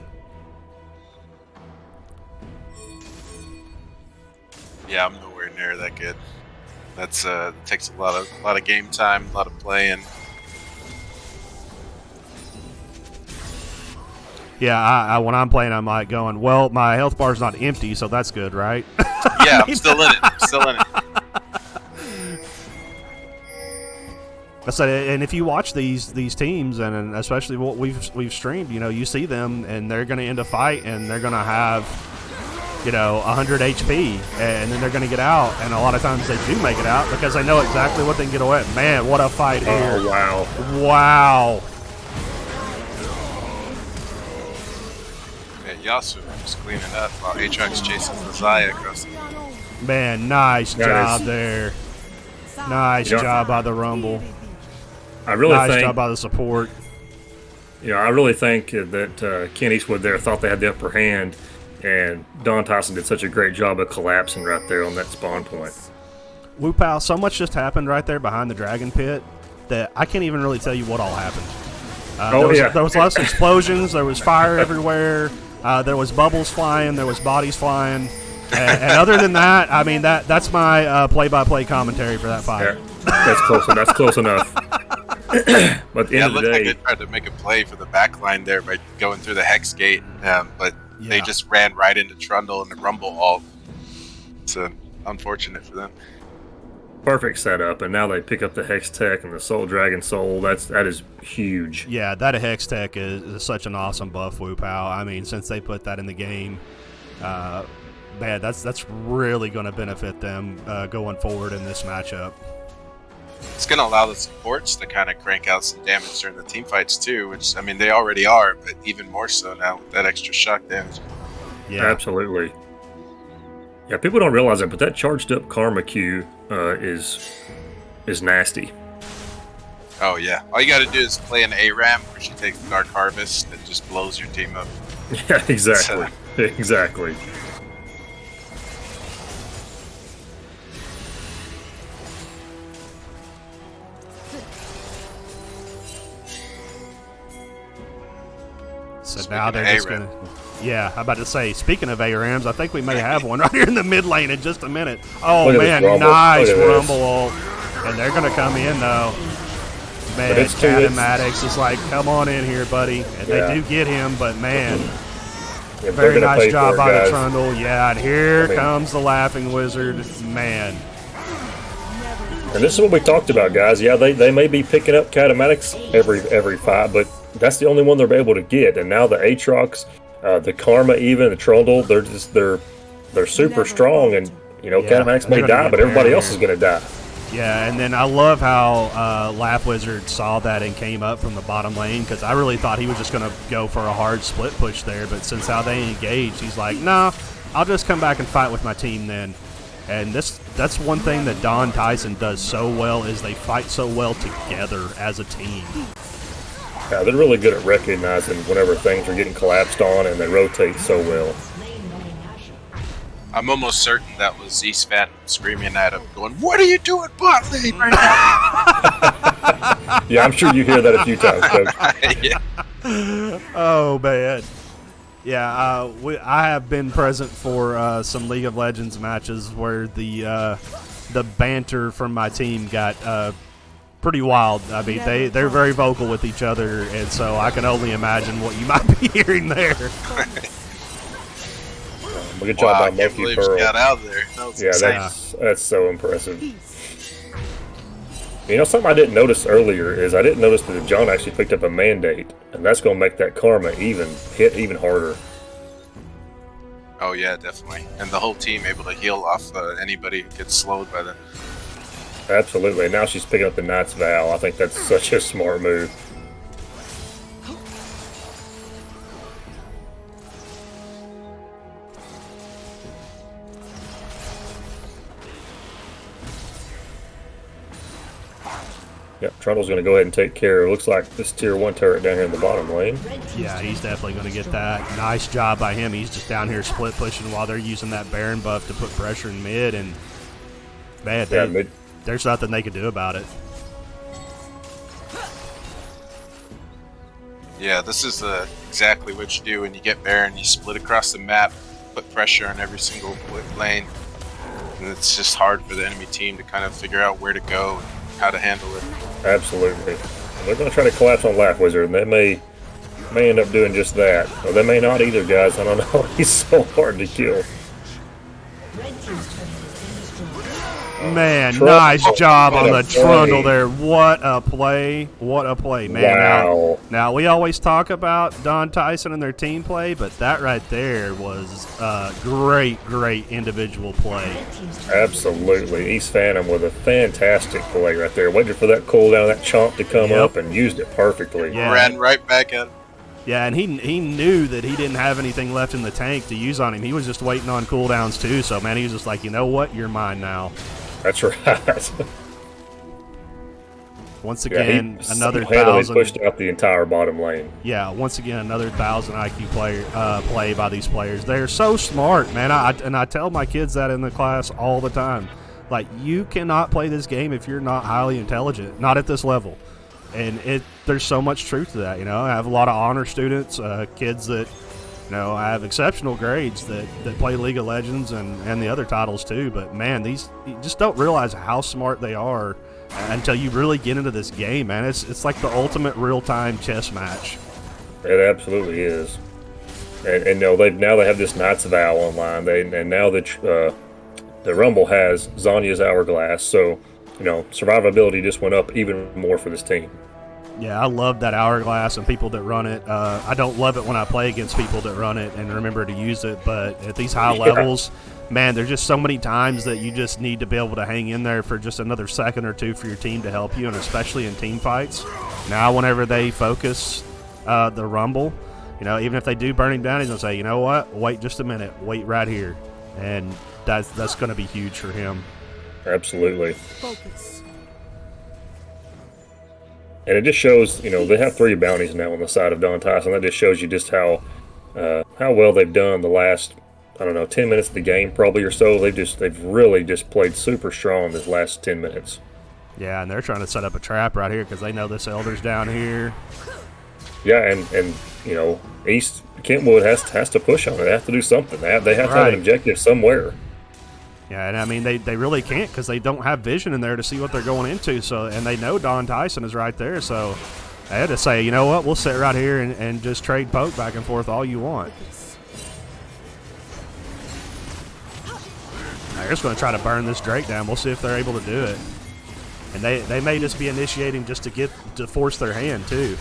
Yeah, I'm nowhere near that good. That's takes a lot of game time, a lot of playing. Yeah, when I'm playing, I'm like going, well, my health bar's not empty, so that's good, right? Yeah, I'm still in it. I said, and if you watch these teams, and especially what we've streamed, you see them, and they're going to end a fight, and they're going to have, 100 HP, and then they're going to get out, and a lot of times they do make it out because they know exactly what they can get away. Man, what a fight here! Oh Wow! Yeah, Yasu just cleaning up while Aatrox chases the Zaya across the. Man, nice job there. Nice job by the Rumble. I really nice think, job by the support. I really think that Ken Eastwood there thought they had the upper hand, and Don Tyson did such a great job of collapsing right there on that spawn point. Wu Pal, so much just happened right there behind the dragon pit that I can't even really tell you what all happened. There was lots of explosions. There was fire everywhere. There was bubbles flying. There was bodies flying. And other than that, I mean, that's my play-by-play commentary for that fight. Yeah, that's close enough. But at the end of the day, like they tried to make a play for the back line there by going through the Hex Gate, but they just ran right into Trundle and the Rumble ult. It's unfortunate for them. Perfect setup, and now they pick up the Hex Tech and the Soul Dragon Soul. That is huge. Yeah, that Hex Tech is such an awesome buff, Wu Pal. I mean, since they put that in the game, man, that's really going to benefit them going forward in this matchup. It's going to allow the supports to kind of crank out some damage during the team fights too, which, I mean, they already are, but even more so now with that extra shock damage. Yeah, Absolutely. Yeah, people don't realize that, but that charged up Karma Q is nasty. Oh, yeah. All you got to do is play an ARAM where she takes the Dark Harvest and just blows your team up. Yeah, exactly. Exactly. so Speaking now of they're just ARAM. going to. Yeah, I'm about to say, speaking of ARMs, I think we may have one right here in the mid lane in just a minute. Oh, Look at man, this rumble. nice Look at this. rumble ult. And they're going to come in, though. Man, it's too- it's- Catamatics is like, come on in here, buddy. And Yeah. they do get him, but man, Yeah, they're very gonna nice pay job for it, by the guys. Trundle. Yeah, and here I mean- comes the Laughing Wizard. Man, And this is what we talked about, guys. Yeah, they may be picking up Catamatics every fight, but that's the only one they're able to get. And now the Aatrox, the Karma, even the Trundle, they're super strong. And Yeah, Catamatics may they're gonna die, get but everybody buried. else is going to die. yeah, and then I love how Laugh Wizard saw that and came up from the bottom lane, because I really thought he was just going to go for a hard split push there, but since how they engaged, he's like, nah, I'll just come back and fight with my team then. And that's one thing that Don Tyson does so well, is they fight so well together as a team. Yeah, they're really good at recognizing whenever things are getting collapsed on, and they rotate so well. I'm almost certain that was Zeus Phantom screaming at him, going, "What are you doing bot lane right now?" Yeah, I'm sure you hear that a few times, Coach. Yeah. Oh man, yeah. I have been present for some League of Legends matches where the banter from my team got pretty wild. I mean, they're very vocal with each other, and so I can only imagine what you might be hearing there. Good Wow, job I by can't Monkey believe she Pearl. got out of there. That was Yeah, insane. that's so impressive. You know, something I didn't notice earlier is I didn't notice that John actually picked up a mandate, and that's going to make that Karma hit even harder. Oh yeah, definitely. And the whole team able to heal off anybody who gets slowed by them. Absolutely. And now she's picking up the Knight's Vow. I think that's such a smart move. Yep, Trundle's going to go ahead and take care of, looks like this tier 1 turret down here in the bottom lane. Yeah, he's definitely going to get that. Nice job by him. He's just down here split pushing while they're using that Baron buff to put pressure in mid, and man, there's nothing they can do about it. Yeah, this is exactly what you do when you get Baron. You split across the map, put pressure on every single lane, and it's just hard for the enemy team to kind of figure out where to go and how to handle it. Absolutely. And they're going to try to collapse on Laugh Wizard, and they may end up doing just that. Or they may not either, guys. I don't know. He's so hard to kill. Man, Trundle. nice job What on a the Trundle play. there. What a play. What a play, man. Wow. Now, we always talk about Don Tyson and their team play, but that right there was a great, great individual play. Absolutely. East Phantom with a fantastic play right there. Waited for that cooldown, that chomp to come Yep. up, and used it perfectly. Yeah. Ran right back at him. Yeah, and he knew that he didn't have anything left in the tank to use on him. He was just waiting on cooldowns, too. So, man, he was just like, you know what? You're mine now. That's right. Once Yeah, again, he another single-handedly 1,000. pushed out the entire bottom lane. Yeah, once again, another 1,000 IQ play by these players. They're so smart, man. I tell my kids that in the class all the time. Like, you cannot play this game if you're not highly intelligent, not at this level. And there's so much truth to that, you know. I have a lot of honor students, kids that, you know, I have exceptional grades that play League of Legends and the other titles too. But, man, you just don't realize how smart they are until you really get into this game, man. It's like the ultimate real-time chess match. It absolutely is. And no, now they have this Knight's Vow online. And now the Rumble has Zanya's Hourglass. So, you know, survivability just went up even more for this team. Yeah, I love that hourglass and people that run it. I don't love it when I play against people that run it and remember to use it, but at these high levels, man, there's just so many times that you just need to be able to hang in there for just another second or two for your team to help you, and especially in team fights. Now, whenever they focus the Rumble, even if they do burn him down, he's going to say, you know what, wait just a minute, wait right here. And that's going to be huge for him. Absolutely. Focus. And it just shows, they have 3 bounties now on the side of Don Tyson. That just shows you just how well they've done the last, 10 minutes of the game probably or so. They've really just played super strong this last 10 minutes. Yeah, and they're trying to set up a trap right here because they know this Elder's down here. Yeah, and East Kentwood has to push on it. They have to do something. They have to have an objective somewhere. Yeah, and I mean, they really can't because they don't have vision in there to see what they're going into. So, and they know Don Tyson is right there. So they had to say, you know what, we'll sit right here and just trade poke back and forth all you want. They're just going to try to burn this Drake down. We'll see if they're able to do it. And they may just be initiating just to force their hand, too.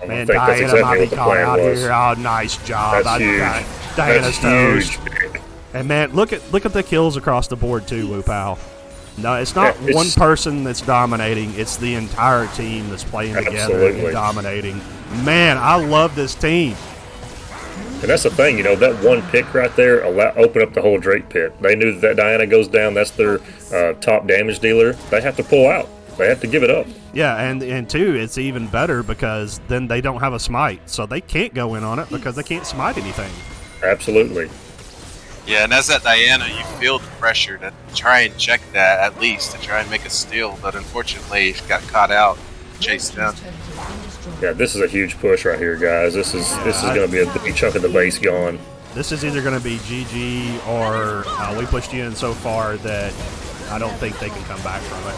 Man, Diana might be caught out here. Oh, nice job. That's huge. Diana's toast. Huge. And man, look at the kills across the board too, Wu Pal. No, it's not one person that's dominating. It's the entire team that's playing together and dominating. Man, I love this team. And that's the thing, that one pick right there open up the whole Drake pit. They knew that Diana goes down. That's their top damage dealer. They have to pull out. They have to give it up. Yeah, and two, it's even better because then they don't have a smite, so they can't go in on it because they can't smite anything. Absolutely. Yeah, and as that Diana, you feel the pressure to try and check that at least, to try and make a steal, but unfortunately got caught out, chased down. Yeah, this is a huge push right here, guys. This is going to be a big chunk of the base gone. This is either going to be GG or we pushed you in so far that I don't think they can come back from it.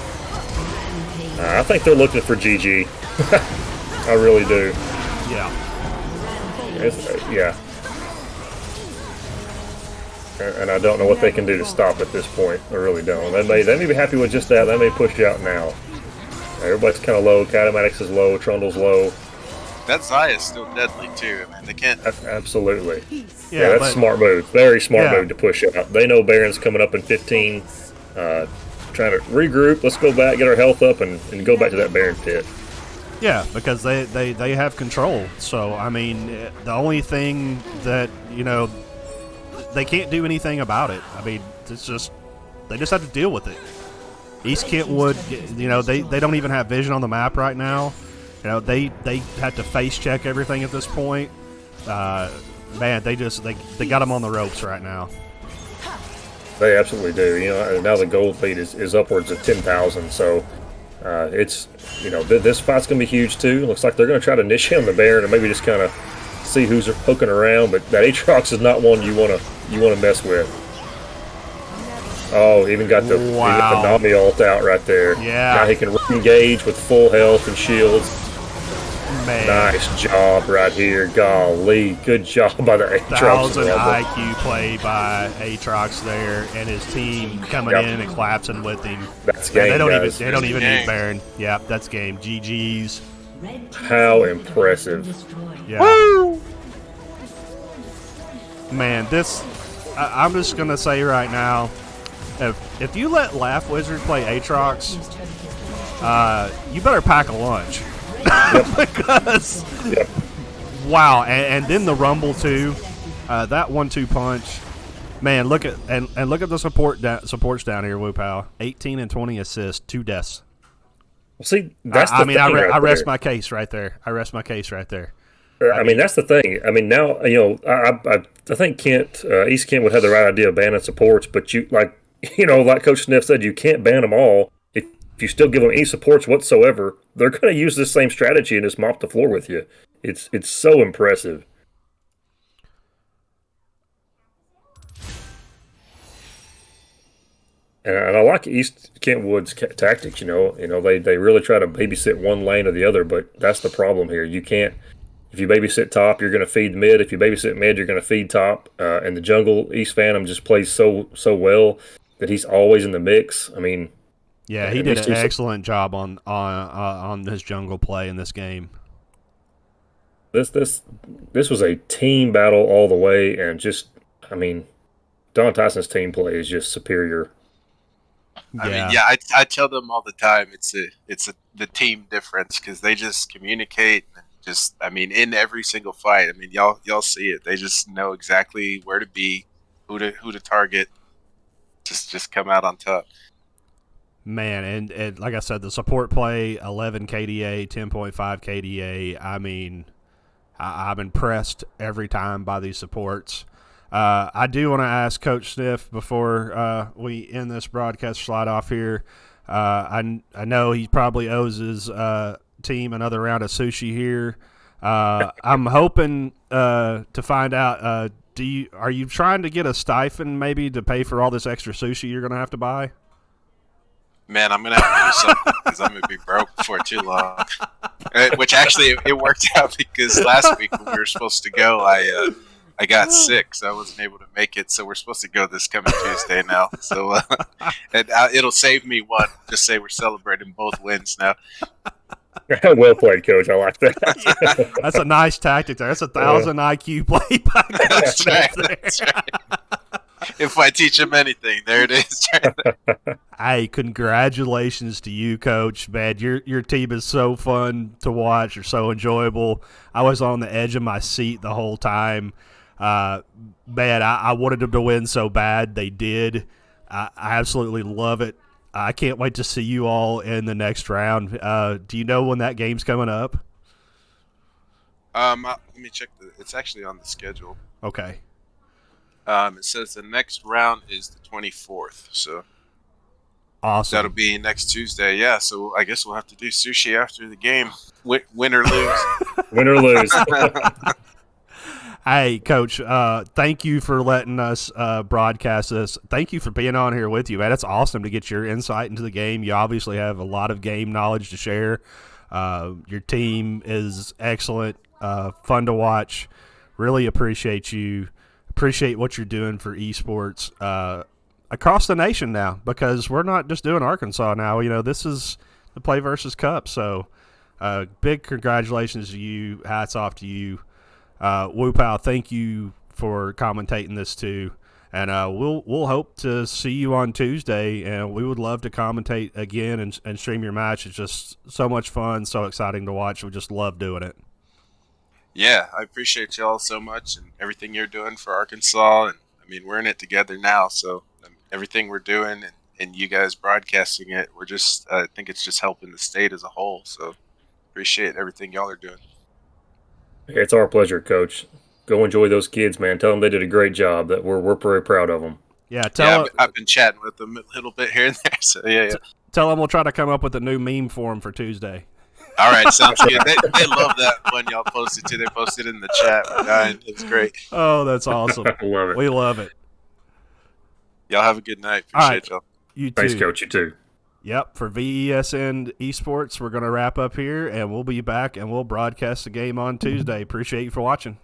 I think they're looking for GG. I really do. Yeah. Yeah. And I don't know what they can do to stop at this point. I really don't. They may be happy with just that. They may push you out now. Everybody's kind of low. Catamatics is low. Trundle's low. That Zaya is still deadly too. I mean, they can't. Absolutely. Yeah, that's a smart move. Very smart move to push out. They know Baron's coming up in 15. Trying to regroup. Let's go back, get our health up, and go back to that Baron pit. Yeah, because they have control. So, I mean, the only thing that, they can't do anything about it. I mean, it's just, they just have to deal with it. East Kentwood, they don't even have vision on the map right now. They have to face check everything at this point. Man, they got them on the ropes right now. They absolutely do. Now the gold lead is upwards of 10,000. So it's this fight's gonna be huge too. Looks like they're gonna try to initiate on the Baron and maybe just kind of see who's poking around. But that Aatrox is not one you wanna mess with. Oh, even got the Nami ult out right there. Yeah. Now he can re-engage with full health and shields. Man. Nice job right here. Golly, good job by the Aatrox. 1,000 IQ play by Aatrox there, and his team coming in and collapsing with him. That's game, guys. They don't even need Baron. Yep, that's game. GG's. How impressive. Yeah. Woo! Man, I'm just going to say right now, if you let Laugh Wizard play Aatrox, you better pack a lunch. Because, wow, and then the Rumble too, that 1-2 punch, man. Look at the supports down here, Wu Pal. 18 and 20 assists, 2 deaths. Well, see, that's the thing. I rest my case right there. I mean, that's the thing. I mean, now I think East Kent would have the right idea of banning supports, but like Coach Sniff said, you can't ban them all. If you still give them any supports whatsoever, they're going to use this same strategy and just mop the floor with you. It's so impressive. And I like East Kentwood's tactics. They really try to babysit one lane or the other, but that's the problem here. You can't. If you babysit top, you're going to feed mid. If you babysit mid, you're going to feed top. And the jungle, East Phantom just plays so well that he's always in the mix. I mean. Yeah, he And did these an two- excellent job on his jungle play in this game. This was a team battle all the way, and I mean, Don Tyson's team play is just superior. I mean, Yeah. yeah, I tell them all the time it's the team difference because they just communicate and just I mean in every single fight. I mean y'all see it. They just know exactly where to be, who to target. Just come out on top. Man, and like I said, the support play 11 KDA, 10.5 KDA. I mean, I'm impressed every time by these supports. I do want to ask Coach Sniff before we end this broadcast slide off here. I know he probably owes his team another round of sushi here. I'm hoping to find out. Are you trying to get a stipend maybe to pay for all this extra sushi you're going to have to buy? Man, I'm gonna have to do something because I'm gonna be broke before too long. Which actually it worked out because last week when we were supposed to go, I got sick, so I wasn't able to make it. So we're supposed to go this coming Tuesday now. So and it'll save me one. Just say we're celebrating both wins now. Well played, Coach. I like that. That's a nice tactic there. That's 1,000 IQ play by Coach That's Sniff right. there. That's right. If I teach him anything, there it is. Hey, congratulations to you, Coach. Man, your team is so fun to watch. You're so enjoyable. I was on the edge of my seat the whole time. Man, I wanted them to win so bad. They did. I absolutely love it. I can't wait to see you all in the next round. Do you know when that game's coming up? Let me check. It's actually on the schedule. Okay. It says the next round is the 24th, so Awesome. that'll be next Tuesday. Yeah, so I guess we'll have to do sushi after the game, win or lose. Win or lose. Hey, Coach, thank you for letting us broadcast this. Thank you for being on here with you, man. It's awesome to get your insight into the game. You obviously have a lot of game knowledge to share. Your team is excellent, fun to watch. Really appreciate you. Appreciate what you're doing for esports across the nation now, because we're not just doing Arkansas now. You know, this is the PlayVS Cup. So big congratulations to you. Hats off to you. Woo Pow, thank you for commentating this too. And we'll hope to see you on Tuesday, and we would love to commentate again and stream your match. It's just so much fun, so exciting to watch. We just love doing it. Yeah, I appreciate y'all so much and everything you're doing for Arkansas. And I mean, we're in it together now, so everything we're doing and you guys broadcasting it, I think it's just helping the state as a whole. So appreciate everything y'all are doing. It's our pleasure, Coach. Go enjoy those kids, man. Tell them they did a great job. That we're very proud of them. Yeah, I've been chatting with them a little bit here and there. So yeah. Tell them we'll try to come up with a new meme for them for Tuesday. All right, sounds good. They love that one y'all posted too. They posted it in the chat. We're dying. It's great. Oh, that's awesome. I love it. We love it. Y'all have a good night. All right. Appreciate y'all. You too. Thanks, Coach. You too. Yep, for VESN Esports, we're going to wrap up here, and we'll be back, and we'll broadcast the game on Tuesday. Appreciate you for watching.